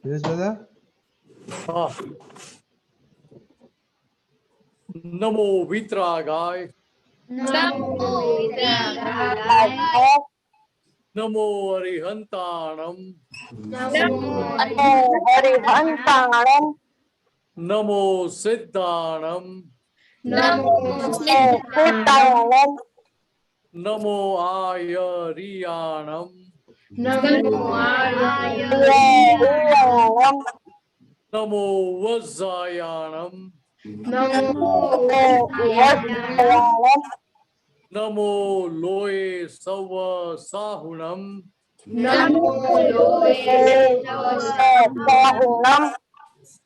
Yes દાદા. હા. નમો વિતરાગાય. નમો હરિહંતાણમ. નમો સિદ્ધાણમ. નમો આયરિયાણમ. નમો વજ્જાયાણમ. નમો લોય સવ સાહુણમ.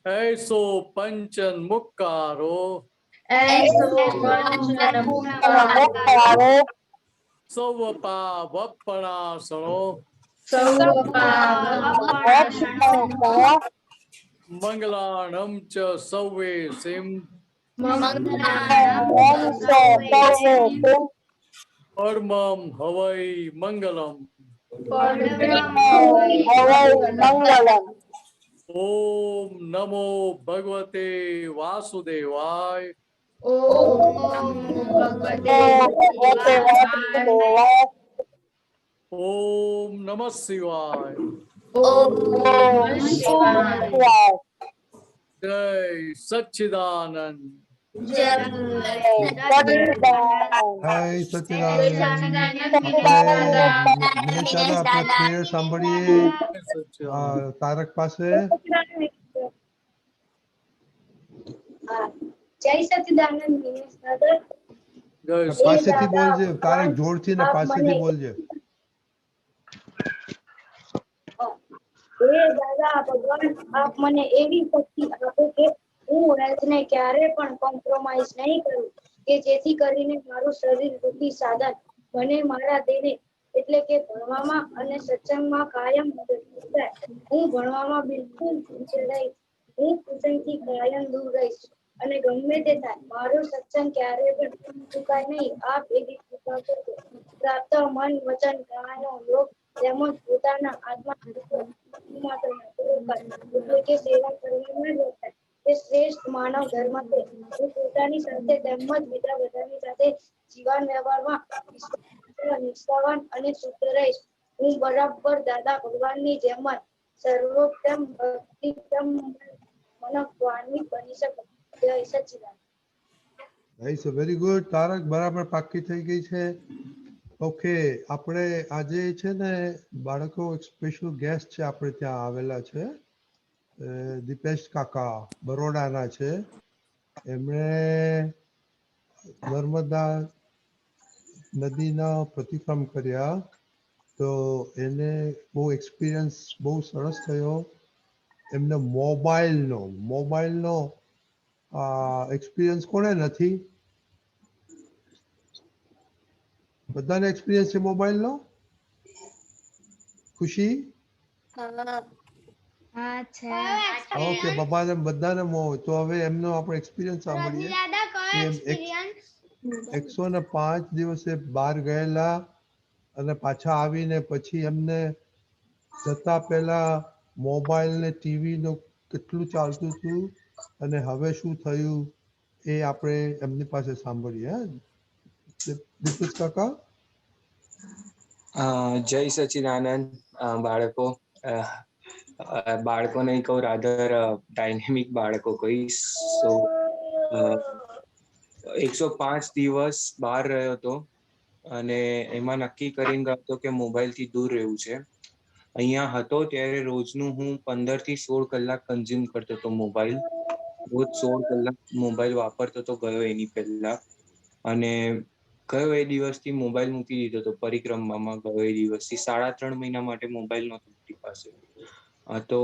ऐसो पंचन मुक्कारो. सवपा वपणासनो. मंगलाणं च सवे सिम. परमं हवै मंगलम. ओम नमो भगवते वासुदेवाय. ओम नमः शिवाय. जय सच्चिदानंद. જય સચિદાનંદ. આપણે દિનેશ દાદા આપણે પ્રેયર સાંભળીએ તારક પાસે. જય સચિદાનંદ દિનેશ દાદા. પાસેથી બોલજે તારક, જોરથી ને પાસેથી બોલજે. હે દાદા ભગવાન, આપ મને એવી શક્તિ આપો કે હું હેલ્થને ક્યારે પણ કોમ્પ્રોમાઇઝ નહીં કરું, કે જેથી કરીને મારું શરીર રૂપી સાધન મને મારા દેહને એટલે કે ભણવામાં અને સત્સંગમાં કાયમ મદદ થાય. હું ભણવામાં બિલકુલ રહીશ. હું કુસંગથી કાયમ દૂર રહીશ અને ગમે તે થાય મારું સત્સંગ ક્યારે પણ ચૂકાય નહીં. આપ એવી કૃપા કરજો. પ્રાપ્ત મન વચન કાયાનો યોગ તેમજ પોતાના આત્મા કે સેવા કરવામાં જ થાય તે શ્રેષ્ઠ માનવ ધર્મ છે. હું પોતાની સાથે તેમજ બીજા બધાની સાથે જીવન વ્યવહારમાં નિષ્ઠાવાન અને શુદ્ધ રહીશ. હું બરાબર દાદા ભગવાનની જેમ જ સર્વોત્તમ ભક્તિતમ મનોવાણી બની શકું. જય સચ્ચિદાનંદ. વેરી ગુડ તારક, બરાબર પાક્કી થઈ ગઈ છે. ઓકે, આપણે આજે છે ને બાળકો એક સ્પેશિયલ ગેસ્ટ છે આપણે ત્યાં આવેલા છે. દીપેશ કાકા બરોડાના છે. એમણે નર્મદા નદીના પ્રતિક્રમ કર્યા, તો એને બહુ એક્સપિરિયન્સ બહુ સરસ થયો. એમને મોબાઈલનો એક્સપિરિયન્સ કોને નથી? બધાને એક્સપિરિયન્સ છે મોબાઈલનો? ખુશી? ઓકે, બધાને તો હવે એમનો આપણે એક્સપિરિયન્સ સાંભળીએ. 105 દિવસે બહાર ગયેલા અને પાછા આવીને પછી એમને જતા પહેલા મોબાઈલ ને ટીવી નું કેટલું ચાલતું હતું અને હવે શું થયું એ આપણે એમની પાસે સાંભળીએ. દીપેશ કાકા. જય સચિદાનંદ બાળકો. બાળકો નહીં કહું, રાધર ડાયનેમિક બાળકો કહીશ. 105 દિવસ બહાર રહ્યો હતો અને એમાં નક્કી કરીને ગયો હતો કે મોબાઈલથી દૂર રહેવું છે. અહીંયા હતો ત્યારે રોજનું હું 15 થી 16 કલાક કન્ઝ્યુમ કરતો હતો મોબાઈલ. રોજ 16 કલાક મોબાઈલ વાપરતો હતો ગયો એની પહેલા. અને ગયો એ દિવસથી મોબાઈલ મૂકી દીધો હતો. પરિક્રમામાં ગયો એ દિવસથી 3.5 મહિના માટે મોબાઈલ નહોતો મારી પાસે. તો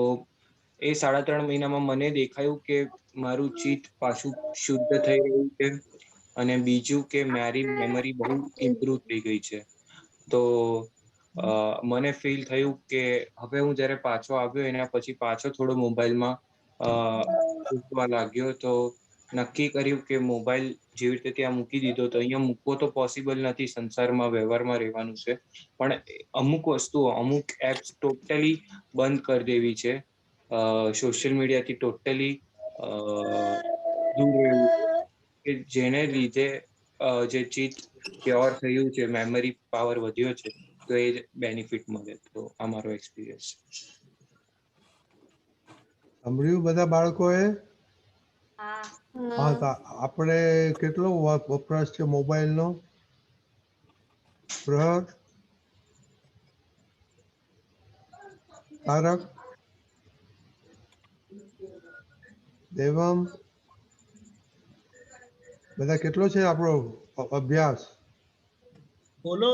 એ 3.5 મહિનામાં મને દેખાયું કે મારું ચિત્ત પાછું શુદ્ધ થઈ રહ્યું છે અને બીજું કે મારી મેમરી બહુ ઇમ્પ્રુવ થઈ ગઈ છે. તો મને ફીલ થયું કે હવે હું જ્યારે પાછો આવ્યો એના પછી પાછો થોડો મોબાઈલમાં ઘૂસવા લાગ્યો. તો નક્કી કર્યું કે મોબાઈલ જેવી રીતે ત્યાં મૂકી દીધો તો અહીંયા મૂકવો તો પોસિબલ નથી, સંસારમાં વ્યવહારમાં રહેવાનું છે, પણ અમુક વસ્તુઓ અમુક એપ્સ ટોટલી બંધ કરી દેવી છે. સોશિયલ મીડિયાથી ટોટલી દૂર રહેવું કે જેને લીધે જે ચિત્ત પ્યોર થયું છે, મેમરી પાવર વધ્યો છે, તો એ બેનિફિટ મળે. તો આ મારો એક્સપિરિયન્સ. સાંભળ્યું બધા બાળકોએ? હા, તો આપણે કેટલો વપરાશ છે મોબાઈલનો? પ્રહર, તારક, દેવમ, બધા કેટલો છે આપણો અભ્યાસ? બોલો.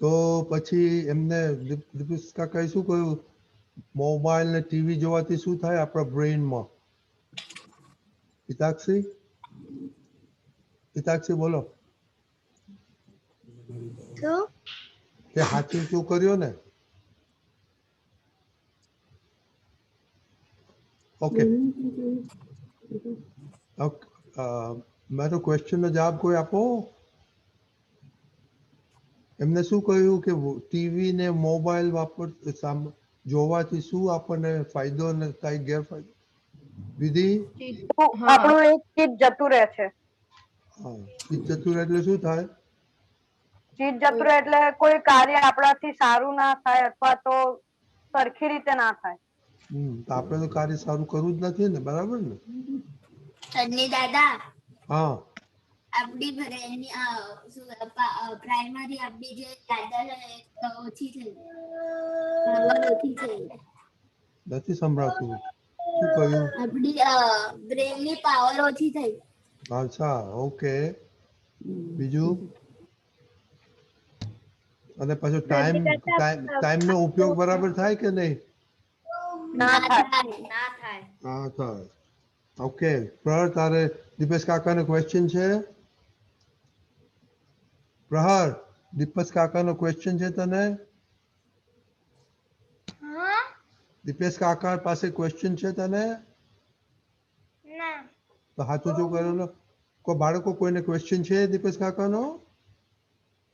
તો પછી એમને દીપેશ કાકાએ શું કહ્યું? મોબાઈલ ને ટીવી જોવાથી શું થાય આપણા બ્રેઇનમાં? પિતાક્ષી, પિતાક્ષી બોલો. તે સાચું શું કર્યો ને? ઓકે, મારો ક્વેશ્ચનનો જવાબ કોઈ આપો. એમને શું કહ્યું કે ટીવી ને મોબાઈલ જોવાથી શું આપણને ફાયદો ને કઈ ગેરફાયદો? વિધિ? આપણું એક ચિત્ત જતું રહે છે. હા, ચિત્ત જતું રહે એટલે શું થાય? ચિત્ત જતું રહે એટલે કોઈ કાર્ય આપણાથી સારું ના થાય અથવા તો સરખી રીતે ના થાય. તો આપણે તો કાર્ય સારું કરવું જ નથી ને, બરાબર ને? સજની દાદા, હા, આપડી પ્રાઇમરી આપડી જે યાદદાસ્ત ઓછી થઈ નથી સંભળાતું. શું કહ્યું? આપડી બ્રેન ની પાવર ઓછી થઈ. અચ્છા, ઓકે. બીજું? અને પાછો ટાઈમ નો ઉપયોગ બરાબર થાય કે નહીં? ના થાય. હા થાય. ઓકે, પ્રહર, તારે દીપેશ કાકાનો ક્વેશ્ચન છે? પ્રહર, દીપેશ કાકાનો ક્વેશ્ચન છે તને? દીપેશ કાકા પાસે ક્વેશ્ચન છે તને? તો સાચું શું કરેલો? કોઈ બાળકો કોઈને ક્વેશ્ચન છે દીપેશ કાકાનો?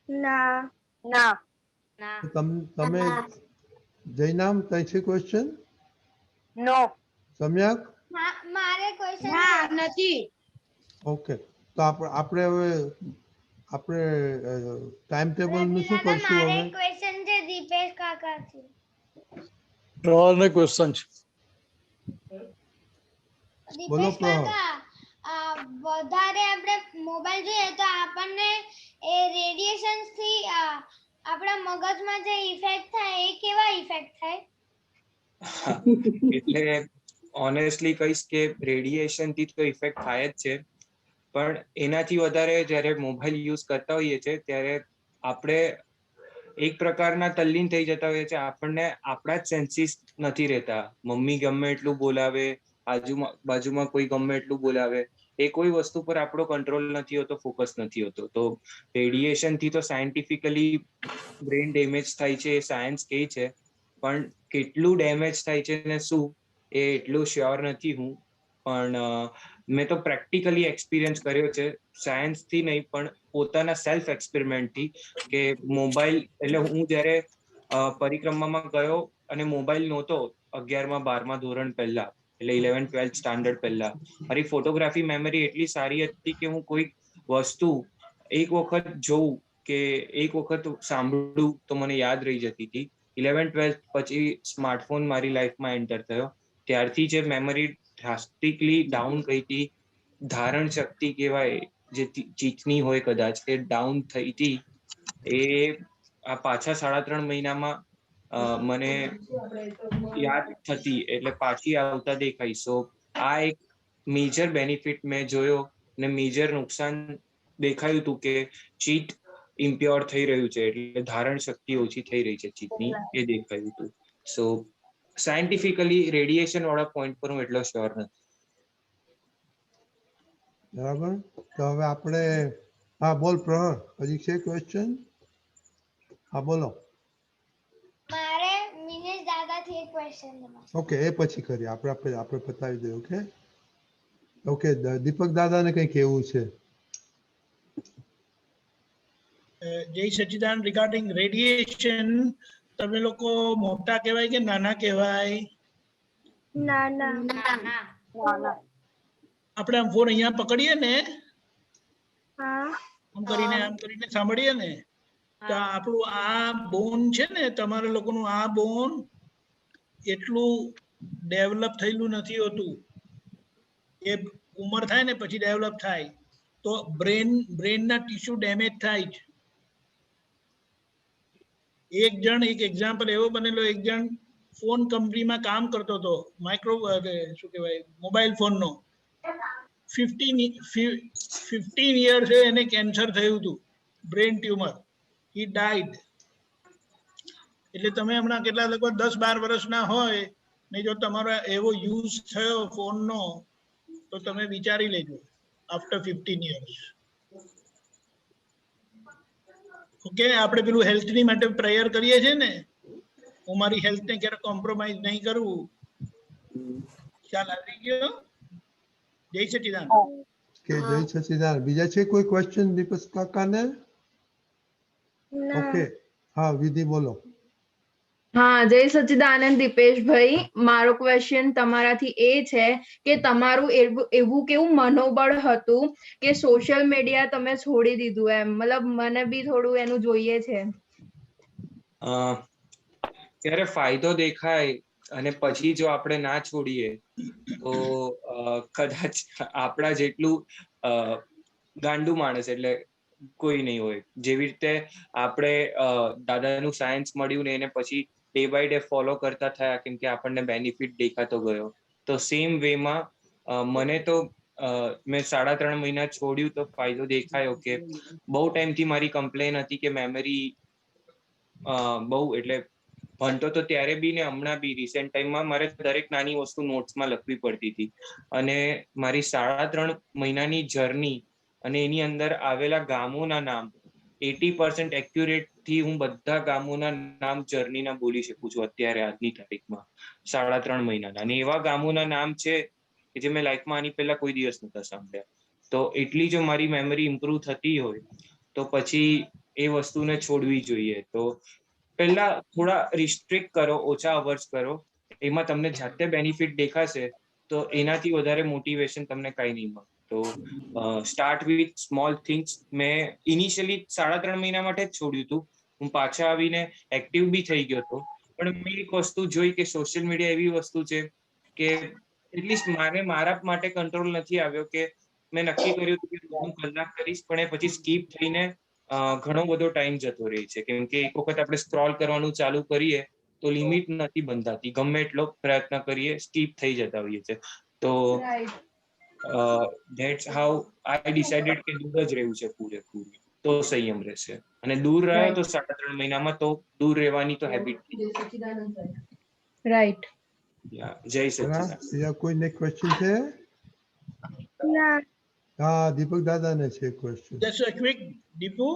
ના. તમે જયનામ તઈ છે ક્વેશ્ચન? નો. સમ્યક? મારે ક્વેશ્ચન નથી. ઓકે, તો આપણે હવે આપણે ટાઈમ ટેબલ નું શું કરશું હવે? ક્વેશ્ચન છે દીપેશ કાકા થી. પ્રહરને ક્વેશ્ચન છે. બોલો પ્રહર. વધારે આપણે મોબાઈલ જોઈએ તો આપણને એ રેડિયેશન થી આપણા મગજમાં જે ઇફેક્ટ થાય એ કેવા ઇફેક્ટ થાય? એટલે ઓનેસ્ટલી કહીશ કે રેડિયેશન થી તો ઇફેક્ટ થાય જ છે, પણ એનાથી વધારે જ્યારે મોબાઈલ યુઝ કરતા હોઈએ છે ત્યારે આપણે એક પ્રકારના તલ્લીન થઈ જતા હોઈએ છે. આપણને આપણા જ સેન્સીસ નથી રહેતા. મમ્મી ગમે એટલું બોલાવે, બાજુમાં કોઈ ગમે એટલું બોલાવે, એ કોઈ વસ્તુ પર આપણો કંટ્રોલ નથી હોતો, ફોકસ નથી હોતો. તો રેડિયેશન થી તો સાયન્ટિફિકલી બ્રેન ડેમેજ થાય છે, એ સાયન્સ કહે છે, પણ કેટલું ડેમેજ થાય છે ને શું, એ એટલું શ્યોર નથી હું. પણ મેં તો પ્રેક્ટિકલી એક્સપિરિયન્સ કર્યો છે, સાયન્સથી નહીં પણ પોતાના સેલ્ફ એક્સપેરિમેન્ટથી, કે મોબાઈલ એટલે હું જ્યારે પરિક્રમામાં ગયો અને મોબાઈલ નહોતો 11મા 12મા ધોરણ પહેલા, એટલે 11th-12th સ્ટાન્ડર્ડ પહેલા, મારી ફોટોગ્રાફી મેમરી એટલી સારી હતી કે હું કોઈ વસ્તુ એક વખત જોઉં કે એક વખત સાંભળું તો મને યાદ રહી જતી હતી. 11th-12th પછી સ્માર્ટફોન મારી લાઈફમાં એન્ટર થયો, ત્યારથી જે મેમરી ડ્રાસ્ટિકલી ડાઉન ગઈ હતી. ધારણ શક્તિ કહેવાય જે ચીચની હોય કદાચ, એ ડાઉન થઈ હતી. એ આ પાછા 3.5 મહિનામાં મને યાદ થતી, એટલે પાછી આવતા દેખાય. સો આ એક મેજર બેનિફિટ મેં જોયો ને મેજર નુકસાન દેખાયું હતું કે ચીટ ઇમ્પ્યોર થઈ રહ્યું છે, એટલે ધારણ શક્તિ ઓછી થઈ રહી છે ચીટની, એ દેખાયું હતું. સો સાયન્ટિફિકલી રેડિયેશન વાળા પોઈન્ટ પર હું એટલો શ્યોર નથી. બરાબર, તો હવે આપણે હા બોલ પ્રહર, હજી છે ક્વેશ્ચન? હા બોલો. મારે મિનેશ દાદાથી એક ક્વેશ્ચન છે. ઓકે, એ પછી કરીએ, આપણે પતાવી દઈએ. ઓકે ઓકે, દીપક દાદાને કંઈ કહેવું છે? Jai Sachidan, regarding radiation, તમે લોકો મોટા કહેવાય કે નાના કહેવાય? આપણે આમ ફોન અહીંયા પકડીએ ને, આમ કરીને સાંભળીએ ને, તો આપણું આ બોન છે ને, તમારા લોકોનું આ બોન એટલું ડેવલપ થયેલું નથી હોતું. એ ઉંમર થાય ને પછી ડેવલપ થાય તો બ્રેનના ટીસ્યુ ડેમેજ થાય છે. એક એક્ઝામ્પલ એવો બનેલો, એક જણ ફોન કંપનીમાં કામ કરતો હતો, શું કહેવાય મોબાઈલ ફોનનો. 15 યર્સ એને કેન્સર થયું હતું, બ્રેન ટ્યુમર. હી ડાઈડ. એટલે તમે હમણાં કેટલા લગભગ 10-12 વર્ષના હોય ને, જો તમારો એવો યુઝ થયો ફોનનો, તો તમે વિચારી લેજો આફ્ટર 15 યર્સ. ઓકે, આપણે પેલું હેલ્થની માટે પ્રેયર કરીએ છીએ ને, હું મારી હેલ્થને ક્યારે કોમ્પ્રોમાઇઝ નહીં કરું. ખ્યાલ આવી ગયો? જય સચિદાન. કે જય સચિદાન. બીજા છે કોઈ ક્વેશ્ચન દીપક કાકાને? ઓકે, હા વિધિ બોલો. હા, જય સચ્ચિદાનંદ દીપેશભાઈ. મારો ક્વેશ્ચન તમારાથી એ છે કે તમારું એવું કેવું મનોબળ હતું કે સોશિયલ મીડિયા તમે છોડી દીધું? એમ મતલબ મને બી થોડું એનું જોઈએ છે. ત્યારે ફાયદો દેખાય અને પછી જો આપણે ના છોડીએ તો કદાચ આપણા જેટલું ગાંડું માણસ એટલે કોઈ નહીં હોય. જેવી રીતે આપણે દાદાનું સાયન્સ મળ્યું ને એને પછી ડે બાય ડે ફોલો કરતા થયા કેમ કે આપણને બેનિફિટ દેખાતો ગયો. તો સેમ વેમાં મને તો મેં 3.5 મહિના છોડ્યું તો ફાયદો દેખાયો કે બહુ ટાઈમથી મારી કમ્પ્લેન હતી કે મેમરી બહુ, એટલે ભણતો તો ત્યારે બી ને હમણાં બી રિસેન્ટ ટાઈમમાં મારે દરેક નાની વસ્તુ નોટ્સમાં લખવી પડતી હતી. અને મારી 3.5 મહિનાની જર્ની અને એની અંદર આવેલા ગામોના નામ 80% એક્યુરેટ થી હું બધા ગામોના નામ જર્નીના બોલી શકું છું અત્યારે આજની તારીખમાં 3.5 મહિનાના. અને એવા ગામોના નામ છે કે જે મેં લાઈફમાં આની પહેલા કોઈ દિવસ નહોતા સાંભળ્યા. તો એટલી જો મારી મેમરી ઇમ્પ્રુવ થતી હોય તો પછી એ વસ્તુને છોડવી જોઈએ. તો પહેલા થોડા રિસ્ટ્રિક્ટ કરો, ઓછા અવર્સ કરો, એમાં તમને જાતે બેનિફિટ દેખાશે તો એનાથી વધારે મોટિવેશન તમને કઈ નહીં મળે. તો સ્ટાર્ટ વિથ સ્મોલ થિંગ્સ. મેં ઇનિશિયલી 3.5 મહિના માટે જ છોડ્યું હતું. હું પાછા આવીને એક્ટિવ બી થઈ ગયો હતો, પણ મેં એક વસ્તુ જોઈ કે સોશિયલ મીડિયા એવી વસ્તુ છે કે એટલીસ્ટ મારા માટે કંટ્રોલ નથી આવ્યો કે મેં નક્કી કર્યું હતું કે હું કલાક કરીશ, પણ એ પછી સ્કીપ થઈને ઘણો બધો ટાઈમ જતો રહે છે. કેમ કે એક વખત આપણે સ્ક્રોલ કરવાનું ચાલુ કરીએ તો લિમિટ નથી બંધાતી. ગમે એટલો પ્રયત્ન કરીએ સ્કીપ થઈ જતા હોઈએ છે. તો ધેટ્સ હાઉ આઈ ડિસાઇડેડ કે દૂર જ રહેવું છે પૂરેપૂરું, તો સંયમ રહેશે. અને દૂર રહ્યો તો 3.5 મહિનામાં તો દૂર રહેવાની તો હેબિટ. રાઈટ. જય સચિદાનંદ. બીજા કોઈને ક્વેશ્ચન છે? હા, દીપક દાદાને છે question. Just a quick Deepu,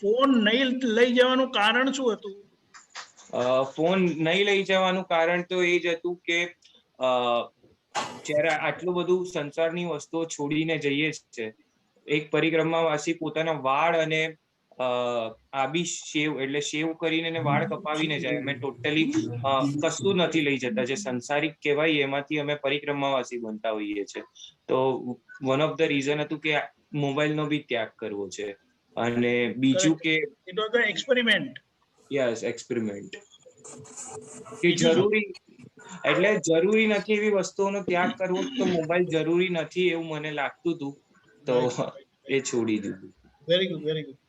phone નહીં લઈ જવાનું કારણ શું હતું? ફોન નહીં લઈ જવાનું કારણ તો એ જ હતું કે જ્યારે આટલું બધું સંસારની વસ્તુઓ છોડીને જઈએ છે, એક પરિક્રમાવાસી પોતાના વાળ અને આબી શેવ કરીને વાળ કપાવીને જાય. અમે ટોટલી કશું નથી લઈ જતા. જે સંસારિક કહેવાય એમાંથી અમે પરિક્રમાવાસી બનતા હોઈએ છીએ. તો વન ઓફ ધ રીઝન હતું કે મોબાઈલનો બી ત્યાગ કરવો છે. અને બીજું કે it was the experiment. Yes, experiment. કે જરૂરી નથી એવી વસ્તુઓનો ત્યાગ કરવો. તો મોબાઈલ જરૂરી નથી એવું મને લાગતું હતું, તો એ છોડી દીધું. Very good, very good.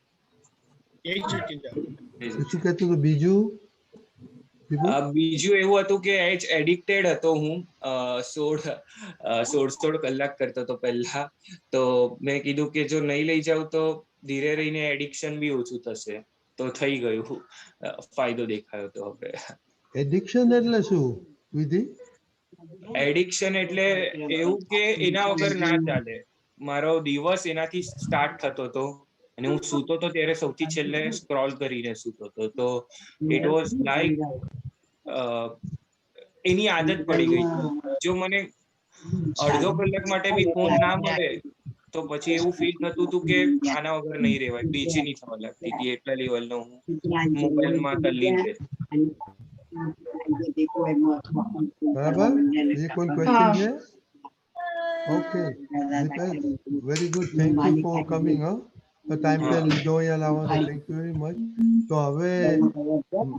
શું કહેતું હતું બીજું? બીજું એવું હતું કે એડિક્ટેડ હતો હું. 16 કલાક કરતો હતો પહેલા. તો મેં કીધું કે જો નહીં લઈ જાઉં તો ધીરે રહીને એડિક્શન બી ઓછું થશે. તો થઈ ગયું, ફાયદો દેખાયો. તો હવે એડિક્શન એટલે શું વિધિ? એડિક્શન એટલે એવું કે એના વગર ના ચાલે. મારો દિવસ એનાથી સ્ટાર્ટ થતો હતો અને હું સૂતો હતો ત્યારે સૌથી છેલ્લે સ્ક્રોલ કરીને સૂતો હતો. તો ઇટ વોઝ લાઈક એની આદત પડી ગઈ. જો મને અડધો કલાક માટે બી ફોન ના મળે તો પછી એવું ફીલ થતું હતું કે આના વગર નહીં રહેવાય, બેચેની થવા લાગતી હતી, એટલા લેવલનો હું મોબાઈલમાં તલ્લીન રહેતો. બરાબર? બીજી કોઈ ક્વેશ્ચન છે? Okay Dipesh, very good, thank you four coming. તો ટાઈમ તે લીધો અહીંયા લાવવાનો, થેન્ક યુ વેરી મચ. તો હવે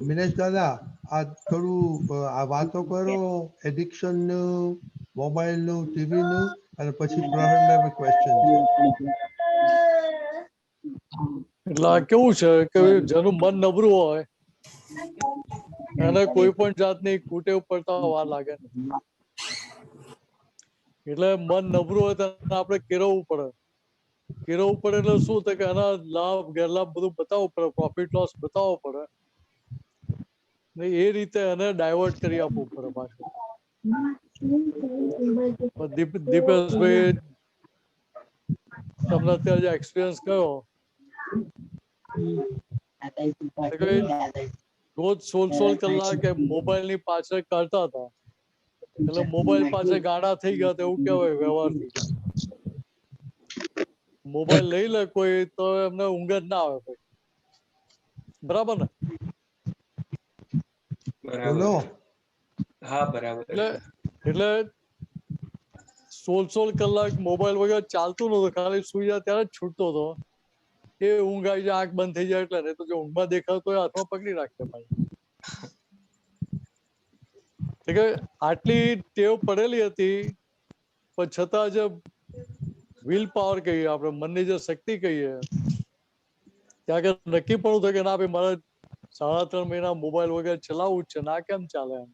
મિનેશ દાદા, આ થોડું આ વાતો કરો એડિક્શનનું, મોબાઈલનું, ટીવીનું, અને પછી પ્રહણને ક્વેશ્ચન છે. એટલે આ કેવું છે કે જેનું મન નબળું હોય એને કોઈ પણ જાતની કુટેવ પડતા વાર લાગે નહીં. એટલે મન નબળું હોય તો આપણે કેળવવું પડે. કેળવવું પડે એટલે શું થાય કે એના લાભ ગેરલાભ બધું બતાવવું પડે, પ્રોફિટ લોસ બતાવવો પડે ને એ રીતે એને ડાયવર્ટ કરી આપવું પડે પાછું. દીપેશભાઈ, તમને અત્યારે જે એક્સપિરિયન્સ કયો, રોજ 16 કલાક મોબાઈલ ની પાછળ કાઢતા હતા, એટલે મોબાઈલ પાછળ ગાડા થઈ ગયા તો એવું કહેવાય વ્યવહારથી. મોબાઈલ લઈ લે કોઈ તો એમને ઊંઘ જ ના આવે ભાઈ. બરાબર ને? બોલો. હા બરાબર. એટલે 16 કલાક મોબાઈલ વગર ચાલતું નતું, ખાલી સુઈ જાય ત્યારે જ છૂટતો હતો. એ ઊંઘ આવી જાય, આંખ બંધ થઈ જાય એટલે, નહીં તો જો ઊંઘમાં દેખાતો હોય હાથમાં પકડી રાખે ભાઈ. કે આટલી ટેવ પડેલી હતી પણ છતાં જે વિલ પાવર કહીએ આપણે, મનની જે શક્તિ કહીએ, ત્યાં કે નક્કી પણ થાય કે ના ભાઈ મારે 3.5 મહિના મોબાઈલ વગર ચલાવવું જ છે, ના કેમ ચાલે એમ.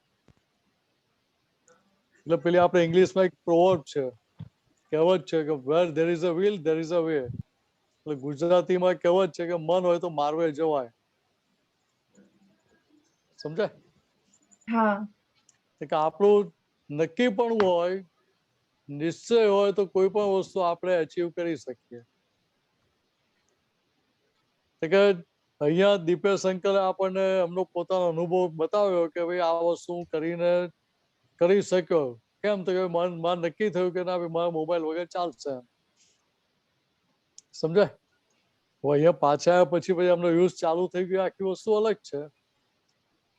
એટલે પેલી આપણે ઇંગ્લિશમાં એક પ્રોવર્બ છે, કહેવત છે કે where there is a will there is a way. એટલે ગુજરાતીમાં કહેવત છે કે મન હોય તો માર્ગે જવાય. સમજાય? હા. કે આપણું નક્કી પણ હોય, નિશ્ચય હોય તો કોઈ પણ વસ્તુ આપણે અચીવ કરી શકીએ. કે અહીંયા દીપેશ અંકલે આપણને એમનો પોતાનો અનુભવ બતાવ્યો કે ભાઈ આ વસ્તુ હું કરીને કરી શક્યો. કેમ તો કે મન નક્કી થયું કે ના ભાઈ મારા મોબાઈલ વગર ચાલશે. સમજાય? અહીંયા પાછા આવ્યા પછી એમનો યુઝ ચાલુ થઈ ગયો, આખી વસ્તુ અલગ છે.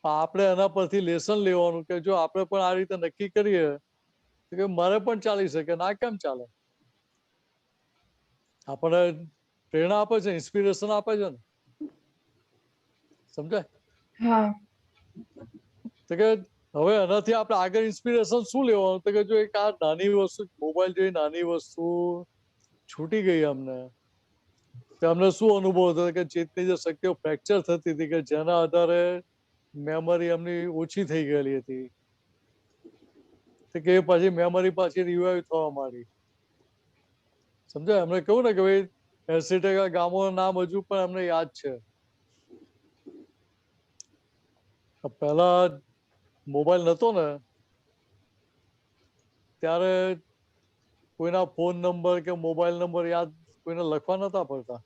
આપણે એના પરથી લેસન લેવાનું કે જો આપણે પણ આ રીતે નક્કી કરીએ કે મારે પણ ચાલી શકે, ના કેમ ચાલે. આપણને પ્રેરણા આપે છે, ઇન્સ્પિરેશન આપે છે ને. સમજાય? હા. તો કે હવે એનાથી આપણે આગળ ઇન્સ્પિરેશન શું લેવાનું, તો કે જો એક આ નાની વસ્તુ, મોબાઈલ જેવી નાની વસ્તુ છૂટી ગઈ અમને, તો અમને શું અનુભવ થયો કે ચેતની જે શક્તિઓ ફ્રેક્ચર થતી હતી, કે જેના આધારે મેમરી એમની ઓછી થઈ ગયેલી હતી, કે પછી મેમરી પાછી રિવાઈવ થવા માંડી. સમજાય? એમને કહ્યું ને કે ભાઈ 80% ગામોના નામ હજુ પણ એમને યાદ છે. પહેલા મોબાઈલ નતો ને ત્યારે કોઈના ફોન નંબર કે મોબાઈલ નંબર યાદ કોઈને લખવા નતા પડતા.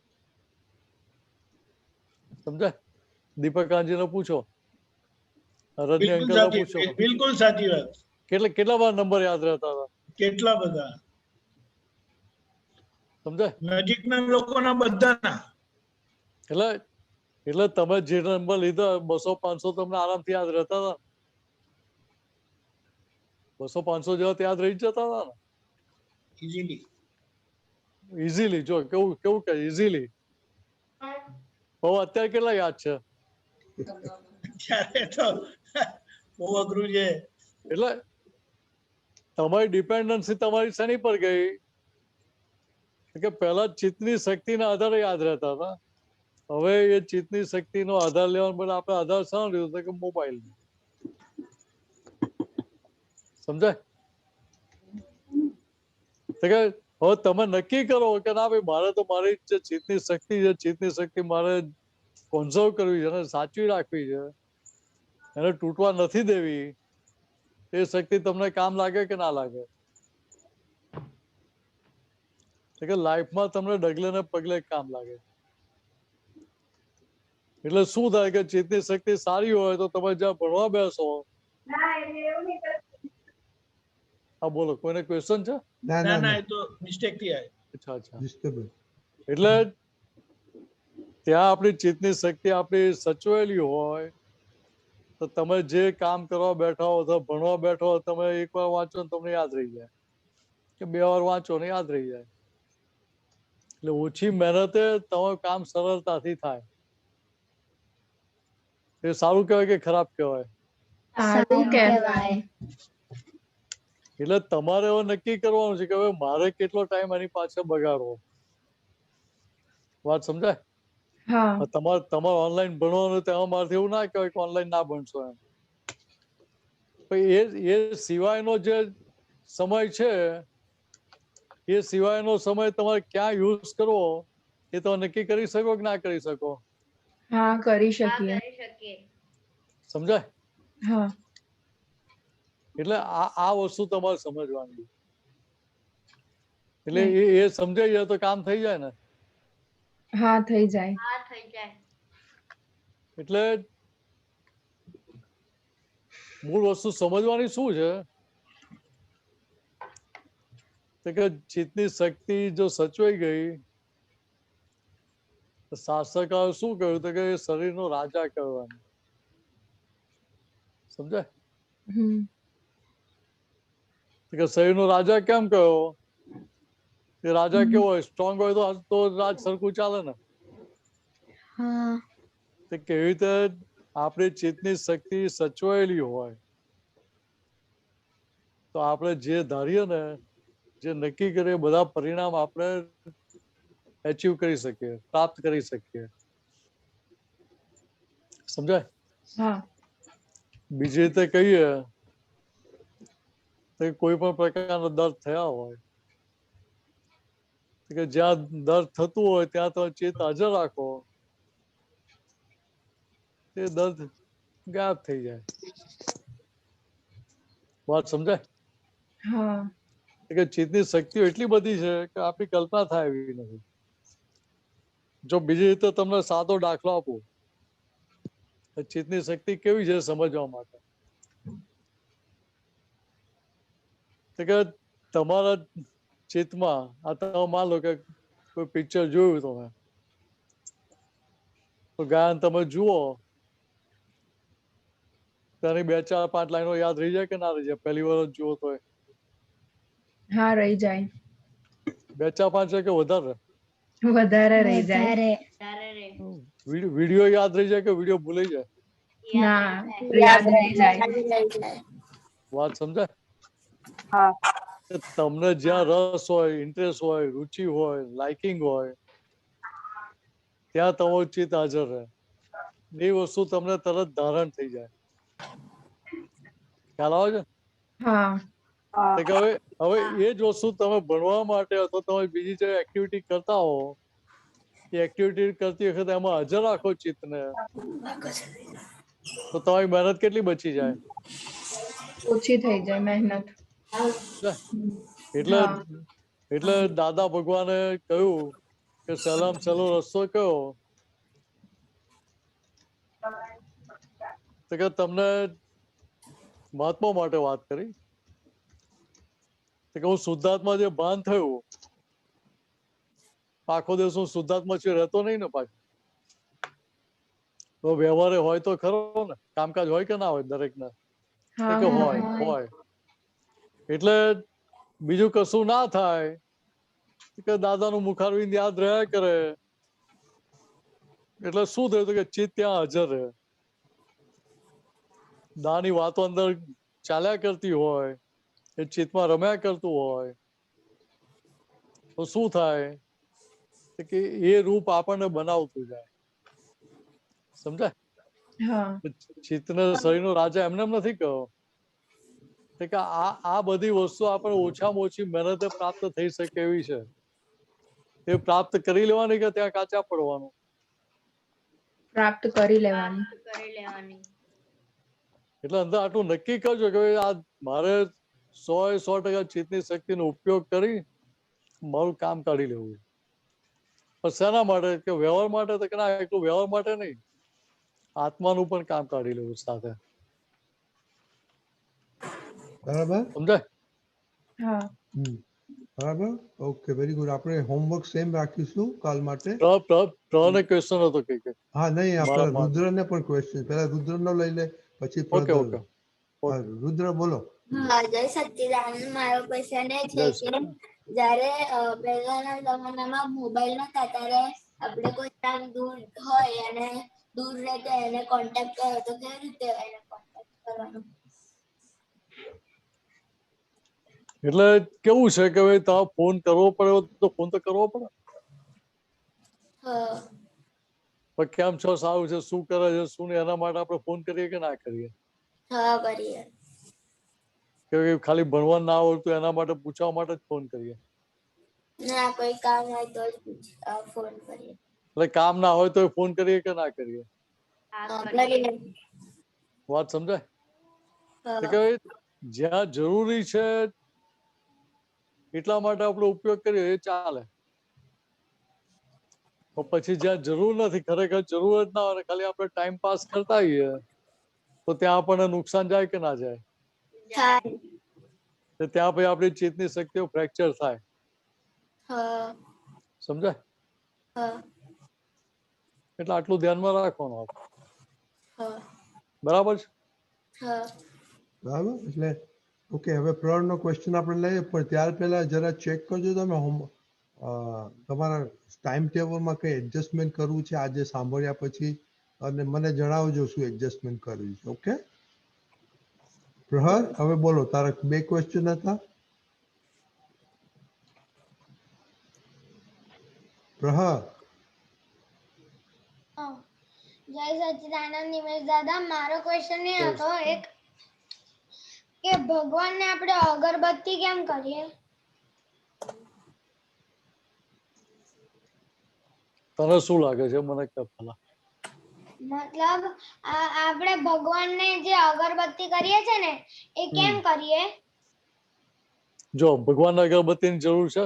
સમજાય? દીપકાંજીને પૂછો, રજની અંકલને પૂછો, બિલકુલ સાચી વાત. કેટલા વાર નંબર યાદ રહેતા હતા? કેટલા બધા. સમજાય? નજીકના લોકોના બધાના. એટલે તમે જે નંબર લીધા 200-500 તમને આરામથી યાદ રહેતા હતા. 200-500 જેવા યાદ રહી જતા હતા ને ઇઝીલી. જો કેવું કે ઇઝીલી. હવે અત્યારે કેટલા યાદ છે? તો બહુ અઘરું છે. એટલે તમારી ડિપેન્ડન્સી તમારી શેની પર ગઈ કે પહેલા ચિત્તની શક્તિના આધારે યાદ રહેતા હતા. હવે એ ચિત્તની શક્તિનો આધાર લેવાનો બદલે આપણે આધાર શાનો લીધો કે મોબાઈલ. સમજાય? કે હવે તમે નક્કી કરો કે ના ભાઈ મારે તો મારી જે ચિત્તની શક્તિ છે, ચિત્તની શક્તિ મારે કોન્ઝર્વ કરવી છે, એને સાચવી રાખવી છે, એને તૂટવા નથી દેવી. એ શક્તિ તમને કામ લાગે કે ના લાગે? કે લાઈફમાં તમને ડગલે ને પગલે કામ લાગે. એટલે શું થાય કે ચિત્તની શક્તિ સારી હોય તો તમે જ્યાં ભણવા બેસો. હા બોલો, કોઈને ક્વેશ્ચન છે? ના એ તો મિસ્ટેક થી આવી. અચ્છા અચ્છા. ડિસ્ટર્બન્સ. એટલે ત્યાં આપણી ચિત્તની શક્તિ આપણી સચવાયેલી હોય તો તમે જે કામ કરવા બેઠા હો અથવા ભણવા બેઠો હો, તમે એકવાર વાંચો ને તમને યાદ રહી જાય, કે 2 વાર વાંચો ને યાદ રહી જાય. એટલે ઓછી મહેનતે તમારું કામ સરળતાથી થાય. એ સારું કહેવાય કે ખરાબ કહેવાય? સારું કહેવાય. એટલે તમારે હવે નક્કી કરવાનું છે કે હવે મારે કેટલો ટાઈમ એની પાછળ બગાડવો. વાત સમજાય? હા તમારે ઓનલાઈન ભણવાનું, તેમાં મારાથી એવું ના કહેવાય કે ઓનલાઈન ના ભણશો એમ. એ સિવાયનો જે સમય છે, એ સિવાયનો સમય તમારે ક્યાં યુઝ કરવો એ તમે નક્કી કરી શકો કે ના કરી શકો? હા કરી શકીએ. સમજાય? હા એટલે આ વસ્તુ તમારે સમજવાની. એટલે એ સમજાઈ જાય તો કામ થઈ જાય ને. હા થઈ જાય. એટલે મૂળ વસ્તુ સમજવાની શું છે કે ચિત્તની શક્તિ જો સચવાઈ ગઈ, શાસ્ત્રકારો શું કહ્યું તો કે શરીરનો રાજા કહેવાનું. સમજાય? કે શરીરનો રાજા કેમ કહ્યો? કે રાજા કેવો હોય? સ્ટ્રોંગ હોય તો રાજ સરખું ચાલે ને. તો કેવી રીતે આપણી ચિત્તની શક્તિ સચવાયેલી હોય તો આપણે જે ધારીએ ને, જે નક્કી કરીએ, બધા પરિણામ આપણે અચીવ કરી શકીએ, પ્રાપ્ત કરી શકીએ. સમજાય? હા. બીજી રીતે કહીએ તો કોઈ પણ પ્રકારનો દર્દ થયા હોય કે જ્યાં દર્દ થતું હોય ત્યાં તો ચિત્ત હાજર રાખો, તે દર્દ ગાયબ થઈ જાય. વાત સમજાય? હા. કે ચિત્તની શક્તિઓ એટલી બધી છે કે આપણી કલ્પના થાય એવી નથી. જો બીજી રીતે તમને સાદો દાખલો આપું, ચિત્તની શક્તિ કેવી છે સમજવા માટે, તો કે તમારા ચિત્તમાં આ તમે માન લો કે કોઈ પિક્ચર જોયું તમે, તો ગાયન તમે જુઓ તેની 2, 4, 5 લાઈનો યાદ રહી જાય કે ના રહી જાય? પહેલી વાર જુઓ તો હા રહી જાય. 2, 4, 5 છે કે વધારે? વધારે રહી જાય. વિડીયો યાદ રહી જાય કે વિડીયો ભૂલાઈ જાય? ના યાદ રહી જાય. વાત સમજાય? હા. તમને જ્યાં રસ હોય, ઇન્ટરેસ્ટ હોય, રુચિ હોય, લાઇકિંગ હોય, ત્યાં તમારું ચિત્ત હાજર રહે. એ વસ્તુ તમને તરત ધારણ થઈ જાય. ખ્યાલ આવે છે? હા. તો કે હવે એ જ વસ્તુ તમે ભણવા માટે અથવા તમે બીજી જે એક્ટિવિટી કરતા હો, એ એક્ટિવિટી કરતી વખતે એમાં હાજર રાખો ચિત્તને, તો તમારી મહેનત કેટલી બચી જાય? ઓછી થઈ જાય મહેનત. એટલે એટલે દાદા ભગવાને કહ્યું કે સહેલામાં સહેલો રસ્તો કયો? તો કે તમને મહાત્મા માટે વાત કરી. તો કે હું શુદ્ધાત્મા જે ભાન થયું, આખો દિવસ હું શુદ્ધાત્મા છે રહેતો નહીં ને પાછો. તો વ્યવહારે હોય તો ખરો ને, કામકાજ હોય કે ના હોય દરેકના? કે હોય. એટલે બીજું કશું ના થાય કે દાદાનું મુખારવિંદ યાદ રહ્યા કરે, એટલે શું થયું કે ચિત્ત ત્યાં હાજર રહે. દાની વાતો અંદર ચાલ્યા કરતી હોય, એ ચિત્તમાં રમ્યા કરતું હોય, તો શું થાય કે એ રૂપ આપણને બનાવતું જાય. સમજાય? ચિત્તને શરીરનો રાજા એમને નથી કહો કે આ બધી વસ્તુ આપણે ઓછામાં ઓછી મહેનતે પ્રાપ્ત થઈ શકે એવી છે. એ પ્રાપ્ત કરી લેવાની કે ત્યાં કાચા પડવાનું? પ્રાપ્ત કરી લેવાની. એટલે અંદર આટલું નક્કી કરજો કે આ મારે 100% ચિત્તની શક્તિનો ઉપયોગ કરી મારું કામ કાઢી લેવું. પણ શેના માટે? કે વ્યવહાર માટે? તો કે ના, એટલું વ્યવહાર માટે નહીં, આત્માનું પણ કામ કાઢી લેવું સાથે. બરાબર? સમજાય? હા. બરાબર, ઓકે, વેરી ગુડ. આપણે હોમવર્ક સેમ રાખીશું કાલ માટે. પ્રને ક્વેશ્ચન હતો કે હા, નહીં, આ મારા પેલા રુદ્રને પણ ક્વેશ્ચન, પેલા રુદ્રનો લઈ લે, પછી ઓકે પ્રધર. ઓકે હા, રુદ્ર બોલો. હા, જય સચ્ચિદાનંદ. મારો ક્વેશ્ચન એ છે કે જ્યારે પહેલાના જમાનામાં મોબાઈલ નતા ત્યારે આપણે કોઈ કામ દૂર હોય અને દૂર રહે તો એને કોન્ટેક્ટ કર્યો તો કેવી રીતે એને કોન્ટેક્ટ કરવાનો? એટલે કેવું છે કે ભાઈ તમારે ફોન કરવો પડ્યો તો ફોન તો કરવો પડે. હા, પણ કેમ છો, સારું છે, શું કરે છે, શું નહીં, એના માટે આપણે ફોન કરીએ કે ના કરીએ? હા, કરીએ. કે ખાલી ભણવાનું ના આવડતું એના માટે પૂછવા માટે જ ફોન કરીએ? ના, કોઈ કામ હોય તો જ ફોન કરીએ. એટલે કામ ના હોય તો ફોન કરીએ કે ના કરીએ? કરીએ. વાત સમજાય? હા, કે ભાઈ જ્યાં જરૂરી છે એટલા માટે આપણો ઉપયોગ કરીએ એ ચાલે. તો પછી જ્યાં જરૂર નથી, ખરેખર જરૂર જ ના હોય, ખાલી આપણે ટાઈમ પાસ કરતા હોઈએ તો ત્યાં આપણને નુકસાન જાય કે ના જાય? થાય. તો ત્યાં પછી આપણી ચેતની શક્તિઓ ફ્રેક્ચર થાય. હા, સમજાય? હા, એટલે આટલું ધ્યાનમાં રાખવાનું આપણે. હા, બરાબર છે? હા. બરાબર, એટલે ઓકે. હવે પ્રણનો ક્વેશ્ચન આપણે લઈએ, પણ ત્યાર પહેલા જરા ચેક કરજો તમે તમારા ટાઈમ ટેબલમાં કંઈ એડજસ્ટમેન્ટ કરવું છે આજે સાંભળ્યા પછી, અને મને જણાવજો શું એડજસ્ટમેન્ટ કરવું છે. ઓકે પ્રહર, હવે બોલો, તારા 2 ક્વેશ્ચન હતા. પ્રહર. જય સચ્ચિદાનંદ નિમેશ દાદા, મારો ક્વેશ્ચન એ હતો એક કે ભગવાનને આપણે અગરબત્તી કેમ કરીએ? તને શું લાગે છે મને કે પેલા? મતલબ આપણે ભગવાનને જે અગરબત્તી કરીએ છે ને એ કેમ કરીએ? જો ભગવાનને અગરબત્તીની જરૂર છે,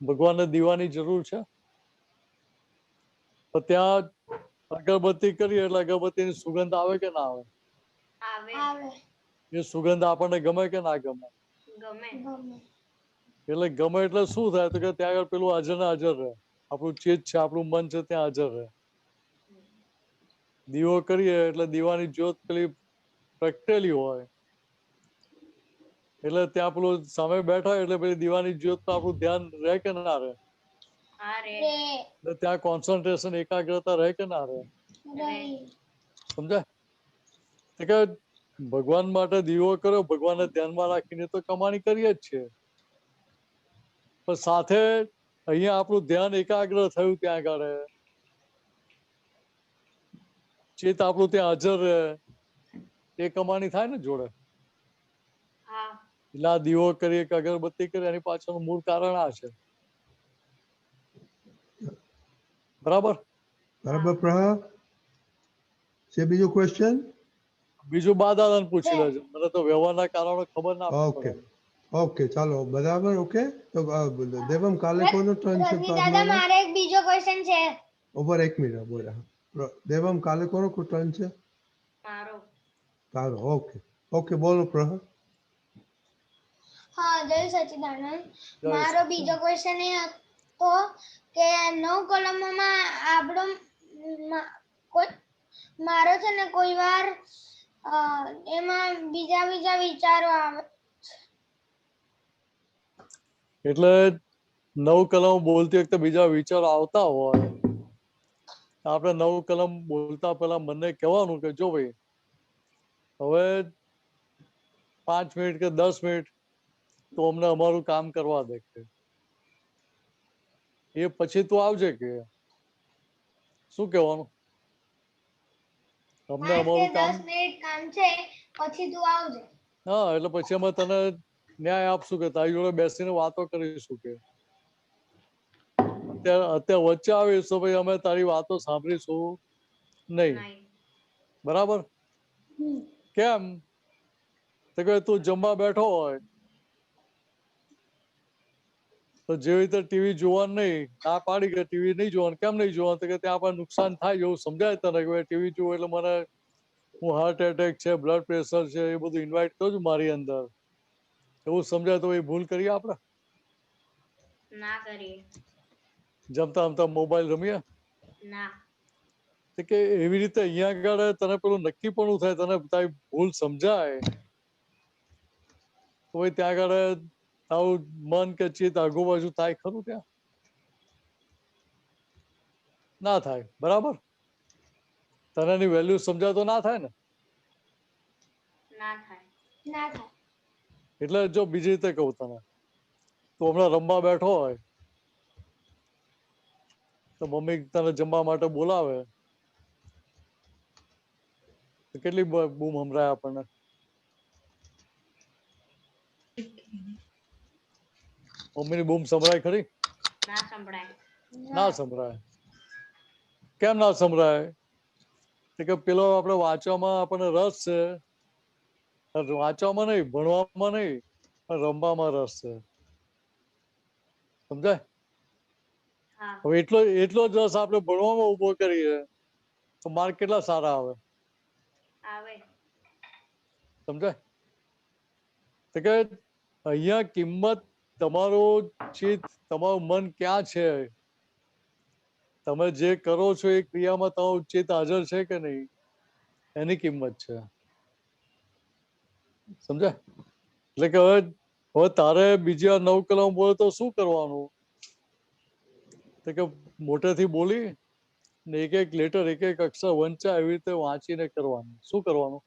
ભગવાનને દીવાની જરૂર છે, તો ત્યાં અગરબત્તી કરીએ એટલે અગરબત્તીની સુગંધ આવે કે ના આવે? આવે. એ સુગંધ આપણને ગમે કે ના ગમે? ગમે. એટલે ગમે એટલે શું થાય તો કે ત્યાં આગળ પેલું હાજર ને હાજર રહે, આપણું ચિત્ત છે, આપણું મન છે ત્યાં હાજર રહે. દીવો કરીએ એટલે દીવાની જ્યોત પેલી પ્રગટેલી હોય એટલે ત્યાં પેલું સામે બેઠા હોય એટલે પેલી દીવાની જ્યોત તો આપણું ધ્યાન રહે કે ના રહે? એટલે ત્યાં કોન્સન્ટ્રેશન, એકાગ્રતા રહે કે ના રહે? સમજાય? કે ભગવાન માટે દીવો કર્યો, ભગવાનને ધ્યાનમાં રાખીને તો કમાણી કરીએ જ છે, પણ સાથે અહીંયા આપણું ધ્યાન એકાગ્ર થયું, ત્યાં આગળ ચિત્ત આપણું ત્યાં હાજર રહે, એ કમાણી થાય ને જોડે. એટલે આ દીવો કરીએ કે અગરબત્તી કરીએ એની પાછળનું મૂળ કારણ આ છે. બરાબર? બરાબર પ્રહર. છે બીજો ક્વેશ્ચન? બીજું બા દાદાને પૂછી લેજો, મને તો વ્યવહારના કારણો ખબર ના ઓકે પડે. ઓકે, ચાલો, બરાબર. ઓકે, તો દેવમ કાલે કોનો ટર્ન છે? રજની દાદા, મારે એક બીજો ક્વેશ્ચન છે. ઉપર 1 મિનિટ બોલા. દેવમ કાલે કોનો ટર્ન છે? મારો. તારો. ઓકે ઓકે, બોલો પ્રહર. હા, જય સચ્ચિદાનંદ. મારો બીજો ક્વેશ્ચન એ હતો કે 9 કલમોમાં આપણો મારો છે ને કોઈ વાર એમાં બીજા વિચારો આવે. એટલે 9 કલમ બોલતી વખતે બીજા વિચારો આવતા હોય, આપણે 9 કલમ બોલતા પહેલા મને કહેવાનું કે જો ભાઈ હવે 5 મિનિટ કે 10 મિનિટ તો અમને અમારું કામ કરવા દે, એ પછી તું આવજે કે શું કહેવાનું? અમને 5 કે અમારું કામ, 10 મિનિટ કામ છે, પછી તું આવજે. હા, એટલે પછી અમે તને ન્યાય આપશું કે તારી જોડે બેસીને વાતો કરીશું કે અત્યારે વચ્ચે આવીશ તો ભાઈ અમે તારી વાતો સાંભળીશું નહીં. બરાબર? કેમ? તો કે તું જમવા બેઠો હોય તો જેવી રીતે ટીવી જોવાનું નહીં, ના પાડી કે ટીવી નહીં જોવાનું. કેમ નહીં જોવાનું? તો કે ત્યાં આપણને નુકસાન થાય એવું સમજાય તને કે ટીવી જોવું એટલે મને હું હાર્ટ એટેક છે, બ્લડ પ્રેશર છે, એ બધું ઇન્વાઇટ કરું છું મારી અંદર, એવું સમજાય તો એ ભૂલ કરીએ આપણે? ના કરીએ. જમતા જમતા મોબાઈલ રમ્યા? ના. તો કે એવી રીતે અહીંયા આગળ તને પેલું નક્કી પણ થાય, તને તારી ભૂલ સમજાય તો ત્યાં આગળ તારું મન કે ચિત્ત આગુ બાજુ થાય ખરું? ત્યાં ના થાય. બરાબર? તને એની વેલ્યુ સમજાય તો ના થાય ને? ના થાય. ના થાય. એટલે જો બીજી રીતે કહું તને, તું હમણાં રમવા બેઠો હોય તો મમ્મી તને જમવા માટે બોલાવે તો કેટલી બૂમ સંભળાય આપણને? મમ્મીની બૂમ સંભળાય ખરી? ના સંભળાય. ના સંભળાય. કેમ ના સંભળાય? કે પેલો આપણે વાંચવામાં આપણને રસ છે, વાંચવામાં નહીં, ભણવામાં નહીં, રમવામાં રસ છે. સમજાય? હા. હવે એટલો જ રસ આપણે ભણવામાં ઉભો કરીએ તો માર્ક કેટલા સારા આવે? આવે. સમજાય? તો કે અહીંયા કિંમત તમારું ચિત્ત, તમારું મન ક્યાં છે? તમે જે કરો છો એ ક્રિયામાં તમારું ચિત્ત હાજર છે કે નહીં, એની કિંમત છે. સમજાય? એટલે કે હવે તારે બીજી વાર 9 કલમ બોલે તો શું કરવાનું? તો કે મોટેથી બોલી ને એક એક લેટર, એક એક અક્ષર વંચાય એવી રીતે વાંચીને કરવાનું. શું કરવાનું?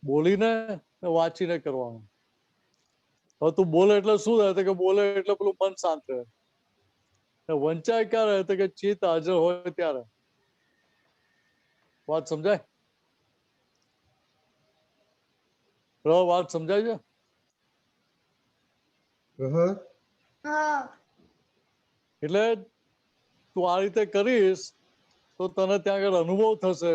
બોલીને વાંચીને કરવાનું. હવે તું બોલે એટલે શું થાય? તો કે બોલે એટલે પેલું મન શાંત રહે. વંચાય ક્યારે? તો કે ચિત્ત હાજર હોય ત્યારે. વાત સમજાય? વાત સમજાય છે? એટલે તું આ રીતે કરીશ તો તને ત્યાં આગળ અનુભવ થશે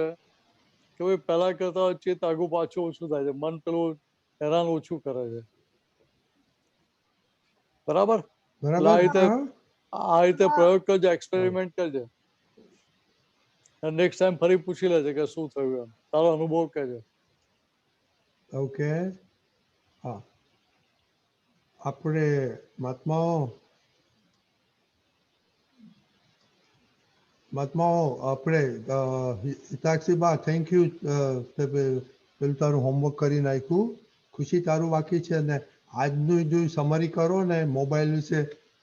કે ભાઈ પહેલા કરતા ચિત્ત આગુ પાછું ઓછું થાય છે, મન પેલું હેરાન ઓછું કરે છે. બરાબર? આ રીતે પ્રયોગ કરજે, એક્સપેરિમેન્ટ કરજે. નેક્સ્ટ ટાઈમ ફરી પૂછી લેજે કે શું થયું એમ, તારો અનુભવ કહેજે. ઓકે. હા, આપણે મહાત્માઓ આપણે હિતાક્ષીબા, થેન્ક યુ. પેલું તારું હોમવર્ક કરી નાખ્યું. ખુશી તારું બાકી છે ને આજનું જો સમરી કરો ને મોબાઈલ વિશે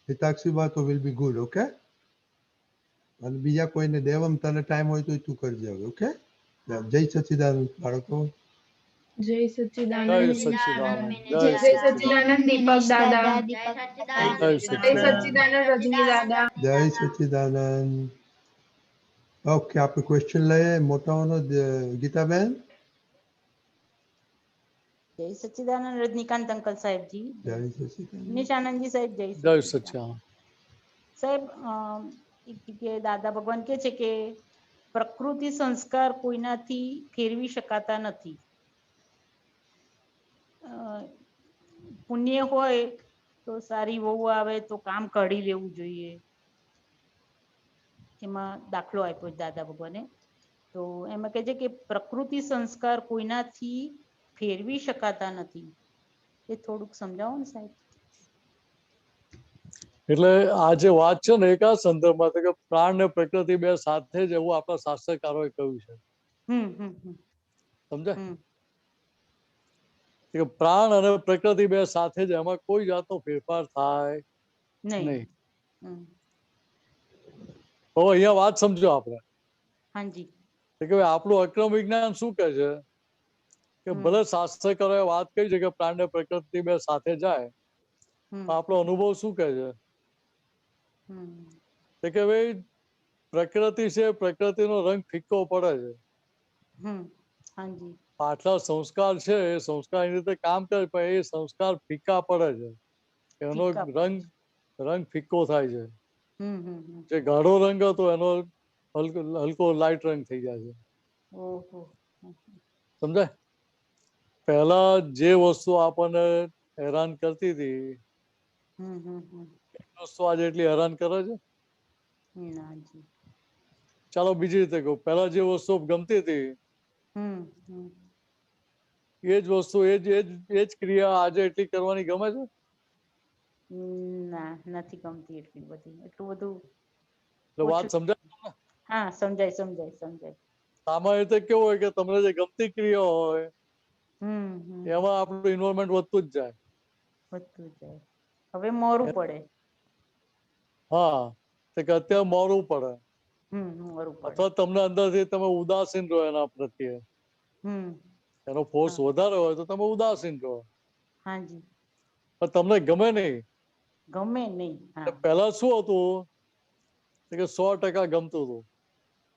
હિતાક્ષીબા, તો વિલ બી ગુડ. ઓકે? અને બીજા કોઈને દેવમ તને ટાઈમ હોય તો તું કરજે હવે. ઓકે? જય સચ્ચિદાનંદ બાળકો. જય સચ્ચિદાનંદ. જય સચ્ચિદાનંદ. જય સચ્ચિદાનંદ દીપક દાદા. જય જય સચ્ચિદાનંદ. સચ્ચિદાનંદ રજની દાદા. જય સચ્ચિદાનંદ. ઓકે, આપણે ક્વેશ્ચન લઈએ મોટાઓનો. ગીતાબેન. જય સચ્ચિદાનંદ રજનીકાંત અંકલ સાહેબજી. જય સચ્ચિદાનંદ. નિશાનંદજી સાહેબ જય જય સચ્ચિદાનંદ. સચ્ચિદાનંદ. સાહેબ કે દાદા ભગવાન કે છે કે પ્રકૃતિ સંસ્કાર કોઈનાથી ફેરવી શકાતા નથી. પુણ્ય હોય તો સારી વહુ આવે તો કામ કાઢી લેવું જોઈએ. એમાં દાખલો આપ્યો દાદા ભગવાને. તો એમાં કહે છે કે પ્રકૃતિ સંસ્કાર કોઈનાથી ફેરવી શકાતા નથી. એ થોડુંક સમજાવો ને સાહેબ. એટલે આ જે વાત છે ને એક આ સંદર્ભમાં કે પ્રાણ ને પ્રકૃતિ બે સાથે જ, એવું આપણા શાસ્ત્રકારોએ કહ્યું છે. સમજાય? કે પ્રાણ અને પ્રકૃતિ બે સાથે જ, એમાં કોઈ જાતનો ફેરફાર થાય નહીં. હવે અહીંયા વાત સમજો આપણે. હાજી. કે આપણું અક્રમ વિજ્ઞાન શું કહે છે કે ભલે શાસ્ત્રકારોએ વાત કરી છે કે પ્રાણ ને પ્રકૃતિ બે સાથે જાય, આપણો અનુભવ શું કહે છે કે ભાઈ પ્રકૃતિ છે, પ્રકૃતિનો રંગ ફિક્કો પડે છે. આટલા સંસ્કાર છે, એ સંસ્કાર એની રીતે કામ કરે પણ એ સંસ્કાર ફિક્કા પડે છે. એનો રંગ ફિક્કો થાય છે. જે ગાઢો રંગ હતો એનો હલકો લાઈટ રંગ થઈ જાય છે. સમજાય? પહેલા જે વસ્તુ આપણને હેરાન કરતી હતી એ વસ્તુ આજે એટલી હેરાન કરે છે? ચાલો બીજી રીતે કહું, પહેલા જે વસ્તુ ગમતી હતી એ જ વસ્તુ, એ જ ક્રિયા આજે એટલી કરવાની ગમે છે? ના નથી ગમતી એટલી બધી, એટલું બધું એટલે વાત ઓછું. સમજાય? હા સમજાય સમજાય સમજાય. સામાન્ય રીતે કેવું હોય કે તમને જે ગમતી ક્રિયા હોય હમ એમાં આપણું ઇન્વોલ્વમેન્ટ વધતું જ જાય. વધતું જાય. હવે મોરું પડે. હા, તો કે અત્યારે મોરવું પડે, મોરું પડે. અથવા તમને અંદરથી તમે ઉદાસીન રહો એના પ્રત્યે, એનો ફોર્સ વધારે હોય તો તમે ઉદાસીન રહો. હાજી. પણ તમને ગમે નહીં. ગમે નહીં. હા પહેલા શું હતું કે 100% ગમતું હતું.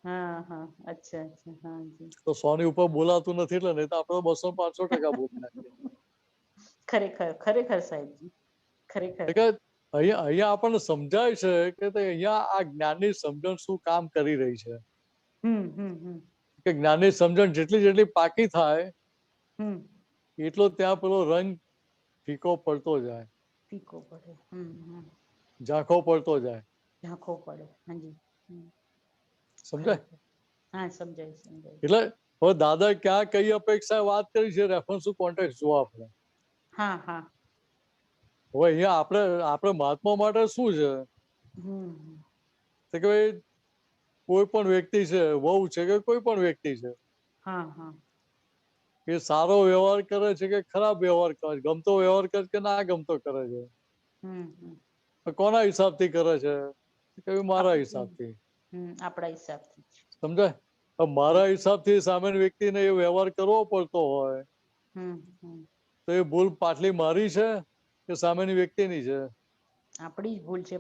હા હા અચ્છા અચ્છા હાજી. તો 100 ની ઉપર બોલાતું નથી, એટલે નહીં તો આપણે 200-500% બોલી નાખીએ. ખરેખર ખરેખર સાહેબજી, ખરેખર. અહીંયા આપણને સમજાય છે કે અહીંયા આ જ્ઞાનની સમજણ શું કામ કરી રહી છે. કે જ્ઞાનની સમજણ જેટલી જેટલી પાકી થાય એટલો ત્યાં પેલો રંગ ફીકો પડતો જાય, ફીકો પડે, ઝાંખો પડતો જાય. ઝાંખો પડે. હાજી સમજાય? હા સમજાય સમજાય. એટલે હવે દાદા ક્યાં કઈ અપેક્ષા વાત કરી છે, રેફરન્સ કોન્ટેક્ટ જુઓ આપણે. હા હા. હવે અહીંયા આપણે મહાત્મા માટે શું છે કે ભાઈ કોઈ પણ વ્યક્તિ છે, વહુ છે કે કોઈ પણ વ્યક્તિ છે, એ સારો વ્યવહાર કરે છે કે ખરાબ વ્યવહાર કરે છે, ગમતો વ્યવહાર કરે કે ના ગમતો કરે છે, કોના હિસાબથી કરે છે કે મારા હિસાબથી. આપણા હિસાબથી. સમજાય? મારા હિસાબથી સામેની વ્યક્તિને એ વ્યવહાર કરવો પડતો હોય તો એ ભૂલ પાટલી મારી છે કે સામેની વ્યક્તિની છે? આપણી જ ભૂલ છે,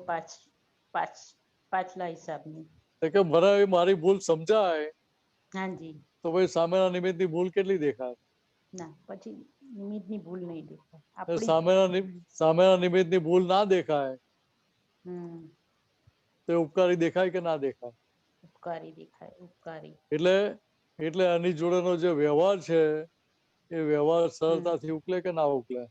પાછલા હિસાબની. કે મને મારી ભૂલ સમજાય હાજી તો ભાઈ સામેના નિમિત્તની ભૂલ કેટલી દેખાય? ના, પછી નિમિત્તની ભૂલ નહીં દેખાય. સામેના નિમિત્તની ભૂલ ના દેખાય તો ઉપકારી દેખાય કે ના દેખાય? ઉપકારી દેખાય, ઉપકારી. એટલે આની જોડેનો જે વ્યવહાર છે એ વ્યવહાર સરળતાથી ઉકલે કે ના ઉકલે?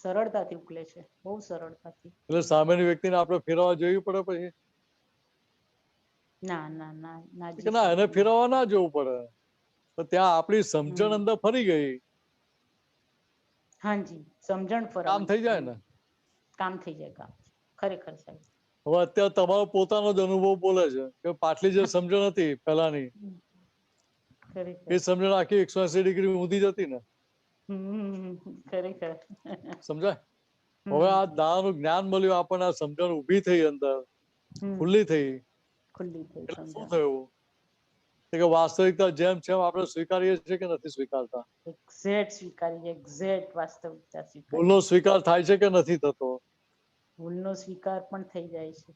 સરળતાથી ઉકલે છે, બહુ સરળતાથી. એટલે સામેની વ્યક્તિને આપણે ફેરવવા જોવી પડે પછી? ના ના ના ના કે ના, એને ફેરવવા ના જોવું પડે, તો ત્યાં આપણી સમજણ અંદર ફરી ગઈ. હાજી સમજણ ફરવા કામ થઈ જાય ને? કામ થઈ જાય, કામ. ખરેખર સાહેબ. હવે અત્યારે તમારો પોતાનો જ અનુભવ બોલે છે કે પાટલી જે સમજણ હતી પહેલાની, એ સમજણ આખી 180 ડિગ્રી ઊંધી જતી ને? ખરેખર. સમજાય? હવે આ દાદાનું જ્ઞાન મળ્યું આપણને, આ સમજણ ઊભી થઈ અંદર, ખુલ્લી થઈ. એટલે શું થયું કે વાસ્તવિકતા જેમ છે આપણે સ્વીકારીએ છીએ કે નથી સ્વીકારતા? એક્ઝેક્ટ સ્વીકારીએ, એક્ઝેક્ટ વાસ્તવિકતા સ્વીકારીએ. ભૂલનો સ્વીકાર થાય છે કે નથી થતો? ભૂલનો સ્વીકાર પણ થઈ જાય છે.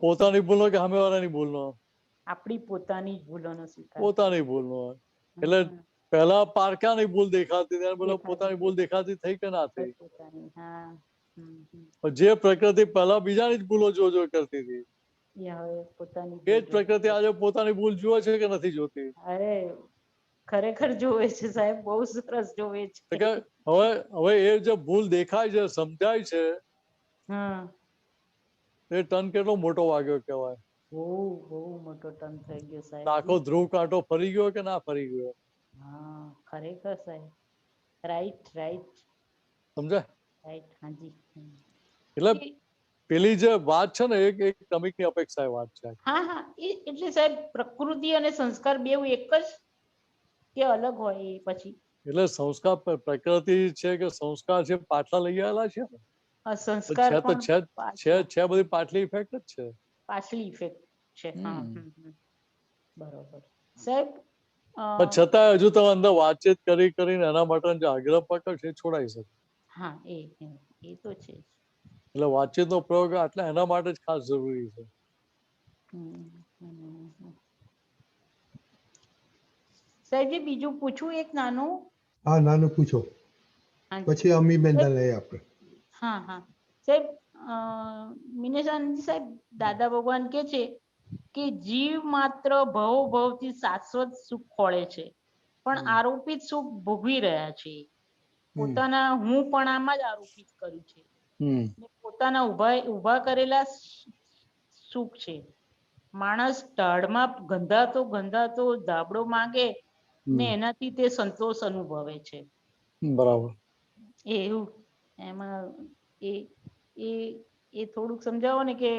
પોતાની ભૂલનો કે સામેવાળાની ભૂલનો? આપણી પોતાની ભૂલોનો સ્વીકાર. પોતાની ભૂલનો. એટલે પહેલા પારકાની ભૂલ દેખાતી હતી, બોલો પોતાની ભૂલ દેખાતી થઈ કે ના થઈ? જે પ્રકૃતિ પહેલા બીજાની જ ભૂલો જો કરતી હતી, એ જ પ્રકૃતિ આજે પોતાની ભૂલ જુએ છે કે નથી જોતી? અરે ખરેખર જોવે છે સાહેબ, બહુ સરસ જોવે છે. હવે એ જે ભૂલ દેખાય છે, સમજાય છે, એ ટન કેટલો મોટો વાગ્યો કહેવાય? બહુ બહુ મોટો ટન થઈ ગયો સાહેબ. આખો ધ્રુવ કાંટો ફરી ગયો કે ના ફરી ગયો? હા ખરેખર સાહેબ. Right right. સમજાય? રાઈટ. હાજી. એટલે પેલી જે વાત છે ને, એક ક્રમિકની અપેક્ષા વાત છે. હા હા, એટલે સાહેબ પ્રકૃતિ અને સંસ્કાર બેવ એક જ કે અલગ હોય એ પછી? એટલે સંસ્કાર પ્રકૃતિ છે કે સંસ્કાર છે, પાટલા લઈ આવેલા છે ને? સંસ્કાર પણ છે બધી પાટલી ઇફેક્ટ જ છે. પાછલી ઇફેક્ટ છે. હા બરોબર સાહેબ. પણ છતાં હજુ તમે અંદર વાતચીત કરીને એના માટે જે આગ્રહ પકડશે એ છોડાઈ શકે. હા એ તો છે. એટલે વાતચીતનો પ્રયોગ આટલા એના માટે જ ખાસ જરૂરી છે. સાહેબજી બીજું પૂછું એક નાનું? હા નાનું પૂછો, પછી અમીબેનને લઈએ આપણે. હા હા સાહેબ, મિનેશાનંદજી સાહેબ, દાદા ભગવાન કે છે કે જીવ માત્ર ભવથી શાશ્વત સુખ ખોળે છે, પણ આરોપિત સુખ ભોગવી રહ્યા છે. પોતાના હું પણ આમાં જ આરોપિત કર્યું છે. પોતાના ઉભા કરેલા સુખ છે. માણસ ઢાળમાં ગંધાતો ધાબળો માંગે ને એનાથી તે સંતોષ અનુભવે છે. બરાબર. એવું એમાં એ એ એ થોડુંક સમજાવો ને કે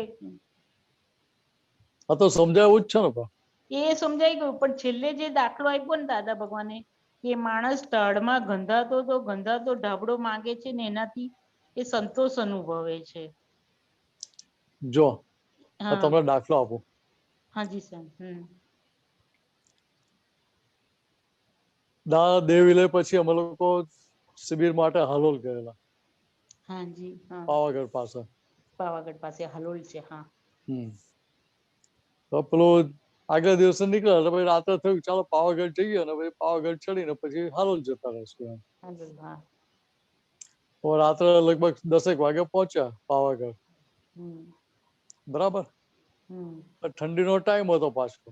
આ તો સમજાવું જ છે ને બા. એ સમજાઈ ગયું, પણ છેલ્લે જે દાખલો આપ્યો ને દાદા ભગવાને કે માણસ ઢાળમાં ગંધાતો તો ગંધાતો ઢાબડો માંગે છે ને એનાથી એ સંતોષ અનુભવે છે. જો આ હા તમને દાખલો આપું. હાજી સાહેબ. દેવીલે પછી અમે લોકો શિબિર માટે હાલોલ ગયેલા, હાજી હા પાવાગઢ પાસે. પાવાગઢ પાસે હલોલ છે. હા તો પેલું આગલા દિવસે નીકળ્યા એટલે પછી રાત્રે થયું ચાલો પાવાગઢ જઈએ, અને પછી પાવાગઢ ચડીને પછી હાલોલ જતા રહેશું એમ. હલોલ હા. તો રાત્રે લગભગ 10 વાગે પહોંચ્યા પાવાગઢ. બરાબર. ઠંડીનો ટાઈમ હતો પાછો.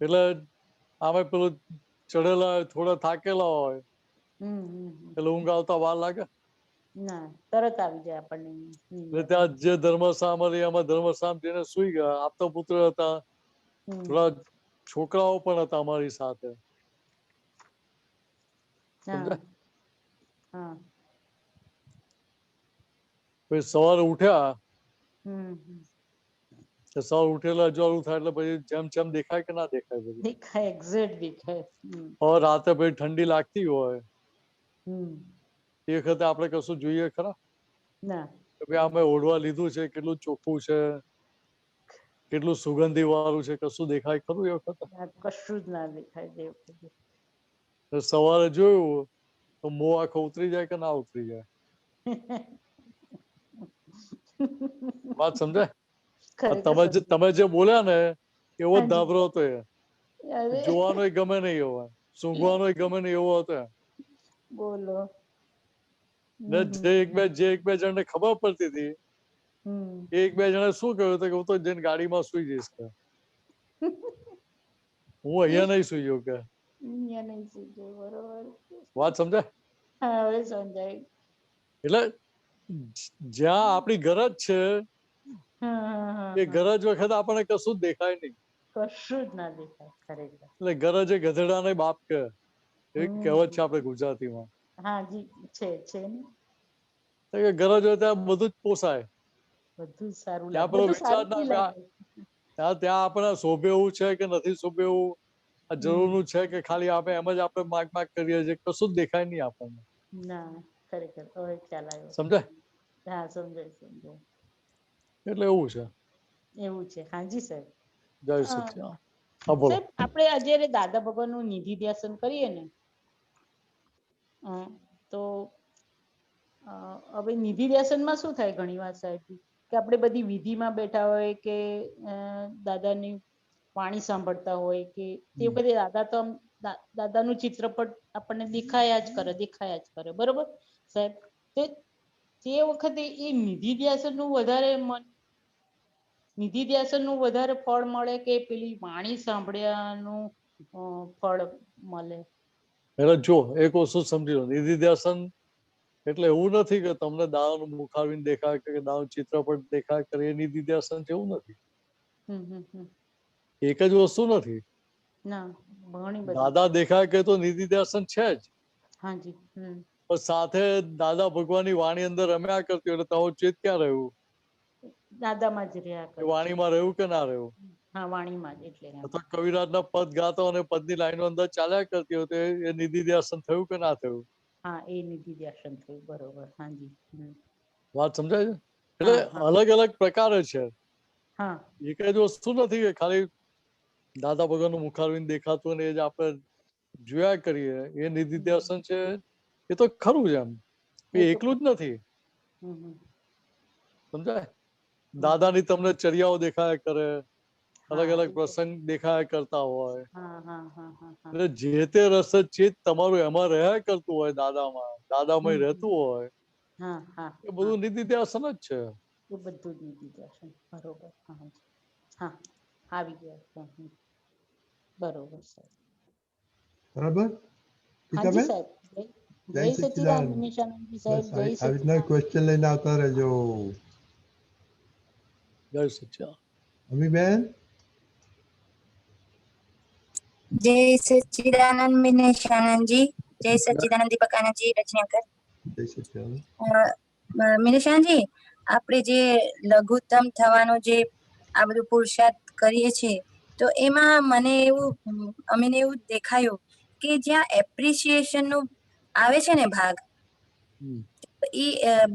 એટલે આમે પેલું ચડેલા હોય, થોડા થાકેલા હોય એટલે ઊંઘ આવતા વાર લાગે. ના, તરત આવી જાય આપણને. એટલે ત્યાં જે ધર્મશાળા મળી એમાં ધર્મશાળામાં જઈને સુઈ ગયા. આપતા પુત્ર હતા, થોડા છોકરાઓ પણ હતા અમારી સાથે. પછી સવારે ઉઠ્યા, સવારે ઉઠેલા અજવાળું થાય એટલે પછી જેમ જેમ દેખાય કે ના દેખાય બધું દેખાય, એક્ઝેક્ટ દેખાય. હવે રાતે પછી ઠંડી લાગતી હોય એ વખતે આપણે કશું જોઈએ ખરા? ના. કે અમે ઓઢવા લીધું છે, કેટલું ચોખ્ખું છે, કેટલું સુગંધી વાળું છે, કશું દેખાય ખરું એ વખતે? કશું જ ના દેખાય. સવારે જોયું તો મોં આખો ઉતરી જાય કે ના ઉતરી જાય? વાત સમજાય? તમે જે બોલ્યા ને એવો ધાબરો હતો એ. જોવાનો ગમે નહીં એવો, સૂંઘવાનો ગમે નહીં એવો હતો. બોલો. જે એક બે જણને ખબર પડતી હતી, એક બે જણે શું કહ્યું કે હું તો જઈને ગાડીમાં સુઈ જઈશ કે હું અહીંયા નહીં સુઈ જાઉં કે. વાત સમજાય? હવે સમજાય. એટલે જ્યાં આપણી ગરજ છે એ ગરજ વખતે આપણને કશું જ દેખાય નહીં. કશું જ ના દેખાય ખરેખર. એટલે ગરજ એ ગધેડાને બાપ કે એક કહેવત છે આપણે ગુજરાતીમાં. હાજી છે ને. ગરજ હોય ત્યાં બધું જ પોસાય. બધું સારું ત્યાં પેલો વિચાર ના ત્યાં આપણે શોભે એવું છે કે નથી શોભે એવું, આ જરૂરનું છે કે ખાલી આપણે એમ જ આપણે માગ કરીએ છીએ, કશું જ દેખાય નહીં આપણને. ના ખરેખર હવે ખ્યાલ આવ્યો. સમજાય? હા સમજાય. એટલે એવું છે. એવું છે. હાજી સાહેબ. જય સચિદાનંદ. હા બોલો. સાહેબ આપણે આજે દાદા ભગવાનનું નિધિ ધ્યાસન કરીએ ને તો હવે નિધિ ધ્યાસનમાં શું થાય ઘણી વાર સાહેબ કે આપણે બધી વિધિમાં બેઠા હોય કે દાદાની વાણી સાંભળતા હોય કે તે વખતે દાદાનું ચિત્રપટ આપણને દેખાયા જ કરે બરોબર સાહેબ. તે વખતે એ નિધિ ધ્યાસનનું વધારે ફળ મળે કે પેલી વાણી સાંભળ્યાનું ફળ મળે? એટલે જો એક વસ્તુ સમજી લો, નિધિ ધ્યાસન એટલે એવું નથી કે તમને દાદાનું મુખારવિંદ દેખાય કે દાદાનું ચિત્રપટ દેખાય કરે એ નિધિ ધ્યાસન છે, એવું નથી. એક જ વસ્તુ નથી. દાદા દેખાય કે તો નિધિ ધ્યાસન છે જ. હાજી. પણ સાથે દાદા ભગવાનની વાણી અંદર રમ્યા કરતી એટલે તમારું ચિત્ત ક્યાં રહ્યું? દાદામાં જ રહ્યા કરે. વાણીમાં રહ્યું કે ના રહ્યું? હા વાણીમાં જ. એટલે અથવા કવિરાજના પદ ગાતો અને પદની લાઈનો અંદર ચાલ્યા કરતી હોય તો એ નિધિ ધ્યાસન થયું કે ના થયું? હા એ નિધિ ધ્યાસન થયું. બરોબર. હાજી. વાત સમજાય છે? એટલે અલગ અલગ પ્રકારે છે. એક જ વસ્તુ નથી કે ખાલી દાદા ભગવાનનું મુખારવિંદ દેખાતું અને એ જ આપણે જોયા કરીએ એ નિધિ ધ્યાસન છે. એ તો ખરું છે એમ, એ એકલું જ નથી. સમજાય? દાદાની તમને ચર્યાઓ દેખાયા કરે, અલગ અલગ પ્રસંગ દેખાયા કરતા હોય, એટલે જે તે રસ ચિત્ત તમારું એમાં રહ્યા કરતું હોય, દાદામાં રહેતું હોય, એ બધું નિધિ ધ્યાસન જ છે. એ બધું જ નિધિ ધ્યાસન. બરોબર. હા આવી ગયા. બરોબર સાહેબ. બરાબર. હાજી સાહેબ. જય સચિદાનંદ નિશાનંદજી સાહેબ. જય સચિદાનંદ. આવી રીતના ક્વેશ્ચન લઈને આવતા રહેજો. જય સચિદાનંદ. અમીબેન. જય સચિદાનંદ નિશાનંદજી. જય સચ્ચિદાનંદ દીપક આનંદજી રચનાકર. જય સચ્ચિદાનંદ. મિનિશાનજી, આપણે જે લઘુત્તમ થવાનો જે આ બધું પુરુષાર્થ કરીએ છીએ, તો એમાં અમને એવું દેખાયું કે જ્યાં એપ્રિસિએશન નું આવે છે ને ભાગ, એ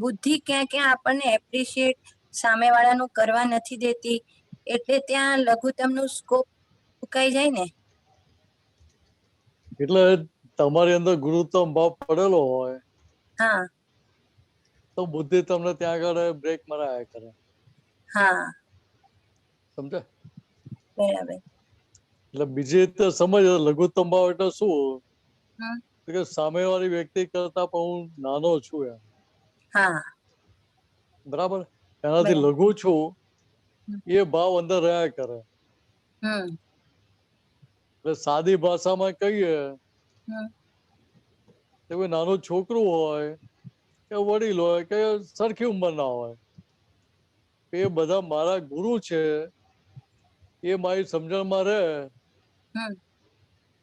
બુદ્ધિ ક્યાં ક્યાં આપણને એપ્રિશિએટ સામેવાળાનું કરવા નથી દેતી, એટલે ત્યાં લઘુત્તમ નું સ્કોપ મુકાઈ જાય ને. એટલે તમારી અંદર ગુરુત્તમ ભાવ પડેલો હોય હા તો બુદ્ધિ તમને ત્યાં આગળ બ્રેક મરાયા કરે. હા સમજે? બરાબર. એટલે બીજી રીતે સમજ, લઘુત્તમ ભાવ એટલે શું હમ. કે સામેવાળી વ્યક્તિ કરતા પણ હું નાનો છું એમ. હા બરાબર? એનાથી બરાબર. લઘુ છું એ ભાવ અંદર રહ્યા કરે. હમ એટલે સાદી ભાષામાં કહીએ હમ કે કોઈ નાનું છોકરું હોય કે વડીલ હોય કે સરખી ઉંમરના હોય, એ બધા મારા ગુરુ છે, એ મારી સમજણમાં રહે હમ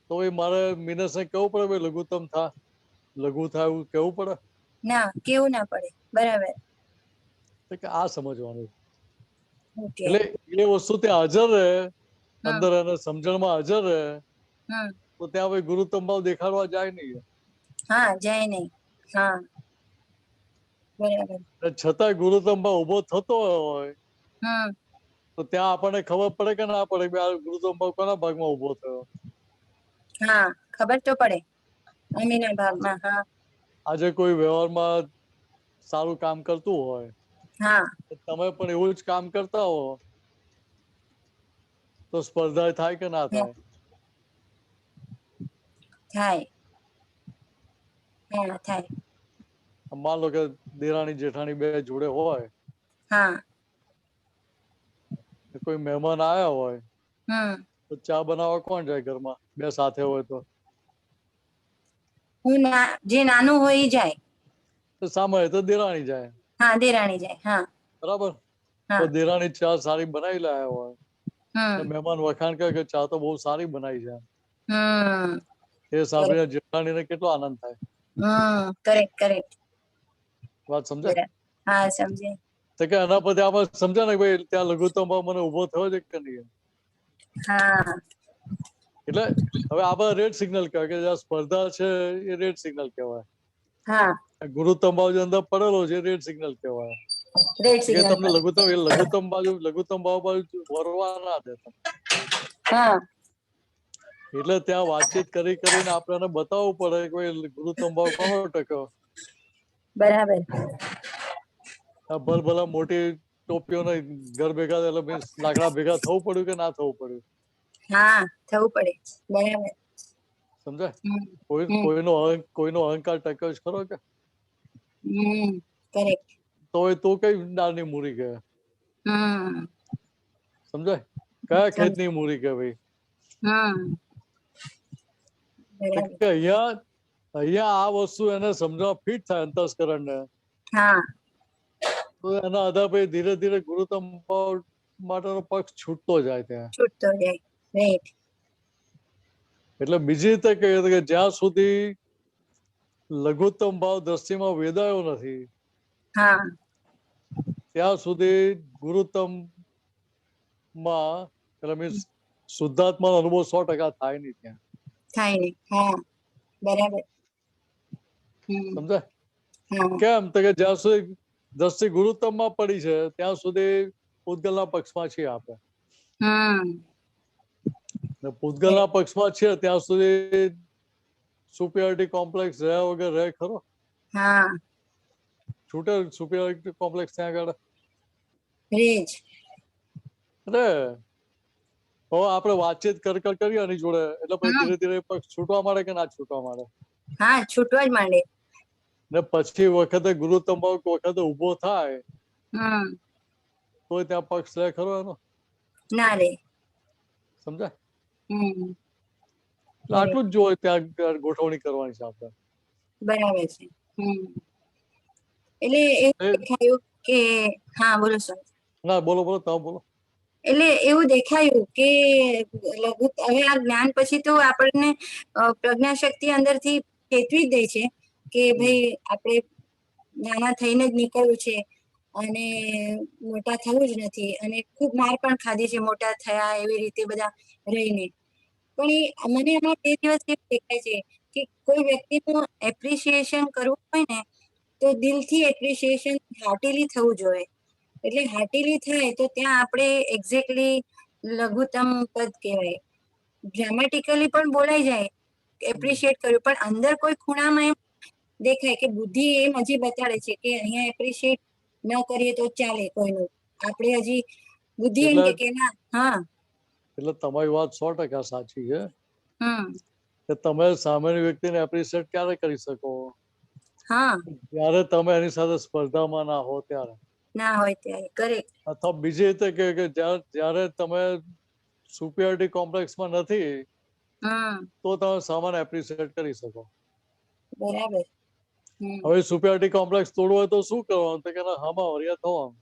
તો એ મારે મિનસને કેવું પડે ભાઈ લઘુત્તમ થા, લઘુ થાય એવું કેવું પડે? ના, કેવું ના પડે. બરાબર. કે આ સમજવાનું. ઓકે. એટલે એ વસ્તુ ત્યાં હાજર રહે, હમ અંદર એને સમજણમાં હાજર રહે, હમ તો ત્યાં ભાઈ ગુરુત્તમ ભાવ દેખાડવા જાય નહીં. હા, જાય નહીં. હા બરાબર. છતાંય ગુરુત્તમ ભાવ ઉભો થતો હોય હમ તો ત્યાં આપણને ખબર પડે કે ના પડે કે આ ગુરુત્તમ ભાવ કોના ભાગમાં ઉભો થયો? હા, ખબર તો પડે. અમીના ભાગમાં. હા આજે કોઈ વ્યવહારમાં સારું કામ કરતું હોય, હા તમે પણ એવું જ કામ કરતા હો, તો સ્પર્ધા થાય કે ના થાય? થાય. હા થાય. માન લો કે દેરાણી જેઠાણી બે જોડે હોય, હા કોઈ મહેમાન આયા હોય હમ તો ચા બનાવવા કોણ જાય ઘરમાં? બે સાથે હોય તો જે નાનું હોય એ જાય. સામે તો દેરાણી જાય. હા, દેરાણી જાય. હા બરાબર? હા તો દેરાણી ચા સારી બનાવી લાયા હોય, હમ મહેમાન વખાણ કરે કે ચા તો બહુ સારી બનાવી છે, હમ એ સાંભળીને જેઠાણીને કેટલો આનંદ થાય. Correct correct. વાત સમજાય? હા સમજે. તો કે એના પછી આપણે સમજ્યા ને ભાઈ ત્યાં લઘુત્તમ ભાવ મને ઉભો થયો છે કે નહીં? હા એટલે હવે આપણે રેડ સિગ્નલ કહેવાય કે જ્યાં સ્પર્ધા છે એ રેડ સિગ્નલ કહેવાય. હા ગુરુત્તમ ભાવ જે અંદર પડેલો છે રેડ સિગ્નલ કહેવાય. રેડ કે સિગ્નલ. તમને લઘુત્તમ ભાવ બાજુ વળવા ના દે. હા એટલે ત્યાં વાતચીત કરીને આપણે બતાવવું પડે કે ભાઈ ગુરુત્તમ ભાવ કોનો ટક્યો? બરાબર. ભલભલા મોટી ટોપીઓને ઘર ભેગા એટલે લાકડા ભેગા થવું પડ્યું કે ના થવું પડ્યું? હા, થવું પડે. બરાબર. સમજાય? હમ કોઈનો અહંકાર ટક્યો જ ખરો કે? કરેક્ટ. તો કઈ નાની મૂરી કહેવાય? હમ સમજાય? કયા ખેતની મૂરી કહેવાય? બરાબર. કે અહીંયા આ વસ્તુ એને સમજવા ફિટ થાય અંતસ્કરણને, હા તો એના આધાર પછી ધીરે ધીરે ગુરુત્તમ ભાવ માટેનો પક્ષ છૂટતો જાય ત્યાં. છૂટતો જાય. રાઈટ. એટલે બીજી રીતે કહીએ કે જ્યાં સુધી લઘુત્તમ ભાવ દ્રષ્ટિમાં વેદાયો નથી, હા ત્યાં સુધી ગુરુત્તમ માં એટલે મીન્સ શુદ્ધાત્મા અનુભવ 100% થાય નહીં ત્યાં. થાય નહીં. હા બરાબર. સમજાય? હા કેમ તો કે જ્યાં સુધી દ્રષ્ટિ ગુરુત્તમમાં પડી છે ત્યાં સુધી પૂતગલના પક્ષમાં છીએ આપણે. પૂતગલના પક્ષમાં છે ત્યાં સુધી સુપિરિયોરિટી કોમ્પ્લેક્સ રહ્યા વગર રહે ખરો? હા છૂટે સુપિરિયોરિટી કોમ્પ્લેક્સ ત્યાં આગળ રેજ. એટલે હવે આપણે વાતચીત કરીએ એની જોડે એટલે પછી ધીરે ધીરે પક્ષ છૂટવા માંડે કે ના છૂટવા માંડે? હા, છૂટવા જ માંડે. ને પછી વખતે ગુરુત્તમ ભાવ વખતે ઉભો થાય તો ત્યાં પક્ષ રહે ખરો એનો? ના રે. સમજાય? હમ આટલું જ જોઈએ ત્યાં ગોઠવણી કરવાની છે આપણે. બરાબર છે. એટલે એવું દેખાયું કે હા બોલો સર. ના બોલો તમે બોલો. એટલે એવું દેખાયું કે હવે આ જ્ઞાન પછી તો આપણને પ્રજ્ઞાશક્તિ અંદરથી ચેતવી જ દે છે કે ભાઈ આપણે નાના થઈને જ નીકળવું છે અને મોટા થવું જ નથી, અને ખૂબ માર પણ ખાધી છે મોટા થયા એવી રીતે બધા રહીને. પણ એ મને એમાં બે દિવસ એવું દેખાય છે કે કોઈ વ્યક્તિનું એપ્રિસિએશન કરવું હોય ને તો દિલથી એપ્રિસિએશન હાર્ટીલી થવું જોઈએ. એટલે હાર્ટીલી થાય તો ત્યાં આપણે એક્ઝેક્ટલી લઘુત્તમ પદ કહેવાય. ડ્રામેટિકલી પણ બોલાઈ જાય એપ્રિશિએટ કર્યું, પણ અંદર કોઈ ખૂણામાં એમ દેખાય કે બુદ્ધિ એમ હજી બતાડે છે કે અહીંયા એપ્રિશિએટ ન કરીએ તો ચાલે કોઈનું, આપણે હજી બુદ્ધિ એમ એટલે કે ના. હા. એટલે તમારી વાત 100% સાચી છે હમ. કે તમે સામેની વ્યક્તિને એપ્રિશિએટ ક્યારે કરી શકો? હા. જ્યારે તમે એની સાથે સ્પર્ધામાં ના હો ત્યારે, ના હોય ત્યારે. કરેક્ટ. અથવા બીજી રીતે કે જ્યારે તમે સુપિયરિટી કોમ્પ્લેક્સમાં નથી તો તમે સામાન્ય એપ્રિશિએટ કરી શકો. બરાબર. હવે સુપિયરિટી કોમ્પ્લેક્સ તોડવું હોય તો શું કરવાનું? તો કે હામાં વરિયા થવાનું.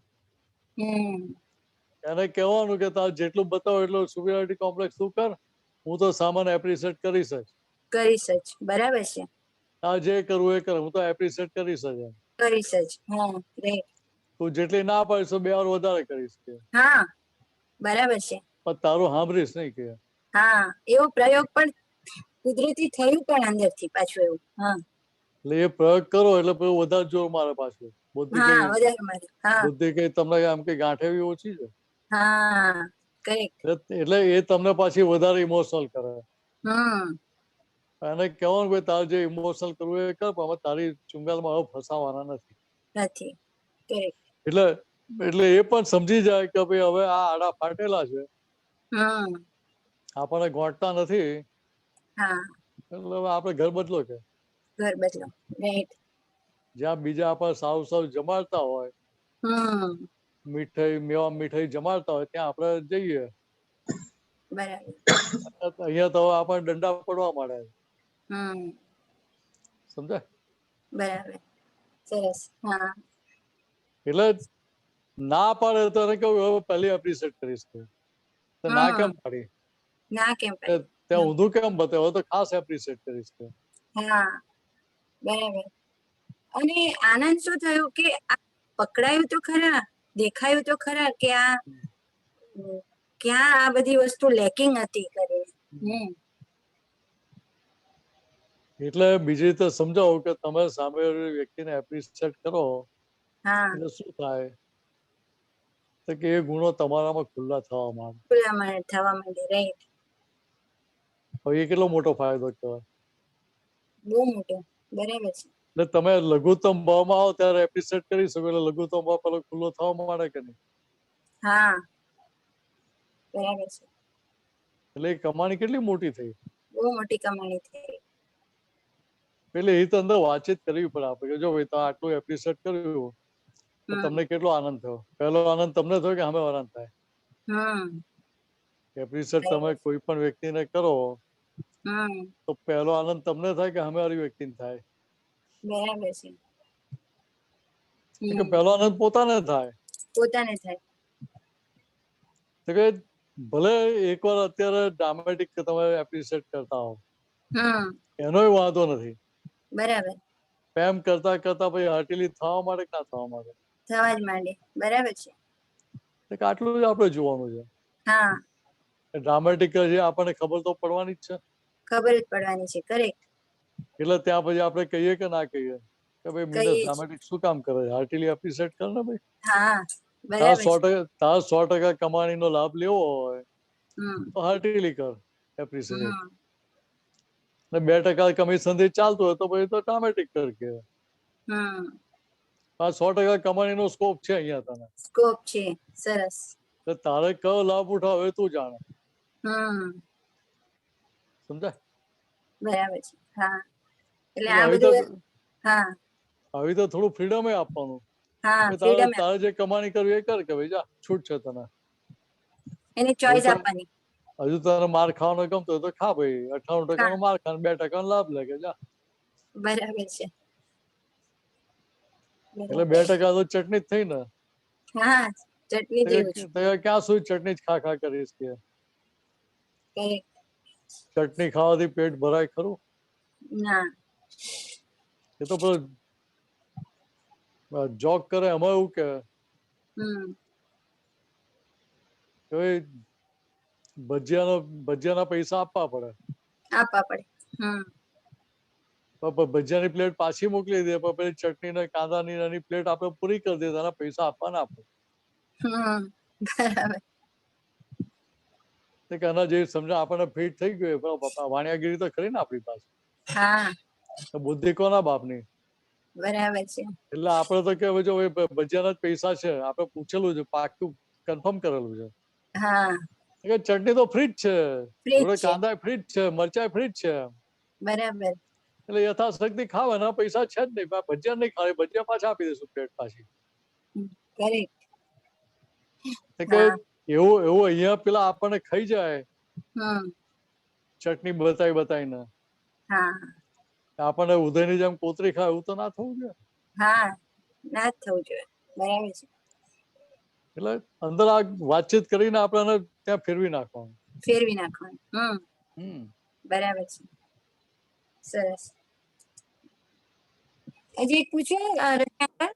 એને કહેવાનું કે તારે જેટલું બતાવો એટલું સુપિયરિટી કોમ્પ્લેક્સ તું કર, હું તો સામાન્ય એપ્રિશિએટ કરીશ જ. કરીશ જ. બરાબર છે. આ જે કરવું એ કર, હું તો એપ્રિશિએટ કરીશ જ. કરીશ જ. હા. રાઈટ. તું જેટલી ના પાડીશ તો 2 વાર વધારે કરીશ કે. હા. બરાબર છે. પણ તારું સાંભળીશ નહીં કે. હા. એવો પ્રયોગ પણ કુદરતી થયું પણ અંદરથી પાછું એવું. હા. એટલે એ પ્રયોગ કરો એટલે પેલું વધારે જોર મારે પાછું. બુદ્ધિ હા, કઈ વધારે મારે. હા. બુદ્ધિ કઈ તમને આમ કે ગાંઠેવી ઓછી છે. હા. કરેક્ટ. એટલે એ તમને પાછી વધારે ઇમોશનલ કરે. એને કહેવાનું ભાઈ તારે જે ઇમોશનલ કરવું એ કર, પણ તારી ચુંગાલમાં હવે ફસાવાના નથી. નથી. કરેક્ટ. એટલે એ પણ સમજી જાય કે ભાઈ હવે આ આડા ફાટેલા છે, આપણને ગોઠતા નથી, એટલે હવે આપણે ઘર બદલો કે. ઘર બદલો. રાઈટ. જ્યાં બીજા આપણે સાવ જમાડતા હોય, મીઠાઈ મેવા મીઠાઈ જમાડતા હોય ત્યાં આપણે જઈએ. બરાબર. અહીંયા તો આપણને દંડા પડવા માંડે. સમજાય? બરાબર. સરસ. હા. એટલે ના પાડે તો એને કહ્યું હવે પહેલી એપ્રિશિએટ કરીશ કે. તો ના કેમ પાડી? ના કેમ પાડી? ત્યાં ઊંધું કેમ બતાવ્યો? તો ખાસ એપ્રિશિએટ કરીશ કે. હા. બરાબર. અને આનંદ શું થયું કે આ પકડાયું તો ખરા, દેખાયું તો ખરા કે આ ક્યાં આ બધી વસ્તુ લેકિંગ હતી કરીને. એટલે બીજી રીતે સમજાવો કે તમે સામે વ્યક્તિને એપ્રિશિએટ કરો એટલે શું થાય તો કે એ ગુણો તમારામાં ખુલ્લા થવા માંડે. રાઈટ. હવે એ કેટલો મોટો ફાયદો કહેવાય. બહુ મોટો. બરાબર છે. એટલે તમે લઘુત્તમ ભાવમાં આવો ત્યારે એપ્રિશિએટ કરી શકો એટલે લઘુત્તમ ભાવ પેલો ખુલ્લો થવા માંડે કે નહીં? હા. બરાબર છે. એટલે એ કમાણી કેટલી મોટી થઈ? બહુ મોટી કમાણી થઈ. એટલે એ તો અંદર વાતચીત કરવી પડે આપણે કે જો ભાઈ તમે આટલું એપ્રિશિએટ કર્યું તો તમને કેટલો આનંદ થયો? પહેલો આનંદ તમને થયો કે સામે વાળાને થાય? એપ્રિશિએટ તમે કોઈ પણ વ્યક્તિને કરો તો પહેલો આનંદ તમને થાય કે સામે વાળી વ્યક્તિને થાય? બરાબર છે. કે પહેલો આનંદ પોતાને થાય. પોતાને થાય. તો કે ભલે એકવાર અત્યારે ડ્રામેટિક તમે એપ્રિશિએટ કરતા હો એનોય વાંધો નથી. બરાબર. એમ કરતા કરતા પછી હાર્ટીલી થવા માંડે કે ના થવા માંડે? થવા જ માંડે. બરાબર છે. આટલું જ આપણે જોવાનું છે. હા. ડ્રામેટિક છે આપણને ખબર તો પડવાની જ છે. ખબર જ પડવાની છે. કરેક્ટ. એટલે ત્યાં પછી આપણે કહીએ કે ના કહીએ કે ભાઈ મીનસ ડ્રામેટિક શું કામ કરે છે? હાર્ટીલી એપ્રિશિએટ કર ને ભાઈ. હા. બરાબર. તાર 100% કમાણીનો લાભ લેવો હોય તો હાર્ટીલી કર એપ્રિશિએટ. ને 2% કમિશન થી ચાલતું હોય તો પછી તો ડ્રામેટિક કર કે. આ 100% કમાણીનો સ્કોપ છે અહીંયા તને. સ્કોપ છે. સરસ. તો તારે કયો લાભ ઉઠાવે તું જાણે. સમજાય? બરાબર છે. હા. એટલે આ બધું આવી તો થોડું ફ્રીડમ આપવાનું. તારે જે કમાણી કરવી એ કર કે ભાઈ જા છૂટ છે તને. એની ચોઈસ આપવાની. હજુ તને માર ખાવાનો ગમતો હોય તો ખા ભાઈ. 98% માર ખા 2% લાભ લે કે જા. બરાબર છે. એટલે 2% તો ચટણી જ થઈ ને. હા. ચટણી જેવું છે. ક્યાં સુધી ચટણી જ ખા કરીશ કે? ચટણી ખાવાથી પેટ ભરાય ખરું? ના. એ તો પેલો જોક કરે એમાં એવું કે હમ ભાઈ ભજીયાના પૈસા આપવા પડે, આપવા પડે. હમ પણ ભજીયાની પ્લેટ પાછી મોકલી દે, પણ પેલી ચટણી ને કાંદાની એની પ્લેટ આપણે પૂરી કરી દે, એના પૈસા આપવા ના આપે. બરાબર. કે આના જે સમજા આપણને ફિટ થઈ ગયું, પણ વાણિયાગીરી તો ખરી ને આપણી પાસે. હા તો બુદ્ધિ કોના બાપની? બરાબર છે. એટલે આપણે તો કે જો ભજીયાના જ પૈસા છે, આપણે પૂછેલું છે, પાકું કન્ફર્મ કરેલું છે. હા કે ચટણી તો ફ્રી જ છે, ફ્રી જ જોડે છે. કાંદા ફ્રી જ છે, મરચાં ફ્રી જ છે. બરાબર. એટલે યથાશક્તિ ખાવ, એના પૈસા છે જ નહીં, ભજીયા નહીં ખાવે, ભજીયા પાછા આપી દઈશું પ્લેટ પાછી. કરેક્ટ. કે એવું અહીંયા પેલા આપણને ખાઈ જાય ચટણી બતાવીને. હા આપણને ઉદયની જેમ કોતરી ખાય એવું તો ના થવું જોઈએ. હા ના જ થવું જોઈએ. બરાબર છે. એટલે અંદર આ વાતચીત કરીને આપણે ત્યાં ફેરવી નાખવાનું. ફેરવી નાખવાનું. બરાબર છે. સરસ. હજી એક પૂછ્યું રચનાબેન?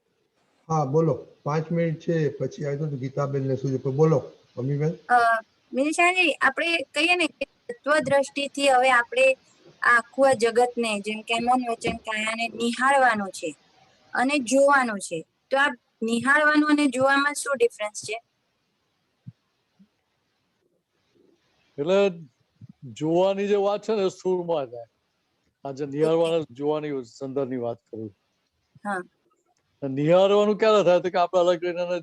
હા બોલો, 5 મિનિટ છે, પછી આવી તો ગીતાબેન ને શું છે, બોલો અમીબેન. મિનિશાજી, આપણે કહીએ ને કે તત્વ દ્રષ્ટિથી હવે આપણે આખું જગતને જેમ કે મન વચન કાયાને નિહાળવાનું છે અને જોવાનું છે, તો આ નિહાળવાનું અને જોવામાં શું ડિફરન્સ છે? એટલે જોવાની જે વાત છે ને સ્થૂળમાં જાય, આજે નિહાળવાના જોવાની સંદર્ભની વાત કરું. નિહાળવાનું ક્યારે થાય તો કે આપણે અલગ કરીને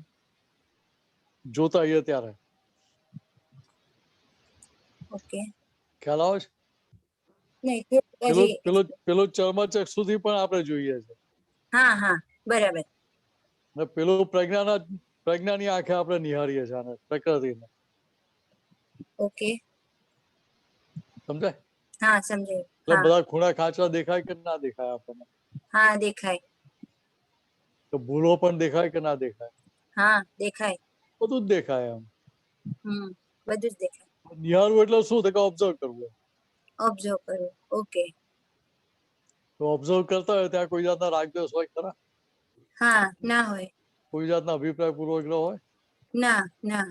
જોતા આવીએ ત્યારે. ઓકે, ખ્યાલ આવે છે? પેલું ચર્મચક્ષુથી પણ આપણે જોઈએ છે. હા હા બરાબર. પેલું પ્રજ્ઞાની આંખે આપણે નિહાળીએ છીએ આને, પ્રકૃતિને. ઓકે, સમજાય? હા સમજાય. એટલે બધા ખૂણા ખાંચા દેખાય કે ના દેખાય આપણને? હા દેખાય. તો ભૂલો પણ દેખાય કે ના દેખાય? હા દેખાય. બધું જ દેખાય એમ. બધું જ દેખાય. નિહાળવું એટલે શું? તો કે ઓબ્ઝર્વ કરવું. ઓબ્ઝર્વ કરવું. ઓકે. તો ઓબ્ઝર્વ કરતા હોય ત્યાં કોઈ જાતના રાગદ્વેષ હોય ખરા? હા ના હોય. કોઈ જાતના અભિપ્રાય પૂર્વગ્રહ હોય? ના ના.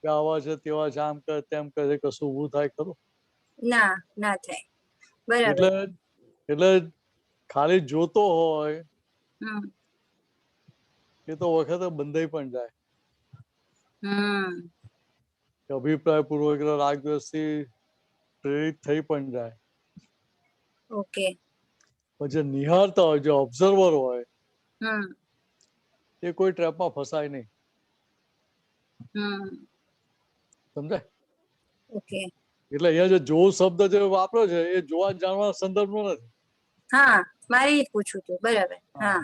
કે આવા છે તેવા છે, આમ કરે તેમ કરે, કશું ઊભું થાય ખરું? ના ના થાય. બરાબર. એટલે ખાલી જોતો હોય એ તો વખતે બંધાઈ પણ જાય. અભિપ્રાય પૂર્વગ્રહ રાગદ્વેષથી પ્રેરિત થઈ પણ જાય. ઓકે. પછી નિહાળતા હોય, જે ઓબ્ઝર્વર હોય એ કોઈ ટ્રેપમાં ફસાય નહીં. સમજાય? ઓકે. એટલે અહીંયા જે જોવું શબ્દ જે વાપરો છે એ જોવા જાણવા સંદર્ભનો નથી. હા મારે એ પૂછવું હતું. બરાબર. હા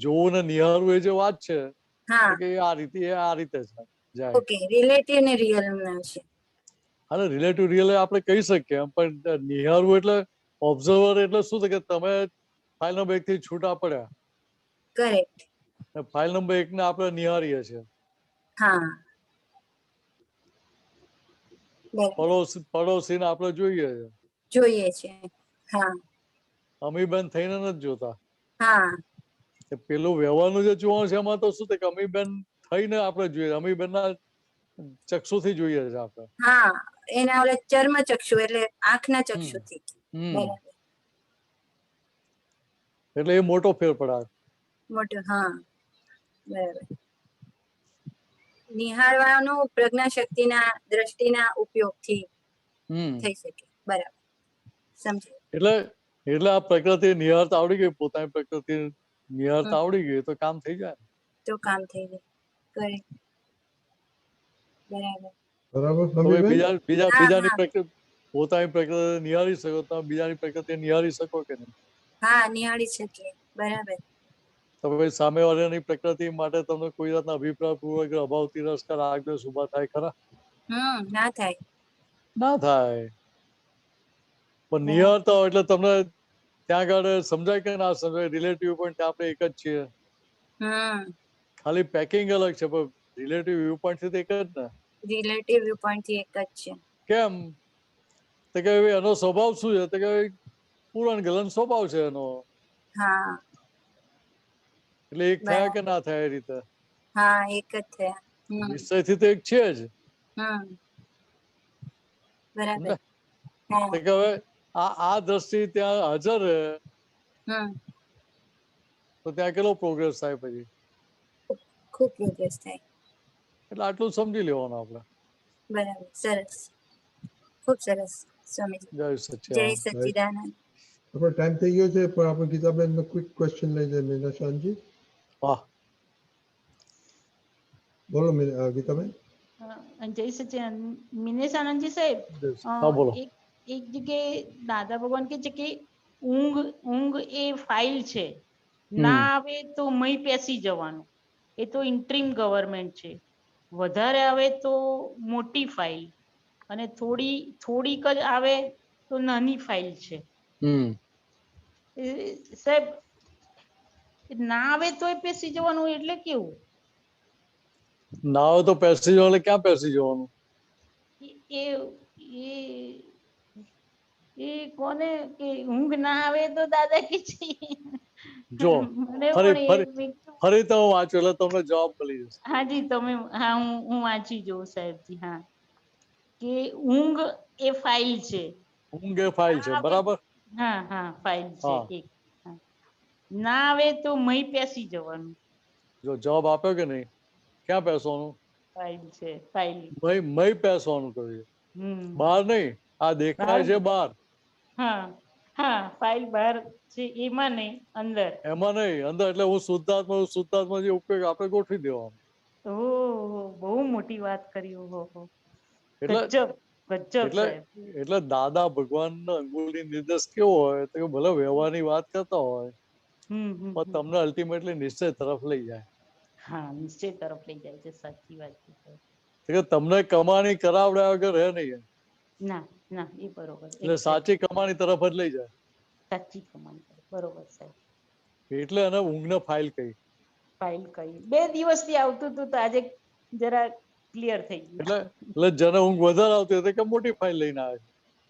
જોવું ને નિહાળવું એ જે વાત છે હા એ આ રીતે જાય. ઓકે, રિલેટિવ ને રિયલ ના છે. હા, રિલેટિવ રિયલ આપણે કહી શકીએ, પણ નિહાળવું એટલે ઓબ્ઝર્વર એટલે શું છે કે તમે ફાઇલ નંબર 1 થી છૂટા પડ્યા. કરેક્ટ. ફાઇલ નંબર 1 ને આપણે નિહાળીએ છીએ. હા. પડોશીને આપણે જોઈએ છે. જોઈએ છે. હા. અમીબેન થઈને નથી જોતા. હા. પેલું વ્યવહારનું જે જોવાનું છે એમાં તો શું થાય કે અમીબેન થઈને આપણે જોઈએ, અમીબેનના ચક્ષુથી જોઈએ છે આપણે. હા, એના ઓલા ચર્મ ચક્ષુ એટલે આંખના ચક્ષુથી. બરાબર. એટલે એ મોટો ફેર પડે. મોટો, હા. બરાબર. નિહાળવાનું પ્રજ્ઞા શક્તિના દ્રષ્ટિના ઉપયોગથી થઈ શકે. બરાબર, સમજાય. એટલે આ પ્રકૃતિ નિહાળતા આવડી ગઈ, પોતાની પ્રકૃતિ નિહાળતા આવડી ગઈ તો કામ થઈ જાય. તો કામ થઈ જાય. કરેક્ટ. બરાબર. બરાબર. બીજાની પ્રકૃતિ, પોતાની પ્રકૃતિ નિહાળી શકો, તમે બીજાની પ્રકૃતિ નિહાળી શકો કે નહીં? હા, નિહાળી શકીએ. બરાબર. તમે સામેવાળાની પ્રકૃતિ માટે તમને કોઈ જાતના અભિપ્રાય પૂર્વક અભાવ, તિરસ્કાર, રાગદ્વેષ ઉભા થાય ખરા? ના થાય. ના થાય. પણ નિહાળતા હોય એટલે તમને ત્યાં આગળ સમજાય કે ના સમજાય, રિલેટિવ પોઈન્ટ આપણે એક જ છીએ. ખાલી પેકિંગ અલગ છે, પણ રિલેટિવ વ્યૂ પોઈન્ટ થી એક જ ને. રિલેટિવ વ્યૂ પોઈન્ટ થી એક જ છે. કેમ? તો કે એનો સ્વભાવ શું છે? તો કે પુરાણ ગલન સ્વભાવ છે એનો. હા એટલે એક થયા કે ના થાય એ રીતે હા એક જ થયા. નિશ્ચયથી તો એક છે જ. બરાબર. કે હવે આ દ્રષ્ટિ ત્યાં હાજર રહે તો ત્યાં કેટલો પ્રોગ્રેસ થાય પછી. ખૂબ પ્રોગ્રેસ થાય. એટલે આટલું સમજી લેવાનું આપણે. બરાબર, સરસ, ખૂબ સરસ સ્વામીજી. જય સચ્ચિદાનંદ. આપણો ટાઈમ થઈ ગયો છે, પણ આપણે ગીતાબેન નો ક્વિક ક્વેશ્ચન લઈ લઈએ. મીનાશાનજી, વાહ, બોલો ગીતાબેન. જય સચ્ચિદાનંદ. મિનેશાનંદજી સાહેબ, એક જગ્યાએ દાદા ભગવાન કે છે કે ઊંઘ એ ફાઇલ છે, ના આવે તો મય પેસી જવાનું. એ તો ઇન્ટ્રીમ ગવર્મેન્ટ છે. વધારે આવે તો મોટી ફાઇલ, અને થોડીક જ આવે તો નાની ફાઇલ છે. સાહેબ, ના આવે તોય પેસી જવાનું એટલે કેવું? ના આવે તો પેસી જવાનું એટલે ક્યાં પેસી જવાનું? એ કોને કે ઊંઘ ના આવે તો દાદા કે છે. જો ફરી તો હું વાંચું એટલે તમને જવાબ મળી જશે. હાજી, તમે હું વાંચી જોઉં સાહેબજી. હા, કે ઊંઘ એ ફાઇલ છે. ઊંઘ એ ફાઇલ છે, બરાબર. હા હા, ફાઇલ છે એક. ના આવે તો મય પેસી જવાનું. જો જવાબ આપ્યો કે નહીં, ક્યાં પેસવાનું? ફાઇલ છે, ફાઇલ. મય પેસવાનું કહ્યું, બહાર નહીં. આ દેખાય છે બહાર. હા હા, ફાઇલ બહાર છે એમાં નહીં, અંદર. એમાં નહીં, અંદર. એટલે હું શુદ્ધાત્મા જે ઉપયોગ આપણે ગોઠવી દેવાનો. ઓહો, બહુ મોટી વાત કરી. ઓહો, ગજબ ગજબ સાહેબ. એટલે દાદા ભગવાન અંગુલી નિર્દેશ કેવો હોય તો ભલે વ્યવહારની વાત કરતા હોય, પણ તમને અલ્ટિમેટલી નિશ્ચય તરફ લઈ જાય. હા, નિશ્ચય તરફ લઈ જાય છે. સાચી વાત છે. તમને કમાણી કરાવડ્યા વગર હે નહીં. ના ના, એ બરોબર. એટલે સાચી કમાણી તરફ જ લઈ જાય. સાચી કમાણી, બરોબર સાહેબ. એટલે એને ઊંઘને ફાઇલ કહી. ફાઇલ કહી. 2 દિવસથી આવતું હતું, તો આજે જરા ક્લિયર થઈ ગયું. એટલે જેને ઊંઘ વધારે આવતી હોય કે મોટી ફાઇલ લઈને આવે.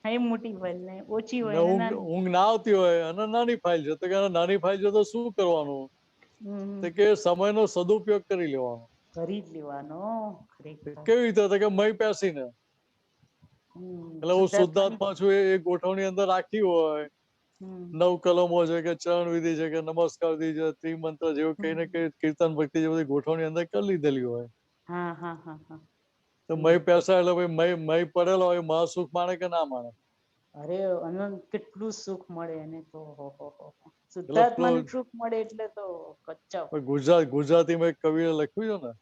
હા, મોટી ફાઇલ ને ઓછી હોય. ઊંઘ ના આવતી હોય અને નાની ફાઇલ છે, તો કે નાની ફાઇલ છે તો શું કરવાનું? તો કે સમયનો સદુપયોગ કરી લેવાનો. કરી જ લેવાનો. કેવી રીતે? કે મય પેસીને. એટલે હું શુદ્ધાત્મા છું એ ગોઠવણી અંદર રાખી હોય. 9 કલમો છે કે ચરણ વિધિ છે કે નમસ્કાર વિધિ છે, ત્રિમંત્ર જેવું કઈ ને કઈ કીર્તન ભક્તિ જે બધી ગોઠવણી અંદર કરી લીધેલી હોય. તો મય પેસા એટલે ભાઈ મય પડેલો હોય, મહાસુખ માણે કે ના માણે? અરે અનંત, કેટલું સુખ મળે એને તો. શુદ્ધાત્માનું સુખ મળે એટલે તો કચ્ચા. ગુજરાતીમાં એક કવિએ લખ્યું છે ને,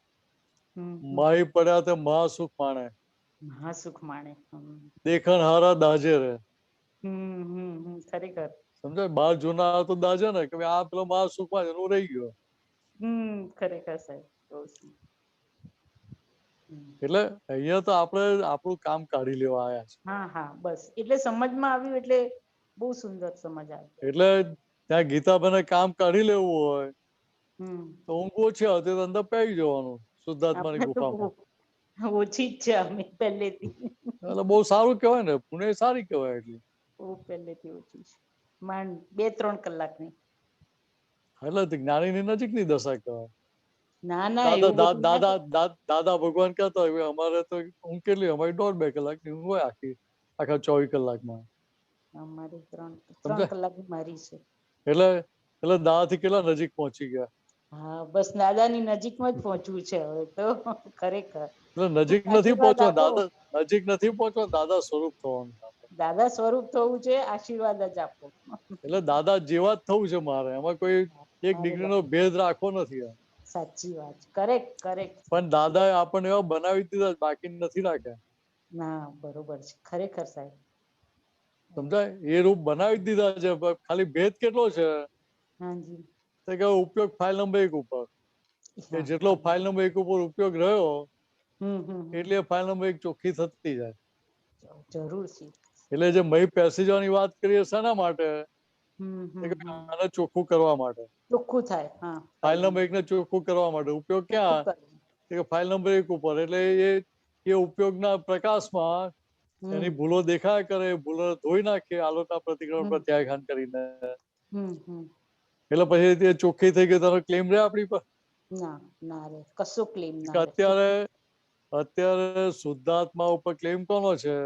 માહી પડ્યા તે મહાસુખ માણે. મહાસુખ માણે. દેખણ હારા દાજે રે. ખરેખર સમજાય? બાર જૂના તો દાજે ને કે આ પેલો મહાસુખમાં એનું રહી ગયો. ખરેખર સાહેબ. એટલે અહીંયા તો આપણે આપણું કામ કાઢી લેવા આવ્યા છે. હા હા, બસ. એટલે સમજમાં આવ્યું, એટલે બહુ સુંદર સમજ આવી. એટલે ત્યાં ગીતાબેને કામ કાઢી લેવું હોય તો ઊંઘ ઓછી આવતી તો અંદર પેઈ જવાનું શુદ્ધાત્માની ગુફામાં. ઓછી જ છે અમે પહેલેથી. એટલે બહુ સારું કહેવાય ને, પુણે સારી કહેવાય. એટલી બહુ પહેલેથી ઓછી છે. માંડ 2-3 કલાકની. એટલે જ્ઞાનીની નજીકની દશા કહેવાય. ના ના, દાદા ભગવાન કહેતા હોય અમારે તો ઊંઘ કેટલી? અમારી 1.5-2 કલાકની ઊંઘ હોય આખા 24 કલાકમાં. અમારી 3 કલાકની મારી છે. એટલે દાદાથી કેટલા નજીક પહોંચી ગયા? હા, બસ દાદાની નજીકમાં જ પહોંચવું છે હવે તો. ખરેખર એટલે નજીક નથી પહોંચવા, નજીક નથી પહોંચવા, દાદા સ્વરૂપ થવાનું. દાદા સ્વરૂપ થવું છે. આશીર્વાદ જ આપો. એટલે દાદા જેવા જ થવું છે મારે. એમાં કોઈ એક ડિગ્રીનો ભેદ રાખવો નથી. સાચી વાત. Correct correct. પણ દાદાએ આપણને એવા બનાવી દીધા, બાકી નથી રાખ્યા. ના, બરોબર છે. ખરેખર સાહેબ. સમજાય? એ રૂપ બનાવી દીધા છે. ખાલી ભેદ કેટલો છે? હાજી. તો કે ઉપયોગ ફાઇલ નંબર 1 ઉપર. કે જેટલો ફાઇલ નંબર 1 ઉપર ઉપયોગ રહ્યો એટલે ફાઇલ નંબર 1 ચોખ્ખી થતી જાય. જરૂર છે. એટલે જે મય પેસી જવાની વાત કરીએ શેના માટે? આને ચોખ્ખું કરવા માટે. ચોખ્ખું થાય. હા, ફાઇલ નંબર 1 ને ચોખ્ખું કરવા માટે. ઉપયોગ ક્યાં? કે ફાઇલ નંબર 1 ઉપર. એટલે એ ઉપયોગના પ્રકાશમાં એની ભૂલો દેખાયા કરે, ભૂલો ધોઈ નાખે આલોટના પ્રતિક્રમણ હમ. પ્રત્યાઘાન કરીને. હમ. એટલે પછી તે ચોખ્ખી થઈ ગઈ, તારો ક્લેમ રે આપણી પર. ના ના રે, કશો ક્લેમ કે ના રે. અત્યારે શુદ્ધાત્મા ઉપર ક્લેમ કોનો છે?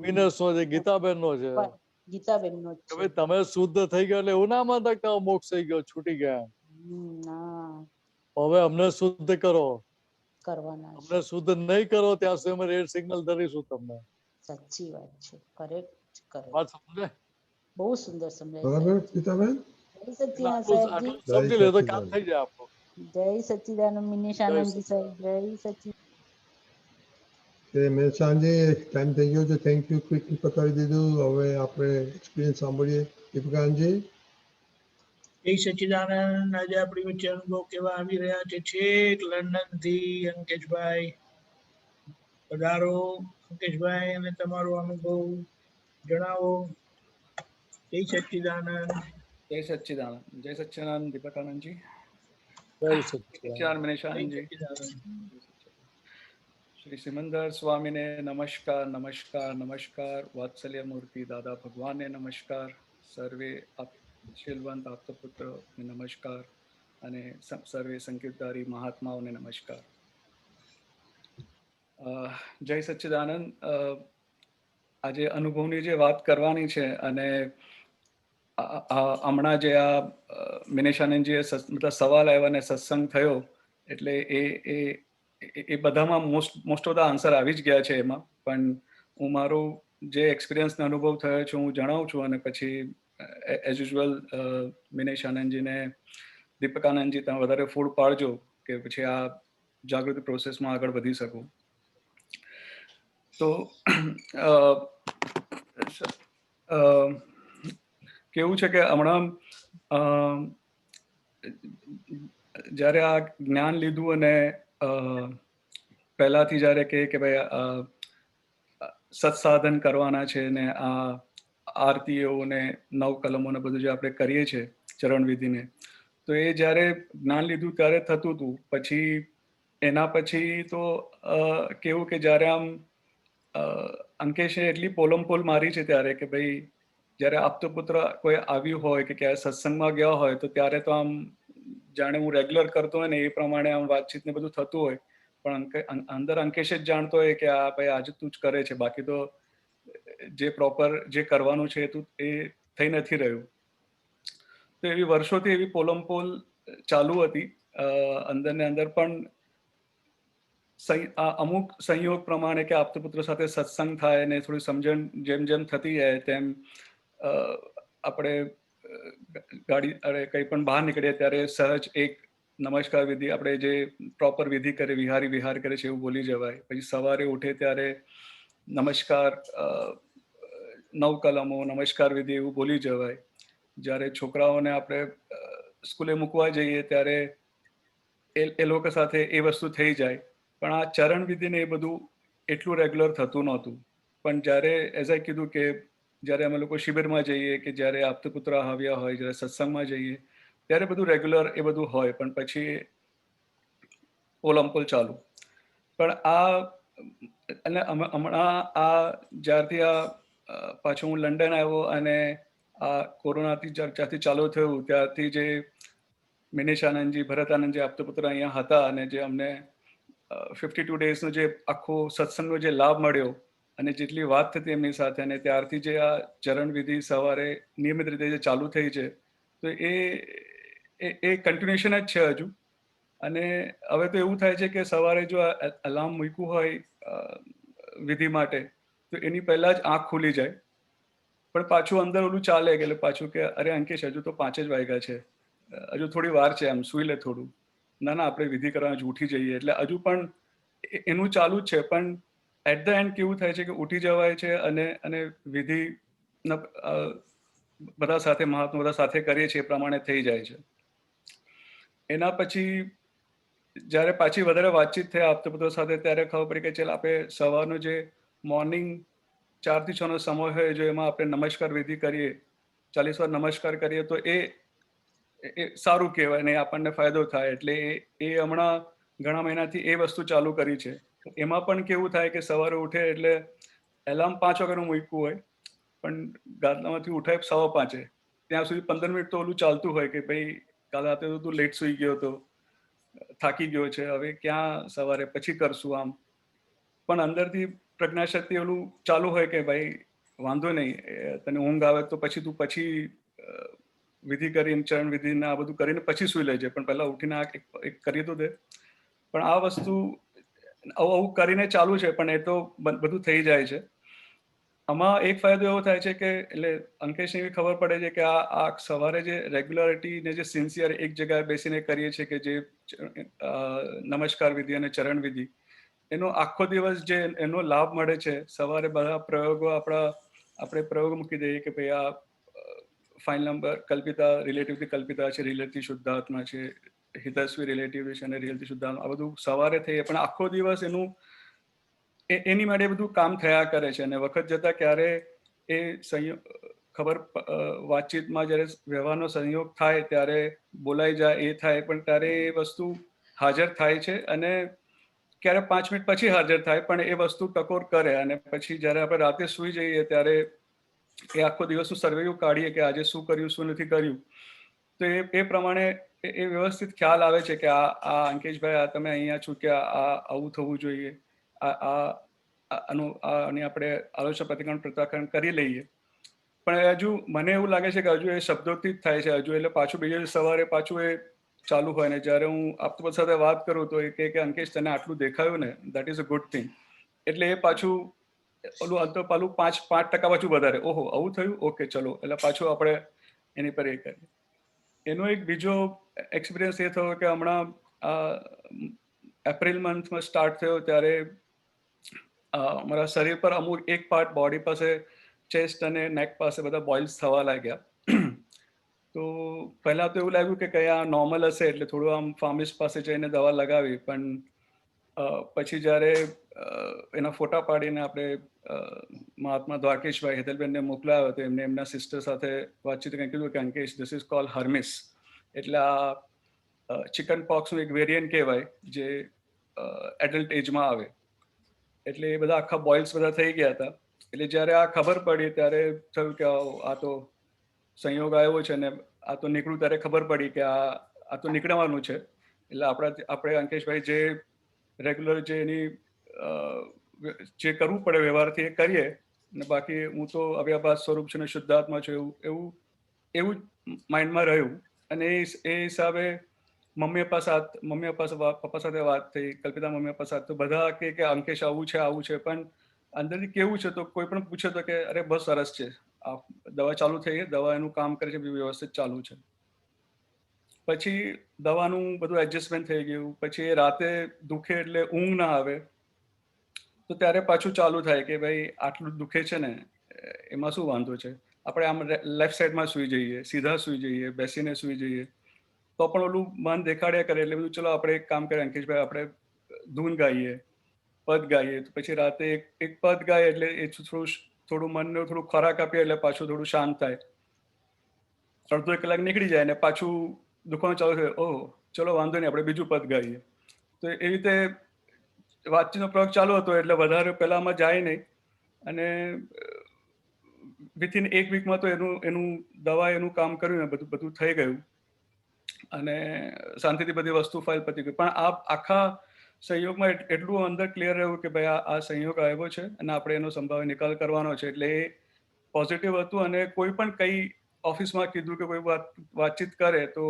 મિનસ નો છે, ગીતાબેન નો છે. ગીતાબેન નો કે ભાઈ તમે શુદ્ધ થઈ ગયો એટલે એવું ના માનતા કે મોક્ષ થઈ ગયો, છૂટી ગયા. ના, હવે અમને શુદ્ધ કરો. કરવાના છે. અમને શુદ્ધ નહીં કરો ત્યાં સુધી અમે રેડ સિગ્નલ ધરીશું તમને. સાચી વાત છે, કરેક્ટ કરેક્ટ. વાત સમજે? બહુ સુંદર સમજાય. બરાબર ગીતાબેન? જય સચ્ચિદાનંદ સાહેબજી. સમજી લે તો કામ થઈ જાય આપણું. જય સચ્ચિદાનંદ મિનેશાનંદજી સાહેબ, જય સચ્ચિદાનંદ. મેં સાંજે ટાઈમ થઈ ગયો છે, થેન્ક યુ, ક્વિકલી પતાવી દીધું. હવે આપણે એક્સપિરિયન્સ સાંભળીએ. દીપકાનજી. જય સચ્ચિદાનંદ. આજે આપણી વચ્ચે અનુભવ કેવા આવી રહ્યા છે? છેક લંડન થી અંકેશભાઈ પધારો. અંકેશભાઈ, અને તમારો અનુભવ જણાવો. જય સચ્ચિદાનંદ. જય સચ્ચિદાનંદ. જય સચ્ચિદાનંદ દીપકાનંદજી. જય સચ્ચિદાનંદ મિનેશાનંદજી. શ્રી સિમંદર સ્વામીને નમસ્કાર, નમસ્કાર, નમસ્કાર. વાત્સલ્ય મૂર્તિ દાદા ભગવાનને નમસ્કાર. સર્વે શીલવંત આપતપુત્ર નમસ્કાર, અને સર્વે સંકીર્તધારી મહાત્માઓને નમસ્કાર. જય સચ્ચિદાનંદ. આજે અનુભવની જે વાત કરવાની છે, અને હમણાં જે આ મિનેશાનંદજીએ મતલબ સવાલ આવ્યા અને સત્સંગ થયો, એટલે એ બધામાં મોસ્ટ ઓફ ધ આન્સર આવી જ ગયા છે એમાં. પણ હું મારું જે એક્સપિરિયન્સ અનુભવ થયો છે હું જણાવું છું, અને પછી એઝ યુઝ્યુઅલ મિનેશાનંદજીને દીપકાનંદજી તમે વધારે ફૂડ પાડજો કે પછી આ જાગૃતિ પ્રોસેસમાં આગળ વધી શકું. તો કેવું છે કે હમણાં જ્યારે આ જ્ઞાન લીધું અને પહેલાથી જ્યારે કે ભાઈ સત્સાધન કરવાના છે ને આ આરતીઓ ને 9 કલમોને બધું જે આપણે કરીએ છીએ ચરણ વિધિને, તો એ જ્યારે જ્ઞાન લીધું ત્યારે થતું હતું. પછી એના પછી તો કેવું કે જ્યારે આમ અંકેશે એટલી પોલમપોલ મારી છે ત્યારે કે ભાઈ જ્યારે આપતો પુત્ર કોઈ આવ્યું હોય કે ક્યારે સત્સંગમાં ગયા હોય તો ત્યારે તો આમ જાણે હું રેગ્યુલર કરતો હોય ને એ પ્રમાણે આમ વાતચીત ને બધું થતું હોય, પણ અંદર અંકેશ જ જાણતો હોય કે આ ભાઈ આજે તું જ કરે છે, બાકી તો જે પ્રોપર જે કરવાનું છે એ થઈ નથી રહ્યું. તો એવી વર્ષોથી એવી પોલમપોલ ચાલુ હતી અંદર ને અંદર. પણ અમુક સંયોગ પ્રમાણે કે આપતો પુત્ર સાથે સત્સંગ થાય ને થોડી સમજણ જેમ જેમ થતી જાય તેમ આપણે ગાડી કંઈ પણ બહાર નીકળીએ ત્યારે સહજ એક નમસ્કાર વિધિ આપણે જે પ્રોપર વિધિ કરે, વિહારી વિહાર કરે છે એવું બોલી જવાય. પછી સવારે ઉઠે ત્યારે નમસ્કાર 9 કલમો નમસ્કાર વિધિ એવું બોલી જવાય. જ્યારે છોકરાઓને આપણે સ્કૂલે મૂકવા જઈએ ત્યારે એ લોકો સાથે એ વસ્તુ થઈ જાય. પણ આ ચરણ વિધિને એ બધું એટલું રેગ્યુલર થતું નહોતું. પણ જ્યારે એઝ આઈ કીધું કે જ્યારે અમે લોકો શિબિરમાં જઈએ કે જ્યારે આપતો પુત્ર આવ્યા હોય, જ્યારે સત્સંગમાં જઈએ ત્યારે બધું રેગ્યુલર એ બધું હોય, પણ પછી પોલમપોલ ચાલુ. પણ અને હમણાં જ્યારથી પાછું હું લંડન આવ્યો અને આ કોરોનાથી જ્યારથી ચાલુ થયું ત્યારથી જે મિનેશાનંદજી, ભરતાનંદજી આપતો પુત્ર અહીંયા હતા અને જે અમને 52 ડેઝનો જે આખો સત્સંગનો જે લાભ મળ્યો અને જેટલી વાત થતી એમની સાથે, અને ત્યારથી જે આ ચરણ વિધિ સવારે નિયમિત રીતે જે ચાલુ થઈ છે, તો એ કન્ટિન્યુએશન જ છે હજુ. અને હવે તો એવું થાય છે કે સવારે જો અલાર્મ મૂક્યું હોય વિધિ માટે તો એની પહેલા જ આંખ ખુલી જાય, પણ પાછું અંદર ઓલું ચાલે કે પાછું કે અરે અંકેશ હજુ તો 5 જ વાગ્યા છે, હજુ થોડી વાર છે, આમ સુઈ લે થોડું. ના આપણે વિધિ કરવાનું ઉઠી જઈએ. એટલે હજુ પણ એનું ચાલુ જ છે. પણ એટ ધ એન્ડ કેવું થાય છે કે ઉઠી જવાય છે અને વિધિ બધા સાથે મહાત્મા બધા સાથે કરીએ છીએ એ પ્રમાણે થઈ જાય છે. એના પછી જ્યારે પાછી વધારે વાતચીત થઈ આપતો પુત્ર સાથે ત્યારે ખબર પડી કે ચાલ આપણે સવારનો જે મોર્નિંગ 4 થી 6 નો સમય હોય જો એમાં આપણે નમસ્કાર વિધિ કરીએ, 40 વાર નમસ્કાર કરીએ તો એ સારું કહેવાય ને આપણને ફાયદો થાય. એટલે એ હમણાં ઘણા મહિનાથી એ વસ્તુ ચાલુ કરી છે. એમાં પણ કેવું થાય કે સવારે ઉઠે એટલે એલાર્મ 5 વાગ્યાનું મૂક્યું હોય પણ ગાદલામાંથી ઉઠાય 5:15 ત્યાં સુધી 15 મિનિટ તો ઓલું ચાલતું હોય કે ભાઈ કાલે રાતે તો તું લેટ સુઈ ગયો હતો, થાકી ગયો છે, હવે ક્યાં સવારે પછી કરશું આમ. પણ અંદરથી પ્રજ્ઞાશક્તિ ઓલું ચાલુ હોય કે ભાઈ વાંધો નહીં, તને ઊંઘ આવે તો પછી તું પછી વિધિ કરીને ચરણ વિધિ ને આ બધું કરીને પછી સુઈ લેજે, પણ પહેલા ઉઠીને આ એક કરી તો દે. પણ આ વસ્તુ આવું કરીને ચાલુ છે પણ એ તો બધું થઈ જાય છે. આમાં એક ફાયદો એવો થાય છે કે એટલે અંકેશને એવી ખબર પડે છે કે આ સવારે જે રેગ્યુલારિટી ને જે સિન્સિયર એક જગ્યાએ બેસીને કરીએ છીએ કે જે નમસ્કાર વિધિ અને ચરણ વિધિ, એનો આખો દિવસ જે એનો લાભ મળે છે. સવારે બધા પ્રયોગો આપણે પ્રયોગ મૂકી દઈએ કે ભાઈ આ ફાઇલ નંબર કલ્પિતા રિલેટિવથી કલ્પિતા છે, રિલેટિવ શુદ્ધાત્મા છે, હિતસ્વી રિલેટિવ છે અને રિલેટિવ શુદ્ધાત્મા, આ બધું સવારે થઈએ પણ આખો દિવસ એનું એની માટે બધું કામ થયા કરે છે. અને વખત જતા ક્યારે એ સંયોગ ખબર વાતચીતમાં જ્યારે વ્યવહારનો સંયોગ થાય ત્યારે બોલાઈ જાય એ થાય, પણ ત્યારે એ વસ્તુ હાજર થાય છે અને ક્યારે 5 મિનિટ પછી હાજર થાય પણ એ વસ્તુ ટકોર કરે. અને પછી જ્યારે આપણે રાતે સુઈ જઈએ ત્યારે એ આખો દિવસનું સર્વેયું કાઢીએ કે આજે શું કર્યું શું નથી કર્યું, તો એ પ્રમાણે એ વ્યવસ્થિત ખ્યાલ આવે છે કે આ અંકેશભાઈ આ તમે અહીંયા ચૂક્યા, આ આવું થવું જોઈએ, આની આપણે આલોચના પ્રતિક્રમણ પ્રત્યાખ્યાન કરી લઈએ. પણ હજુ મને એવું લાગે છે કે હજુ એ શબ્દોથી જ થાય છે હજુ, એટલે પાછું બીજે સવારે પાછું એ ચાલુ હોય ને જ્યારે હું આપતો સાથે વાત કરું તો એ કે અંકેશ તને આટલું દેખાયું ને, that is a good thing. એટલે એ પાછું ઓલું અંતો પાલું 5% પાછું વધારે, ઓહો આવું થયું, ઓકે ચલો, એટલે પાછું આપણે એની પર એ કરીએ. એનો એક બીજો એક્સપિરિયન્સ એ થયો કે હમણાં એપ્રિલ મંથમાં સ્ટાર્ટ થયો ત્યારે મારા શરીર પર અમુક એક પાર્ટ બોડી પાસે ચેસ્ટ અને નેક પાસે બધા બોઇલ્સ થવા લાગ્યા. તો પહેલા તો એવું લાગ્યું કે કયા નોર્મલ હશે એટલે થોડું આમ ફાર્મિસ્ટ પાસે જઈને દવા લગાવી, પણ પછી જ્યારે એના ફોટા પાડીને આપણે મહાત્મા દ્વારકેશભાઈ હેતલબેનને મોકલાવ્યો તો એમને એમના સિસ્ટર સાથે વાતચીત કંઈ કીધું કે અંકેશ ધીસ ઇઝ કોલ્ડ હર્મિસ, એટલે આ ચિકન પોક્સનું એક વેરિયન્ટ કહેવાય જે એડલ્ટ એજમાં આવે. એટલે એ બધા આખા બોઇલ્સ બધા થઈ ગયા હતા. એટલે જ્યારે આ ખબર પડી ત્યારે થયું કે આ તો સંયોગ આવ્યો છે ને આ તો નીકળ્યું, ત્યારે ખબર પડી કે આ તો નીકળવાનું છે. એટલે આપણે અંકેશભાઈ જે રેગ્યુલર જે એની જે કરવું પડે વ્યવહારથી એ કરીએ, ને બાકી હું તો અવ્યાભાસ સ્વરૂપ છે ને શુદ્ધાત્મા છું એવું માઇન્ડમાં રહ્યું. અને એ હિસાબે મમ્મી પપ્પા સાથે વાત થઈ, કલ્પિતા મમ્મી પપ્પા સાથે, તો બધા કે અંકેશ આવું છે, પણ અંદરથી કેવું છે તો કોઈ પણ પૂછે તો કે અરે બસ સરસ છે, આ દવા ચાલુ થઈ, દવા એનું કામ કરે છે, વ્યવસ્થિત ચાલુ છે. પછી દવાનું બધું એડજસ્ટમેન્ટ થઈ ગયું. પછી રાતે દુખે એટલે ઊંઘ ના આવે તો ત્યારે પાછું ચાલુ થાય કે ભાઈ આટલું દુખે છે ને એમાં શું વાંધો છે, આપણે આમ લેફ્ટ સાઈડમાં સુઈ જઈએ, સીધા સુઈ જઈએ, બેસીને સુઈ જઈએ તો પણ ઓલું મન દેખાડ્યા કરે. એટલે બધું ચલો આપણે એક કામ કરીએ અંકેશભાઈ, આપણે ધૂન ગાઈએ, પદ ગાઈએ. તો પછી રાતે એક પદ ગાય એટલે એ થોડું મનને થોડું ખોરાક આપીએ એટલે પાછું થોડું શાંત થાય. અડધો 1 કલાક નીકળી જાય અને પાછું દુખવાનું ચાલુ થાય, ઓહ ચલો વાંધો નહીં આપણે બીજું પદ ગાઈએ. તો એવી રીતે વાતચીતનો પ્રયોગ ચાલુ હતો એટલે વધારે પહેલામાં જાય નહીં. અને વિથિન 1 વીકમાં તો એનું દવા એનું કામ કર્યું ને બધું થઈ ગયું અને શાંતિથી બધી વસ્તુ ફાઇલ પતી ગઈ. પણ આ આખા સંયોગમાં એટલું અંદર ક્લિયર રહ્યું કે ભાઈ આ સંયોગ આવ્યો છે અને આપણે એનો સંભાવ્ય નિકાલ કરવાનો છે. એટલે એ પોઝિટિવ હતું. અને કોઈ પણ કંઈ ઓફિસમાં કીધું કે કોઈ વાતચીત કરે તો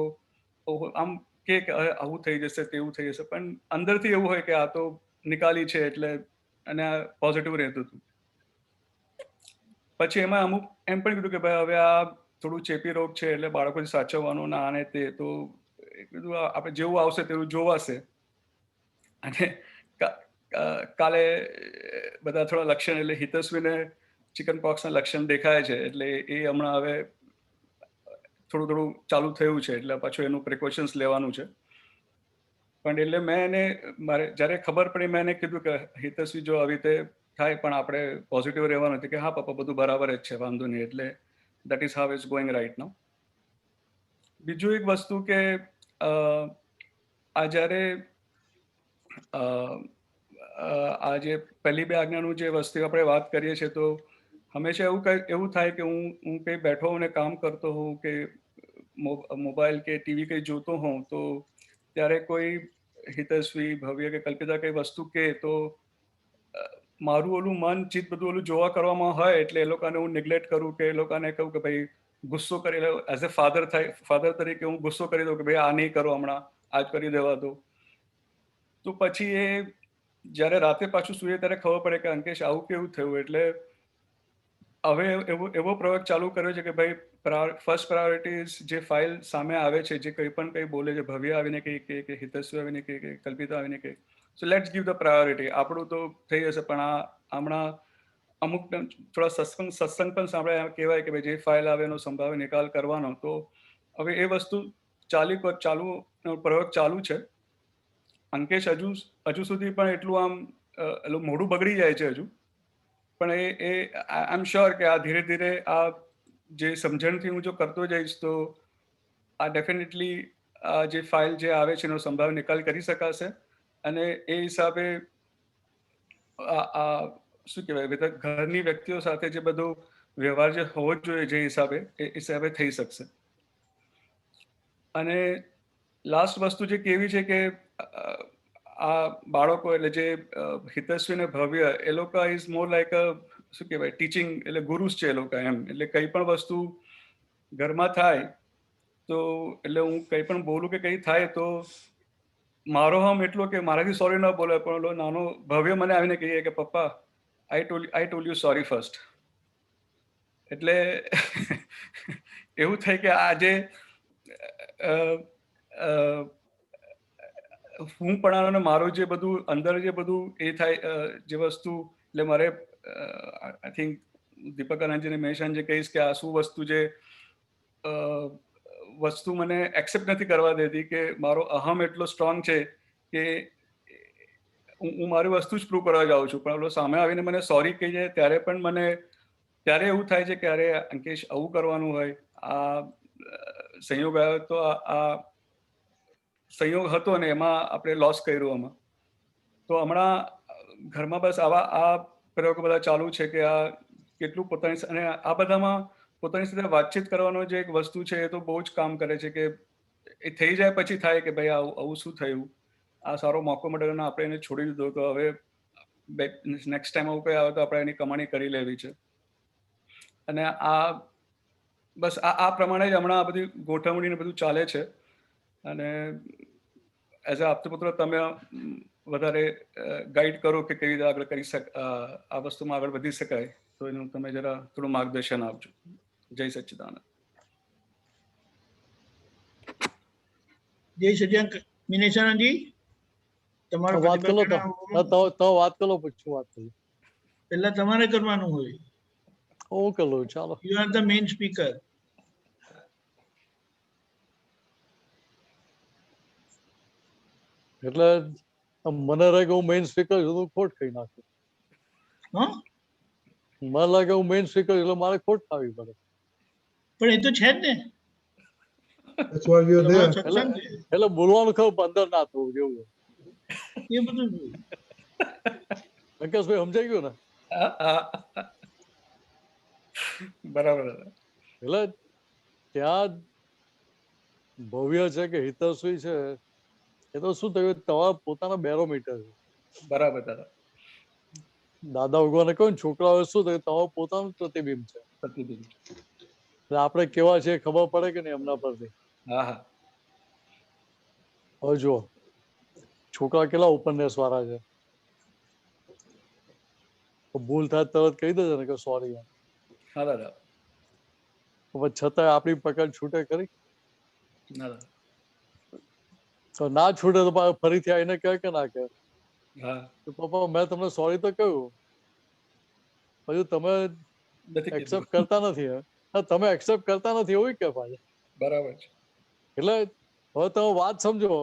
આમ કે આવું થઈ જશે તેવું થઈ જશે, પણ અંદરથી એવું હોય કે આ તો નિકાલી છે એટલે અને આ પોઝિટિવ રહેતું હતું. પછી એમાં અમુક એમ પણ કીધું કે ભાઈ હવે આ થોડું ચેપી રોગ છે એટલે બાળકોથી સાચવવાનું ના આને તે, તો કીધું આપણે જેવું આવશે તેવું જોવાશે. અને કાલે બધા થોડા લક્ષણ એટલે હિતસ્વીને ચિકન પોક્સના લક્ષણ દેખાય છે એટલે એ હમણાં હવે થોડું ચાલુ થયું છે એટલે પાછું એનું પ્રિકોશન્સ લેવાનું છે. પણ એટલે મેં એને મારે જ્યારે ખબર પડી મેં એને કીધું કે હિતસ્વી જો આવી રીતે થાય પણ આપણે પોઝિટિવ રહેવાનું હતું કે હા પપ્પા બધું બરાબર જ છે, વાંધો નહીં. એટલે that is how it's going right now. બીજું એક વસ્તુ કે આ જ્યારે આ જે પહેલી બે આજ્ઞાનું જે વસ્તુ આપણે વાત કરીએ છીએ તો હંમેશા એવું થાય કે હું કંઈ બેઠો હોઉં ને કામ કરતો હોઉં કે મોબાઈલ કે ટીવી કંઈ જોતો હોઉં તો ત્યારે કોઈ હિતેશ્વી ભવ્ય કે કલ્પિતા કઈ વસ્તુ કે તો મારું ઓલું મન ચિત્ત બધું ઓલું જોવા કરવામાં હોય એટલે એ લોકોને હું નિગ્લેક્ટ કરું કે એ લોકોને કહું કે ભાઈ ગુસ્સો કરી લે એઝ એ ફાધર તરીકે હું ગુસ્સો કરી દઉં કે ભાઈ આ નહીં કરો હમણાં આજ કરી દેવા દો. તો પછી એ જ્યારે રાતે પાછું સૂઈએ ત્યારે ખબર પડે કે અંકેશ આવું કેવું થયું. એટલે હવે એવો પ્રયોગ ચાલુ કર્યો છે કે ભાઈ ફર્સ્ટ પ્રાયોરિટી જે ફાઇલ સામે આવે છે, જે કંઈ બોલે છે, ભવ્ય આવીને કહે કે હિતેશ્વરી આવીને કહે કે કલ્પિતા આવીને કહે, so let's give the priority. આપણું તો થઈ જશે, પણ હમણાં અમુક થોડા સત્સંગ પણ સાંભળે કહેવાય કે ભાઈ જે ફાઇલ આવે એનો સંભાવ્ય નિકાલ કરવાનો. તો હવે એ વસ્તુ પ્રયોગ ચાલુ છે. અંકેશ હજુ સુધી પણ એટલું આમ મોઢું બગડી જાય છે હજુ, પણ એ આઈ એમ શ્યોર કે આ ધીરે ધીરે આ જે સમજણથી હું જો કરતો જઈશ તો આ ડેફિનેટલી આ જે ફાઇલ જે આવે છે એનો સંભાવ્ય નિકાલ કરી શકાશે. અને એ હિસાબે આ શું કહેવાય ઘરની વ્યક્તિઓ સાથે જે બધો વ્યવહાર જે હોવો જ જોઈએ જે હિસાબે થઈ શકશે. અને લાસ્ટ વસ્તુ જે કેવી છે કે આ બાળકો એટલે જે હિતેશ્વી ને ભવ્ય એ લોકો ઇઝ મોર લાઈક શું કહેવાય ટીચિંગ, એટલે ગુરુસ છે એ લોકો એમ. એટલે કંઈ પણ વસ્તુ ઘરમાં થાય તો એટલે હું કંઈ પણ બોલું કે કંઈ થાય તો મારો હમ એટલો કે મારાથી સોરી ન બોલે, પણ નાનો ભવ્ય મને આવીને કહીએ કે પપ્પા આઈ ટોલ્ડ યુ સોરી ફર્સ્ટ. એટલે એવું થાય કે આજે હું પણ મારું જે બધું અંદર જે બધું એ થાય જે વસ્તુ, એટલે મારે આઈ થિંક દીપક આનંદજીને મહેશાનજી કહીશ કે આ શું વસ્તુ જે વસ્તુ મને એક્સેપ્ટ નથી કરવા દેતી કે મારો અહમ એટલો સ્ટ્રોંગ છે કે હું મારી વસ્તુ જ પ્રૂવ કરવા જાઉં છું, પણ સામે આવીને મને સોરી કહી જાય ત્યારે પણ મને ત્યારે એવું થાય છે કે અરે અંકેશ આવું કરવાનું હોય, આ સંયોગ આવ્યો તો આ સંયોગ હતો ને એમાં આપણે લોસ કર્યું આમાં. તો હમણાં ઘરમાં બસ આ પ્રયોગો બધા ચાલુ છે કે આ કેટલું પોતાની અને આ બધામાં પોતાની સાથે વાતચીત કરવાનો જે એક વસ્તુ છે એ તો બહુ જ કામ કરે છે કે એ થઈ જાય પછી થાય કે ભાઈ આવું શું થયું, આ સારો મોકો મળ્યો અને આપણે એને છોડી દીધો તો હવે નેક્સ્ટ ટાઈમ આવું કંઈ આવે તો આપણે એની કમાણી કરી લેવી છે. અને આ બસ આ પ્રમાણે જ હમણાં આ બધી ગોઠવણીને બધું ચાલે છે. અને એઝ અ આપતપુત્ર તમે વધારે ગાઈડ કરો કે કેવી રીતે આગળ આ વસ્તુમાં આગળ વધી શકાય, તો એનું તમે જરા થોડું માર્ગદર્શન આપજો. જય સચ્ચિદાનંદ. જય સચ્ચિદાનંદ. મિનેશાનંદજી તમારો વાત કરો તો વાત કરો પછી વાત કરી. પહેલા તમારે કરવાનું હોય. હું કરું ચાલો. You are the main speaker. એટલે મને લાગે હું મેઇન સ્પીકર છું, ખોટ ખાઈ નાખું. મને લાગે હું મેઇન સ્પીકર એટલે મારે ખોટ ખાવી પડે. પણ એ તો છે જ ને. એટલે બોલવાનું ખબર અંદર ના થવું જેવું એ બધું અંકેશભાઈ સમજાઈ ગયું ને? બરાબર. એટલે ત્યાં ભવ્ય છે કે હિતેશ્વી છે એ તો શું થયું તમારા પોતાના બેરોમીટર છે. બરાબર દાદા. દાદા ભગવાને કહ્યું છોકરાઓ શું થયું તમારું પોતાનું પ્રતિબિંબ છે. પ્રતિબિંબ. એટલે આપણે કેવા છે ખબર પડે કે નહીં એમના પરથી. હા હા. હવે જુઓ છોકરા કેટલા ઉપન્યાસ વાળા છે, ભૂલ થાય તરત કહી દેજે ને કે સોરી. હા દાદા. છતાંય આપણી પકડ છૂટે ખરી? ના. તો ના છૂટે તો ફરીથી આવીને કહે કે ના કહે પપ્પા મેં તમને સોરી તો કહ્યું, પછી તમે એક્સેપ્ટ કરતા નથી. તમે એક્સેપ્ટ કરતા નથી એવું કે પાછા. બરાબર છે. એટલે હવે તમે વાત સમજો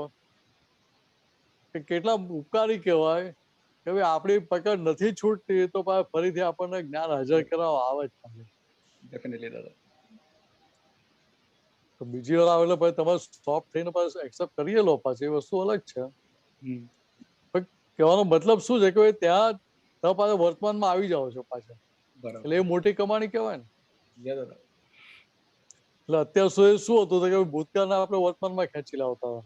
કે કેટલા ઉપકારી કહેવાય કે ભાઈ આપણી પકડ નથી છૂટતી તો ફરીથી આપણને જ્ઞાન હાજર કરાવવા આવે જ. ડેફિનેટલી દાદા. તો બીજી વાર આવે એટલે તમે સોફ્ટ થઈને પાછું એક્સેપ્ટ કરી લો પાછી એ વસ્તુ અલગ છે. કહેવાનો મતલબ શું છે કે ભાઈ ત્યાં તમે પાછા વર્તમાનમાં આવી જાઓ છો પાછા, બરાબર. એટલે એ મોટી કમાણી કહેવાય ને. યા દાદા. એટલે અત્યાર સુધી શું હતું કે ભૂતકાળના આપણે વર્તમાનમાં ખેંચી લાવતા હતા.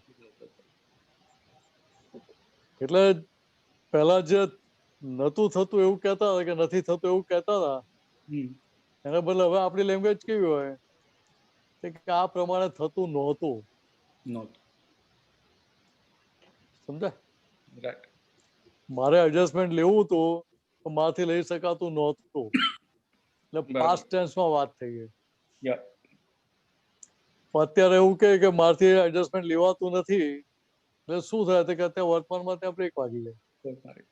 એટલે પહેલા જે નતું થતું એવું કહેતા હતા કે નથી થતું એવું કહેતા હતા, એના બદલે હવે આપણી લેંગ્વેજ કેવી હોય કે આ પ્રમાણે થતું નહોતું. સમજાય? રાઈટ. મારે એડજસ્ટમેન્ટ લેવું હતું તો મારાથી લઈ શકાતું નહોતું, એટલે પાસ્ટ ટેન્સમાં વાત થઈ ગઈ. અત્યારે એવું કે મારથી એડજસ્ટમેન્ટ લેવાતું નથી, એટલે શું થાય કે અત્યારે વર્તમાનમાં ત્યાં બ્રેક વાગી જાય.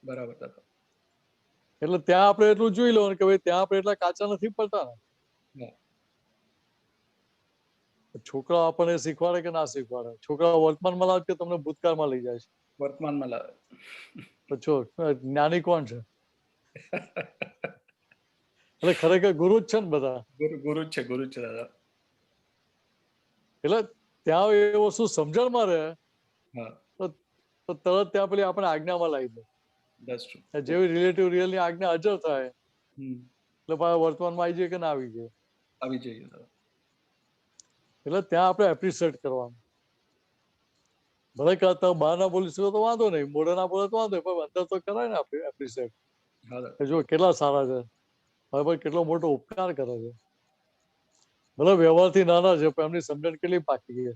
બરાબર દાદા. એટલે ત્યાં આપણે એટલું જોઈ લેવાનું કે ભાઈ ત્યાં આપણે એટલા કાચા નથી પડતા ને. છોકરા આપણને શીખવાડે કે ના શીખવાડે, છોકરા વર્તમાનમાં લાવે કે તમને ભૂતકાળમાં લઈ જાય છે? વર્તમાનમાં લાવે. તો જ્ઞાની કોણ છે? એટલે ખરેખર ગુરુ જ છે ને બધા. ગુરુ જ છે દાદા. એટલે ત્યાં એ વસ્તુ સમજણમાં રહે તો તરત ત્યાં પેલી આપણે આજ્ઞામાં લાવી દે. જેવી રિલેટિવ રિયલ ની આજ્ઞા હાજર થાય એટલે પાછા વર્તમાનમાં આવી જાય કે ના આવી જાય? આવી જઈએ. એટલે ત્યાં આપણે એપ્રિશિએટ કરવાનું. ભલે તમે બહાર ના બોલી શકો તો વાંધો નહીં, મોઢે ના બોલે તો વાંધો નહીં, પણ અંદર તો કરાય ને આપણે એપ્રિશિએટ. જો કેટલા સારા છે, હવે ભાઈ કેટલો મોટો ઉપકાર કરે છે. ભલે વ્યવહારથી નાના છે પણ એમની સમજણ કેટલી પાકી છે.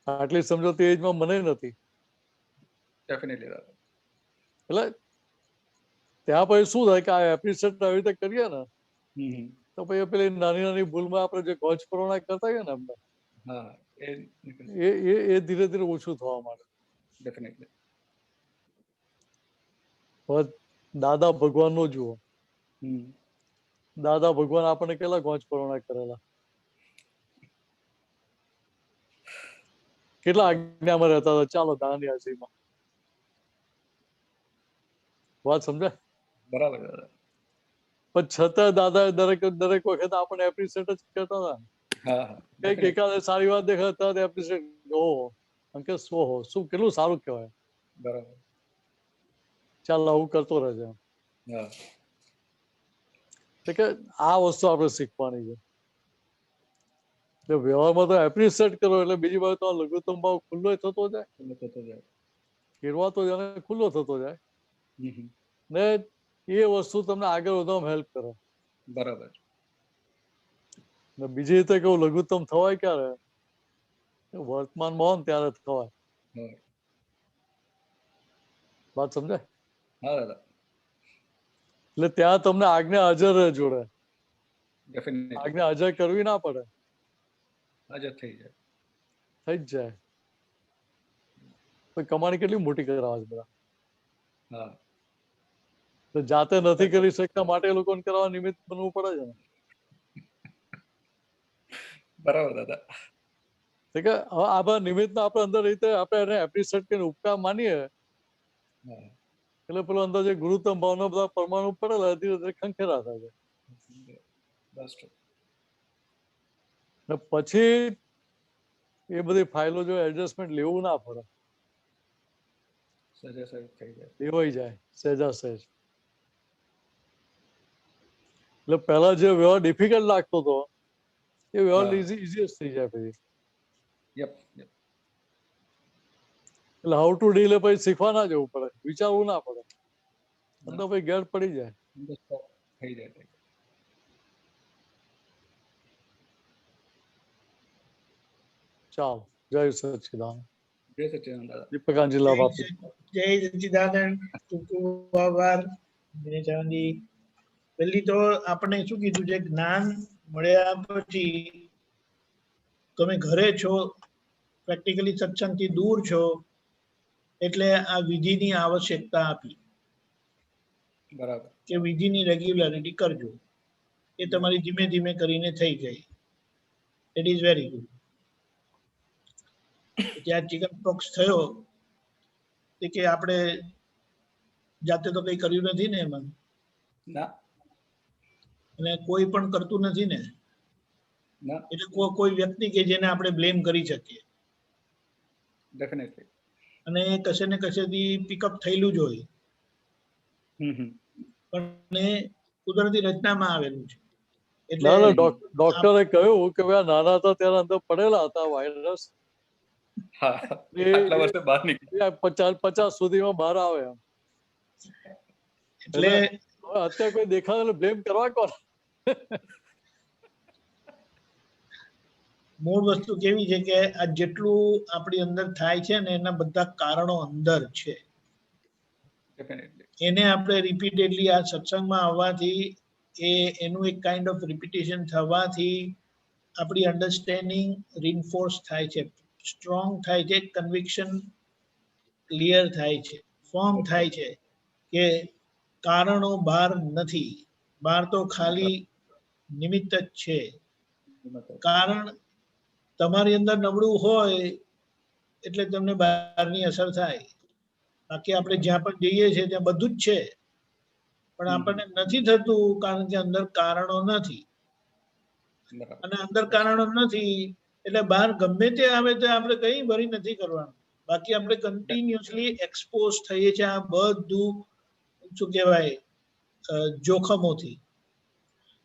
આટલી સમજણ તે એજમાં મને નથી. એટલે ત્યાં પછી શું થાય કે આ એપ્રિશિએટ આવી રીતે કરીએ ને તો પછી પેલી નાની નાની ભૂલમાં આપણે જે ગોચ પ્રમાણે કરતા હોઈએ ને એમને એ ધીરે ધીરે ઓછું થવા માંડે. દાદા ભગવાન નો જુઓ, દાદા ભગવાન આપણને કેટલા ગોચ પ્રમાણે કરેલા, કેટલા આજ્ઞામાં રહેતા હતા. ચાલો દાદાની હાજરીમાં. વાત સમજાય? બરાબર. પણ છતાં દાદા દરેક વખત આપણને એપ્રિશિએટ જ કરતા હતા. કઈક એકાદ સારી વાત દેખાતા એપ્રિશિએટ, ઓહો અંકે શું કેટલું સારું કહેવાય. બરાબર. ચાલ આવું કરતો રહેજે. કે આ વસ્તુ આપણે શીખવાની છે. એટલે વ્યવહારમાં તો એપ્રિશિએટ કરો એટલે બીજી બાજુ તો લઘુત્તમ ભાવ ખુલ્લો થતો જાય, કેરવાતો જાય, ખુલ્લો થતો જાય ને એ વસ્તુ તમને આગળ વધવામાં હેલ્પ કરે. બરાબર. બીજી રીતે કેવું લઘુત્તમ થવાય ક્યારે? વર્તમાનમાં હોય ને ત્યારે થવાય. વાત સમજાય? એટલે ત્યાં તમને આજ્ઞા હાજર જોડે, આજ્ઞા હાજર કરવી ના પડે, હાજર થઈ જાય. થઈ જ જાય. કમાણી કેટલી મોટી કરાવે છે બધા. જાતે નથી કરી શકતા માટે એ લોકોને કરવા નિમિત્ત બનવું પડે છે ને. બરાબર દાદા. કે આ બધા નિમિત્ત આપણે અંદર રીતે આપણે એને એપ્રિશિએટ કરીને ઉપકાર માનીએ એટલે પેલો અંદર જે ગુરુત્તમ ભાવના બધા પરમાણુ પડેલા ધીરે ધીરે ખંખેરા થાય છે. પછી એ બધી ફાઇલો જો એડજસ્ટમેન્ટ લેવું ના પડે, લેવાઈ જાય સહેજા સહેજ. એટલે પહેલા જે વ્યવહાર ડિફિકલ્ટ લાગતો હતો એ વ્યવહાર ઇઝીએસ્ટ થઈ જાય પછી. એટલે હાઉ ટુ ડીલ પછી શીખવા ના જવું પડે, વિચારવું ના પડે, અંદર પછી ગેર પડી જાય. થઈ જાય. ચાલો, જય સચ્ચિદાનંદ. જય સચ્ચિદાનંદ દાદા. દીપકાંજી લાભ આપી. જય સચ્ચિદાનંદ. ખૂબ ખૂબ આભાર દિનેશાનંદજી. પહેલી તો આપણે શું કીધું છે, જ્ઞાન મળ્યા પછી તમે ઘરે છો, પ્રેક્ટિકલી સત્સંગથી દૂર છો, એટલે આ વિધિની આવશ્યકતા આપી. બરાબર. કે વિધિની રેગ્યુલારિટી કરજો. એ તમારી ધીમે ધીમે કરીને થઈ ગઈ. It is very good. ત્યાં ચિકન પોક્સ થયો કે આપણે જાતે તો કઈ કર્યું નથી ને એમાં? ના. અને કોઈ પણ કરતું નથી ને? એટલે કોઈ વ્યક્તિ કે જેને આપણે બ્લેમ કરી શકીએ. ડેફિનેટલી. અને કશે ને કશેથી પિકઅપ થયેલું જ હોય, પણ એ કુદરતી રચનામાં આવેલું છે. ના ના ડોક્ટરે કહ્યું કે ભાઈ આ નાના હતા ત્યારે અંદર પડેલા હતા વાયરસ, આટલા વર્ષે બહાર નીકળ્યા 50 સુધીમાં બહાર આવે. એટલે અત્યારે કોઈ દેખાય બ્લેમ કરવા કોણ? મૂળ વસ્તુ કેવી છે કે આ જેટલું આપણી અંદર થાય છે ને એના બધા કારણો અંદર છે. એને આપણે રિપીટેડલી આ સત્સંગમાં આવવાથી એનું એક કાઇન્ડ ઓફ રિપીટેશન થવાથી આપણી અન્ડરસ્ટેન્ડિંગ રિન્ફોર્સ થાય છે, સ્ટ્રોંગ થાય છે, કન્વિક્શન ક્લિયર થાય છે, ફોર્મ થાય છે કે કારણો બહાર નથી, બહાર તો ખાલી નિમિત્ત જ છે. કારણ તમારી અંદર નબળું હોય એટલે તમને બહારની અસર થાય. બાકી આપણે જ્યાં પણ જઈએ છીએ ત્યાં બધું જ છે, પણ આપણને નથી થતું કારણ કે અંદર કારણો નથી. અને અંદર કારણો નથી એટલે બહાર ગમે તે આવે તો આપણે કઈ વરી નથી કરવાનું. બાકી આપણે કન્ટિન્યુઅસલી એક્સપોઝ થઈએ છીએ આ બધું શું કહેવાય જોખમોથી.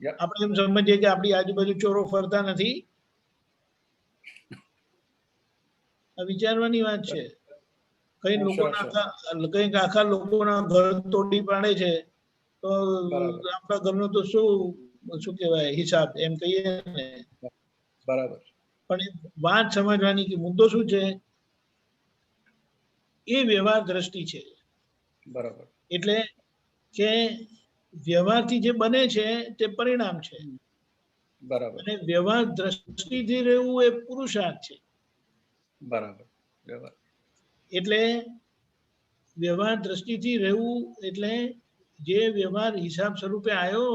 આપણે એમ સમજીએ કે આપણી આજુબાજુ ચોરો ફરતા નથી, આ વિચારવાની વાત છે. કઈ લોકોના આખા લોકોના ઘર તોડી પાડે છે તો આપણા ઘરનો તો શું કહેવાય હિસાબ એમ કહીએ ને. બરાબર. પણ વાત સમજવાની કે મુદ્દો શું છે એ વ્યવહાર દ્રષ્ટિ છે. બરાબર. એટલે કે વ્યવહારથી જે બને છે તે પરિણામ છે. બરાબર. અને વ્યવહાર દ્રષ્ટિથી રહેવું એ પુરુષાર્થ છે. બરાબર. વ્યવહાર એટલે વ્યવહાર દ્રષ્ટિથી રહેવું એટલે જે વ્યવહાર હિસાબ સ્વરૂપે આવ્યો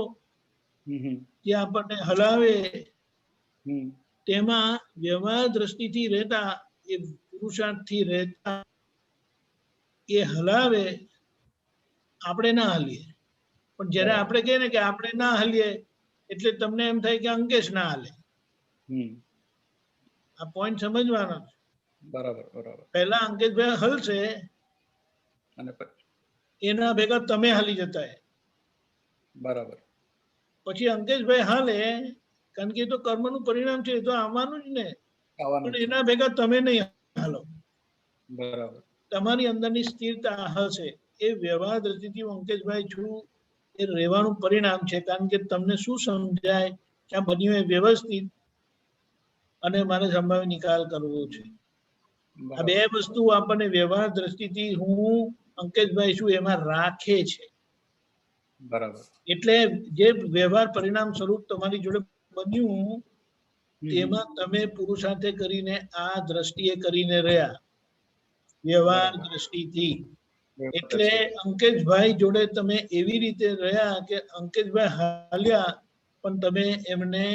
જે આપણને હલાવે તેમાં વ્યવહાર દ્રષ્ટિથી રહેતા એ પુરુષાર્થથી રહેતા એ હલાવે, આપણે ના હલીએ. પણ જયારે આપણે કહીએ ને કે આપણે ના હલીએ એટલે તમને એમ થાય કે અંકેશ ના હાલે. આ પોઈન્ટ સમજવાનો. બરાબર. બરાબર. પહેલા અંકેશભાઈ હલશે અને એના ભેગા તમે હાલી જતા. બરાબર. પછી અંકેશભાઈ હાલે કારણ કે એ તો કર્મનું પરિણામ છે, એ તો આવવાનું જ ને, પણ એના ભેગા તમે નહીં હાલો. બરાબર. તમારી અંદરની સ્થિરતા હશે. એ વ્યવહાર દ્રષ્ટિથી અંકેશભાઈ છું એ રહેવાનું પરિણામ છે. કારણ કે તમને શું સમજાય કે આ બન્યું એ વ્યવસ્થિત અને મારે સંભાવી નિકાલ કરવો છે. આ બે વસ્તુ આપણને વ્યવહાર દ્રષ્ટિથી હું અંકેશભાઈ છું એમાં રાખે છે. બરાબર. એટલે જે વ્યવહાર પરિણામ સ્વરૂપ તમારી જોડે બન્યું એમાં તમે પુરુષાર્થે કરીને આ દ્રષ્ટિએ કરીને રહ્યા વ્યવહાર દ્રષ્ટિથી. એટલે અંકેશભાઈ જોડે તમે એવી રીતે રહ્યા કે અંકેશભાઈ હાલ્યા પણ તમે એમને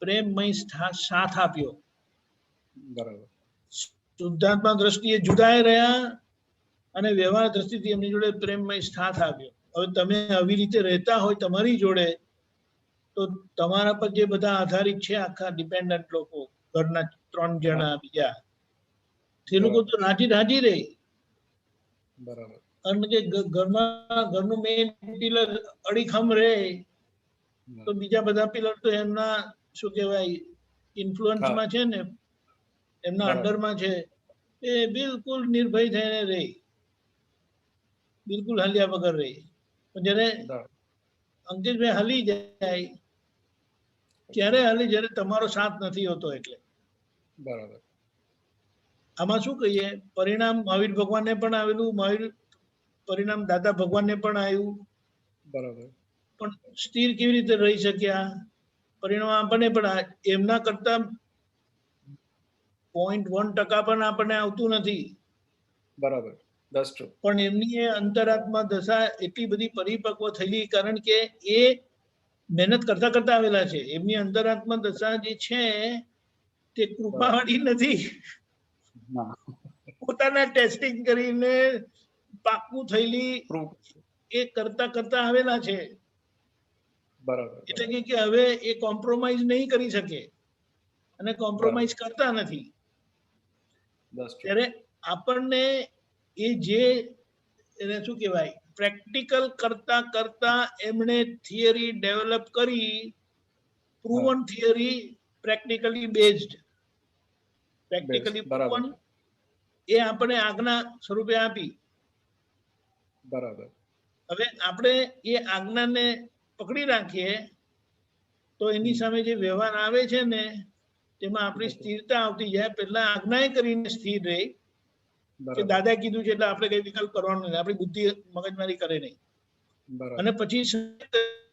પ્રેમમય સાથ આપ્યો. બરાબર. શુદ્ધાત્મા દ્રષ્ટિએ જુદાય રહ્યા અને વ્યવહાર દ્રષ્ટિથી એમની જોડે પ્રેમમય સાથ આપ્યો. હવે તમે આવી રીતે રહેતા હોય તમારી જોડે તો તમારા પર જે બધા આધારિત છે આખા ડિપેન્ડન્ટ લોકો, ઘરના 3 જણા બીજા, તે લોકો તો રાજી રહે. બરાબર. કારણ કે ઘરનું મેઇન પિલર અડીખમ રહે તો બીજા બધા પિલર તો એમના શું કહેવાય ઇન્ફ્લુઅન્સમાં છે ને, એમના અંડરમાં છે, એ બિલકુલ નિર્ભય થઈને રહે, બિલકુલ હલ્યા વગર રહે. પણ જયારે અંકેશભાઈ હલી જાય ત્યારે હલી જયારે તમારો સાથ નથી હોતો. એટલે બરાબર. આમાં શું કહીએ, પરિણામ મહાવીર ભગવાનને પણ આવેલું, મહાવીર પરિણામ દાદા ભગવાનને પણ આવ્યું. બરાબર. પણ સ્થિર કેવી રીતે રહી શક્યા? પરિણામ આપણને પણ એમના કરતા 0.1% પણ આપણને આવતું નથી. બરાબર. પણ એમની એ અંતરાત્મા દશા એટલી બધી પરિપક્વ થયેલી કારણ કે એ મહેનત કરતા કરતા આવેલા છે. એમની અંતરાત્મા દશા જે છે તે કૃપાવાળી નથી, પોતાના ટેસ્ટિંગ કરીને પાકું થયેલી એ કરતા કરતા આવેલા છે. બરાબર. એટલે કે હવે એ કોમ્પ્રોમાઇઝ નહીં કરી શકે અને કોમ્પ્રોમાઇઝ કરતા નથી. ત્યારે આપણને એ જે એને શું કહેવાય પ્રેક્ટિકલ કરતા કરતા એમણે થિયરી ડેવલપ કરી, proven theory practically based, practically proven, એ આપણે આજ્ઞા સ્વરૂપે આપી. બરાબર. હવે આપણે એ આજ્ઞાને પકડી રાખીએ તો એની સામે જે વ્યવહાર આવે છે ને તેમાં આપણી સ્થિરતા આવતી જાય. પહેલા આજ્ઞાએ કરીને સ્થિર રહી કે દાદા કીધું છે એટલે આપણે કઈ વિકલ્પ કરવાનો નહીં, આપણી બુદ્ધિ મગજમારી કરે નહીં. અને પછી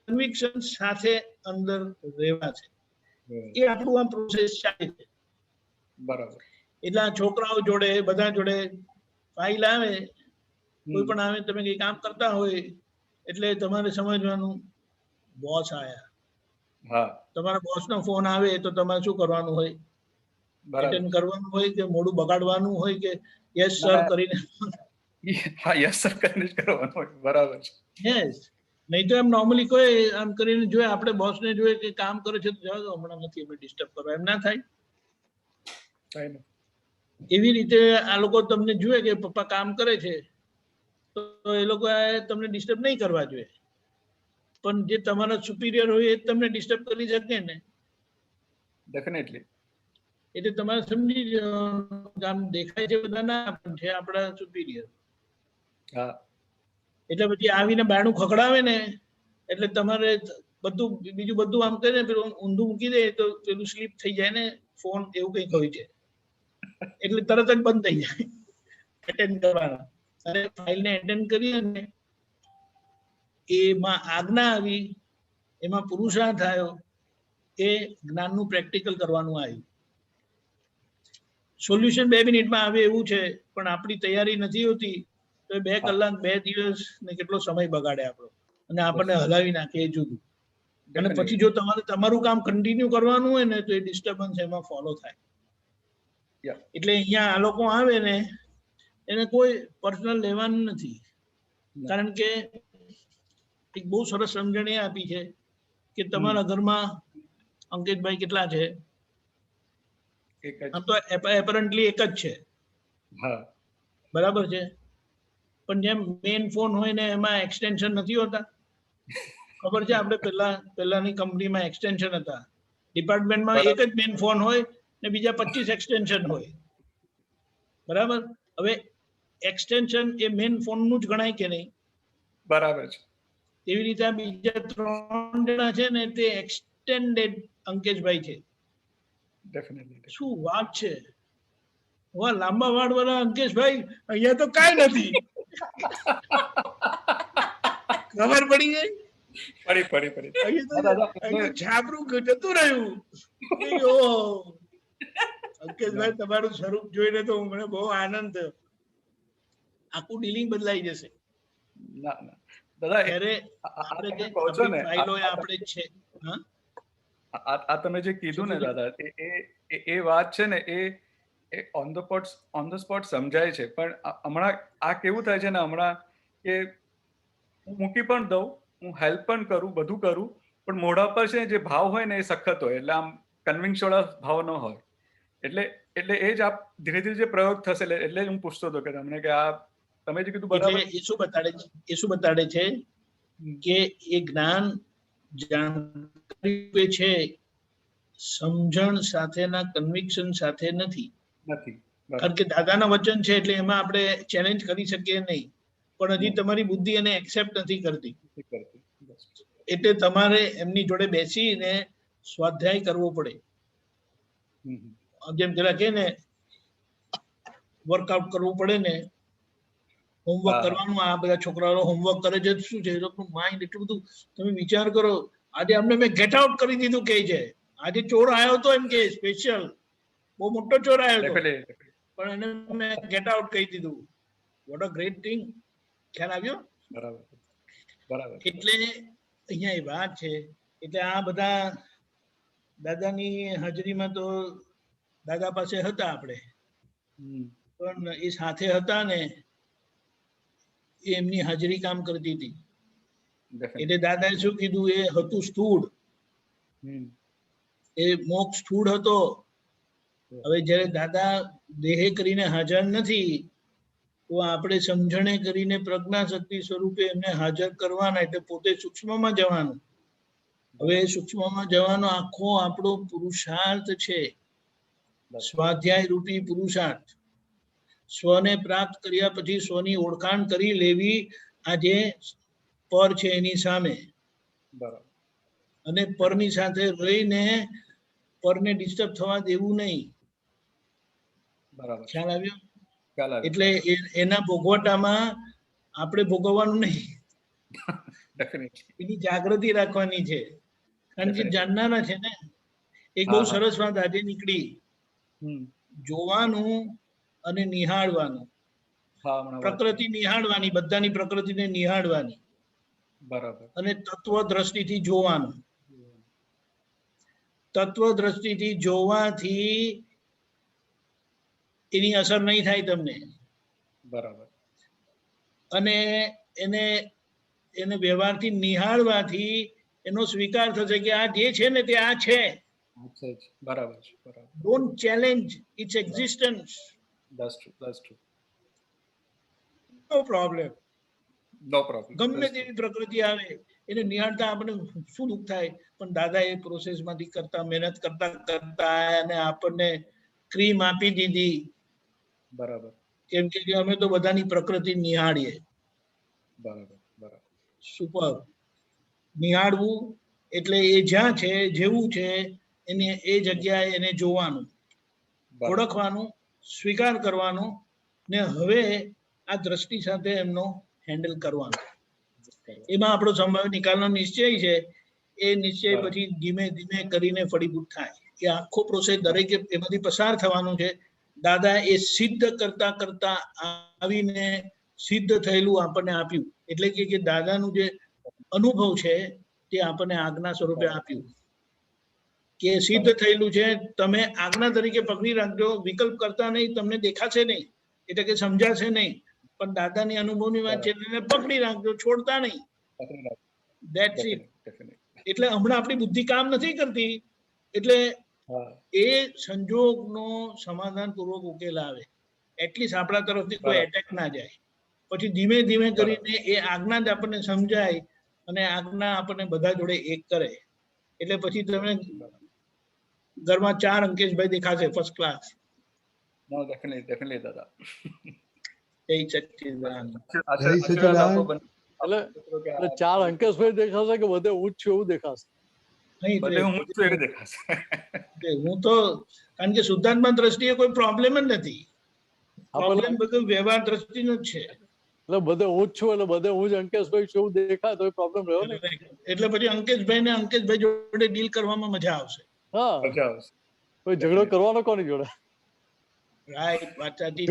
કન્વિક્શન સાથે અંદર રહેવા છે. એ આપણું આ પ્રોસેસ ચાલે છે. બરાબર. એટલે આ છોકરાઓ જોડે બધા જોડે ફાઇલ આવે, કોઈ પણ આવે, તમે કઈ કામ કરતા હોય એટલે તમારે સમજવાનું બોસ આયા. હા. તમારા બોસ નો ફોન આવે તો તમારે શું કરવાનું હોય? અટેન્ડ કરવાનું હોય કે મોડું બગાડવાનું હોય કે યસ સર કરીને? હા, યસ સર કરીને જ કરવાનું હોય. બરાબર છે. યસ. નહીં તો એમ નોર્મલી કોઈ આમ કરીને જોઈએ, આપણે બોસ ને જોઈએ કે કામ કરે છે તો જાઓ હમણાં નથી અમે ડિસ્ટર્બ કરવા, એમ ના થાય. એવી રીતે આ લોકો તમને જુએ કે પપ્પા કામ કરે છે તો એ લોકો તમને ડિસ્ટર્બ નહીં કરવા જોઈએ. પણ જે તમારા સુપિરિયર હોય એ તમને ડિસ્ટર્બ કરી શકે ને. ડેફિનેટલી. એટલે તમારે સમજી આમ દેખાય છે બધા ના પણ છે આપણા સુપિરિયર. હા. એટલે પછી આવીને બારણું ખખડાવે ને એટલે તમારે બધું બીજું બધું આમ કરે ને પેલું ઊંધું મૂકી દે તો પેલું સ્લીપ થઈ જાય ને ફોન, એવું કંઈક હોય છે. એટલે તરત જ બંધ થઈ જાય એટેન્ડ કરવાના. અને ફાઇલને એટેન્ડ કરી અને એમાં આજ્ઞા આવી, એમાં પુરુષાર્થ આવ્યો, એ જ્ઞાનનું પ્રેક્ટિકલ કરવાનું આવ્યું. સોલ્યુશન 2 મિનિટમાં આવે એવું છે, પણ આપણી તૈયારી નથી હોતી તો 2 કલાક 2 દિવસ ને કેટલો સમય બગાડે આપણો અને આપણને હલાવી નાખે એ જુદું. અને પછી જો તમારે તમારું કામ કન્ટિન્યુ કરવાનું હોય ને તો એ ડિસ્ટર્બન્સ એમાં ફોલો થાય. એટલે અહીંયા આ લોકો આવે ને એને કોઈ પર્સનલ લેવાનું નથી, કારણ કે એક બહુ સરસ સમજણ એ આપી છે કે તમારા ઘરમાં અંકિતભાઈ કેટલા છે? આમ તો એપરન્ટલી એક જ છે. બરાબર છે. પણ જેમ મેઇન ફોન હોય ને એમાં એક્સટેન્શન નથી હોતા, ખબર છે? આપણે પહેલાની કંપનીમાં એક્સટેન્શન હતા. ડિપાર્ટમેન્ટમાં એક જ મેઇન ફોન હોય ને બીજા 25 એક્સટેન્શન હોય. બરાબર. હવે એક્સટેન્શન એ મેઇન ફોનનું જ ગણાય કે નહીં? બરાબર છે. એવી રીતે આ બીજા 3 જણા છે ને તે એક્સટેન્ડેડ અંકેશભાઈ છે. શું વાત છે! વાહ, લાંબા વાળ વાળા અંકેશભાઈ, અહીંયા તો કાંઈ નથી. ખબર પડી ગઈ? અહીંયા છાપરું જતું રહ્યું. અંકેશભાઈ, તમારું સ્વરૂપ જોઈને તો મને બહુ આનંદ થયો. આખું ડીલિંગ બદલાઈ જશે. ના ના દાદા, આ તમે જે કીધું ને દાદા, એ વાત છે ને એ ઓન ધ સ્પોટ સમજાય છે. પણ હમણાં આ કેવું થાય છે ને હમણાં કે હું મૂકી પણ દઉં, હું હેલ્પ પણ કરું, બધું કરું, પણ મોઢા પર છે જે ભાવ હોય ને એ સખત હોય, એટલે આમ કન્વિન્સ વાળા ભાવ ન હોય. એટલે એ જ આપ ધીરે ધીરે જે પ્રયોગ થશે એટલે જ હું પૂછતો હતો કે તમને કે આ તમે જે કીધું બરાબર. એ શું બતાડે છે કે એ જ્ઞાન જાણકારી છે, સમજણ સાથેના કન્વિક્શન સાથે નથી. કારણ કે દાદાના વચન છે એટલે એમાં આપણે ચેલેન્જ કરી શકીએ નહીં, પણ હજી તમારી બુદ્ધિ એને એક્સેપ્ટ નથી કરતી. એટલે તમારે એમની જોડે બેસીને સ્વાધ્યાય કરવો પડે. જેમ પેલા કે ને વર્કઆઉટ કરવું પડે ને, હોમવર્ક કરવાનું. આ બધા છોકરાઓ હોમવર્ક કરે છે, શું છે એ લોકોનું માઇન્ડ એટલું બધું. તમે વિચાર કરો, આજે અમને મેં ગેટ આઉટ કરી દીધું કે છે. આજે ચોર આવ્યો હતો એમ કે સ્પેશિયલ, બહુ મોટો ચોર આવ્યો હતો, પણ એને મેં ગેટ આઉટ કહી દીધું. What a great thing. ખ્યાલ આવ્યો? બરાબર. એટલે અહીંયા એ વાત છે. એટલે આ બધા દાદાની હાજરીમાં તો દાદા પાસે હતા આપણે, પણ એ સાથે હતા ને એમની હાજરી કામ કરતી હતી. એટલે દાદાએ શું કીધું? એ હતું સ્થૂળ, એ મોક્ષ સ્થૂળ હતો. હવે જયારે દાદા દેહે કરીને હાજર નથી તો તો આપણે સમજણે કરીને પ્રજ્ઞા શક્તિ સ્વરૂપે એમને હાજર કરવાના, એટલે પોતે સૂક્ષ્મમાં જવાનું. હવે સૂક્ષ્મમાં જવાનો આખો આપણો પુરુષાર્થ છે, સ્વાધ્યાય રૂપી પુરુષાર્થ. સ્વને પ્રાપ્ત કર્યા પછી સ્વની ઓળખાણ કરી લેવી, આ જે પર છે એની સામે, અને પરની સાથે રહીને પરને ડિસ્ટર્બ થવા દેવું નહીં. ખ્યાલ આવ્યો? એટલે એના ભોગવટામાં આપણે ભોગવવાનું નહીં, એની જાગૃતિ રાખવાની છે. કારણ કે જાણનારા છે ને. એક બહુ સરસ વાત આજે નીકળી, જોવાનું અને નિહાળવાનું. પ્રકૃતિ નિહાળવાની, બધાની પ્રકૃતિને નિહાળવાની, બરાબર, અને તત્વ દ્રષ્ટિથી જોવાનું. તત્વ દ્રષ્ટિથી જોવાથી એની અસર નહીં થાય તમને. બરાબર. અને એને વ્યવહારથી નિહાળવાથી એનો સ્વીકાર થશે કે આ જે છે ને તે આ છે. બરાબર છે, બરાબર. Don't challenge its existence. That's true, that's true. No problem. No problem. ગમે તેવી પ્રકૃતિ આવે એને નિહાળતા આપણે શું દુઃખ થાય, પણ દાદા એ પ્રોસેસમાંથી કરતા, મહેનત કરતા કરતા અને આપણને ક્રીમ આપી દીધી. બરાબર. કેમ કે અમે તો બધાની પ્રકૃતિ નિહાળીએ. બરાબર, બરાબર. સુપર. નિહાળવું એટલે એ જ્યાં છે, જેવું છે એને એ જગ્યાએ એને જોવાનું, ઓળખવાનું, સ્વીકાર કરવાનો, ને હવે આ દ્રષ્ટિ સાથે એમનો હેન્ડલ કરવાનો. એમાં આપણો સંભાવ્ય નિકાલનો નિશ્ચય છે. એ નિશ્ચય પછી ધીમે ધીમે કરીને ફળીભૂત થાય. એ આખો પ્રોસેસ દરેકે એમાંથી પસાર થવાનું છે. દાદા એ સિદ્ધ કરતા કરતા આવીને સિદ્ધ થયેલું આપણને આપ્યું. એટલે કે દાદાનું જે અનુભવ છે તે આપણને આજ્ઞા સ્વરૂપે આપ્યું કે સિદ્ધ થયેલું છે, તમે આજ્ઞા તરીકે પકડી રાખજો, વિકલ્પ કરતા નહીં, તમને દેખાશે નહીં, એટલે કે સમજાશે નહીં, પણ દાદાની અનુભવની વાત છે એટલે પકડી રાખજો, છોડતા નહીં. That's it. એટલે હમણાં આપણી બુદ્ધિ કામ નથી કરતી, એટલે એ સંજોગનો સમાધાન પૂર્વક ઉકેલ આવે. એટલીસ્ટ આપણા તરફથી કોઈ એટેક ના જાય. પછી ધીમે ધીમે કરીને એ આજ્ઞા જ આપણને સમજાય અને આજ્ઞા આપણને બધા જોડે એક કરે. એટલે પછી તમે ઘરમાં 4 અંકેશભાઈ દેખાશે ફર્સ્ટ ક્લાસ. No, definitely, દાદા. જય સચ્ચિદાનંદ. એટલે 4 અંકેશભાઈ દેખાશે કે બધે હું જ છું એવું દેખાશે? હું તો કારણ કે શુદ્ધાત્મા દ્રષ્ટિએ કોઈ પ્રોબ્લેમ જ નથી. પ્રોબ્લેમ બધું વ્યવહાર દ્રષ્ટિનો જ છે. એટલે બધે હું જ છું, એટલે બધે હું જ અંકેશભાઈ છું એવું દેખાય તો પ્રોબ્લેમ રહ્યો ને. એટલે પછી અંકેશભાઈ ને અંકેશભાઈ જોડે ડીલ કરવામાં મજા આવશે. હા, કોઈ ઝઘડો કરવાનો કોની જોડે? રાઈટ, વાત સાચી.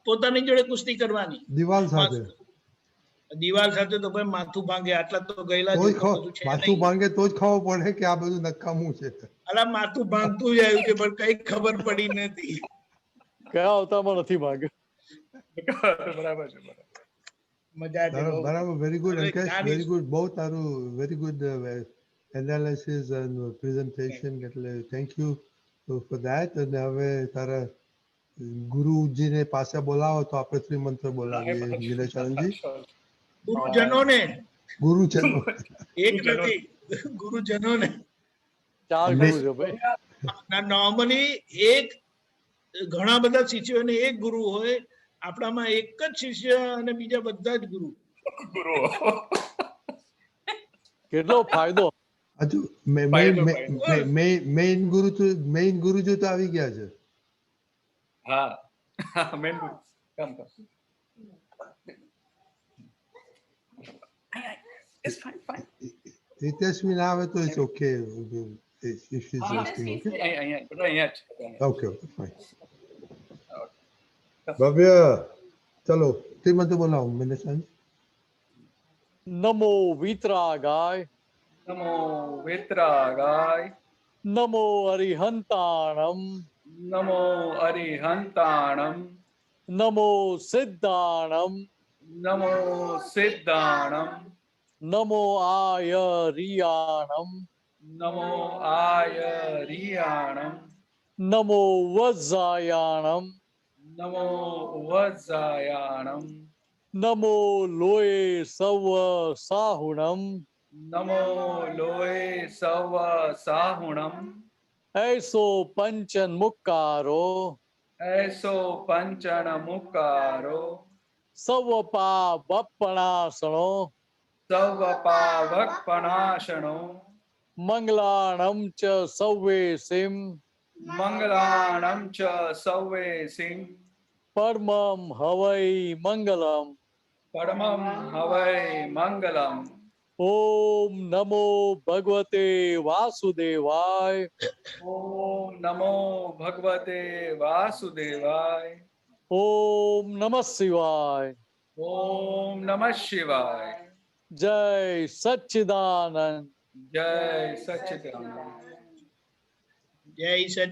પોતાની જોડે કુસ્તી કરવાની. દિવાલ સાથે તો ભાઈ માથું ભાંગે. આટલા તો ગયેલા માથું ભાંગે તો જ ખબર પડે કે આ બધું નકામું છે. અલા માથું ભાંગતું જ આવ્યું છે પણ કઈ ખબર પડી નથી. કયા અવતારમાં નથી ભાંગ્યો. બરાબર છે, બરાબર. Very good Ankesh, very good. બહુ તારું very good analysis and presentation. એટલે થેન્ક યુ ફોર ધેટ. અને હવે તારા ગુરુજીને પાસે બોલાવો તો આપણે ત્રિમંત્ર બોલાવીએ. નિલેશાનંદજી, ગુરુજનોને એક નથી, ગુરુજનોને 4 ગુરુ છે ભાઈ. નોર્મલી એક ઘણા બધા શિષ્યોને એક ગુરુ હોય, આપણામાં એક જ શિષ્ય અને બીજા બધા જ ગુરુ. કેટલો ફાયદો. હજુ મેઇન ગુરુ જો તો આવી ગયા છે. હા, મેઇન ગુરુ. કામ કર. It's fine. હિતેશવી ના આવે તો it's okay. If she's resting, okay, fine. Bhavya, ચલો શ્રીમંત બોલાવો. મિનેશન. નમો વિતરાગાય. નમો વિતરાગાય. નમો અરિહંતાણમ. નમો અરિહંતાણમ. નમો સિદ્ધાણમ. નમો સિદ્ધાણમ. નમો આયરિયાણમ. નમો આયરિયાણમ. નમો વજ્જાયાણમ. નમો વજ્જાયાણમ નમો લોય સવ સાહુણમ નમો લોય સવ સાહુણમ એસો પંચન મુક્કારો એસો પંચન મુકારો સવ પાપણાસણો સવ પાવકપણાશણો મંગલાણમ ચ સૌવે સિમ મંગલાણમ ચ સૌવે સિંહ પરમમ હવૈ મંગલમ પરમમ હવૈ મંગલમ ઓમ નમો ભગવતે વાસુદેવાય ઓમ નમો ભગવતે વાસુદેવાય ઓમ નમઃ શિવાય ઓમ નમઃ શિવાય જય સચ્ચિદાનંદ જય સચ્ચિદાનંદ જય સચ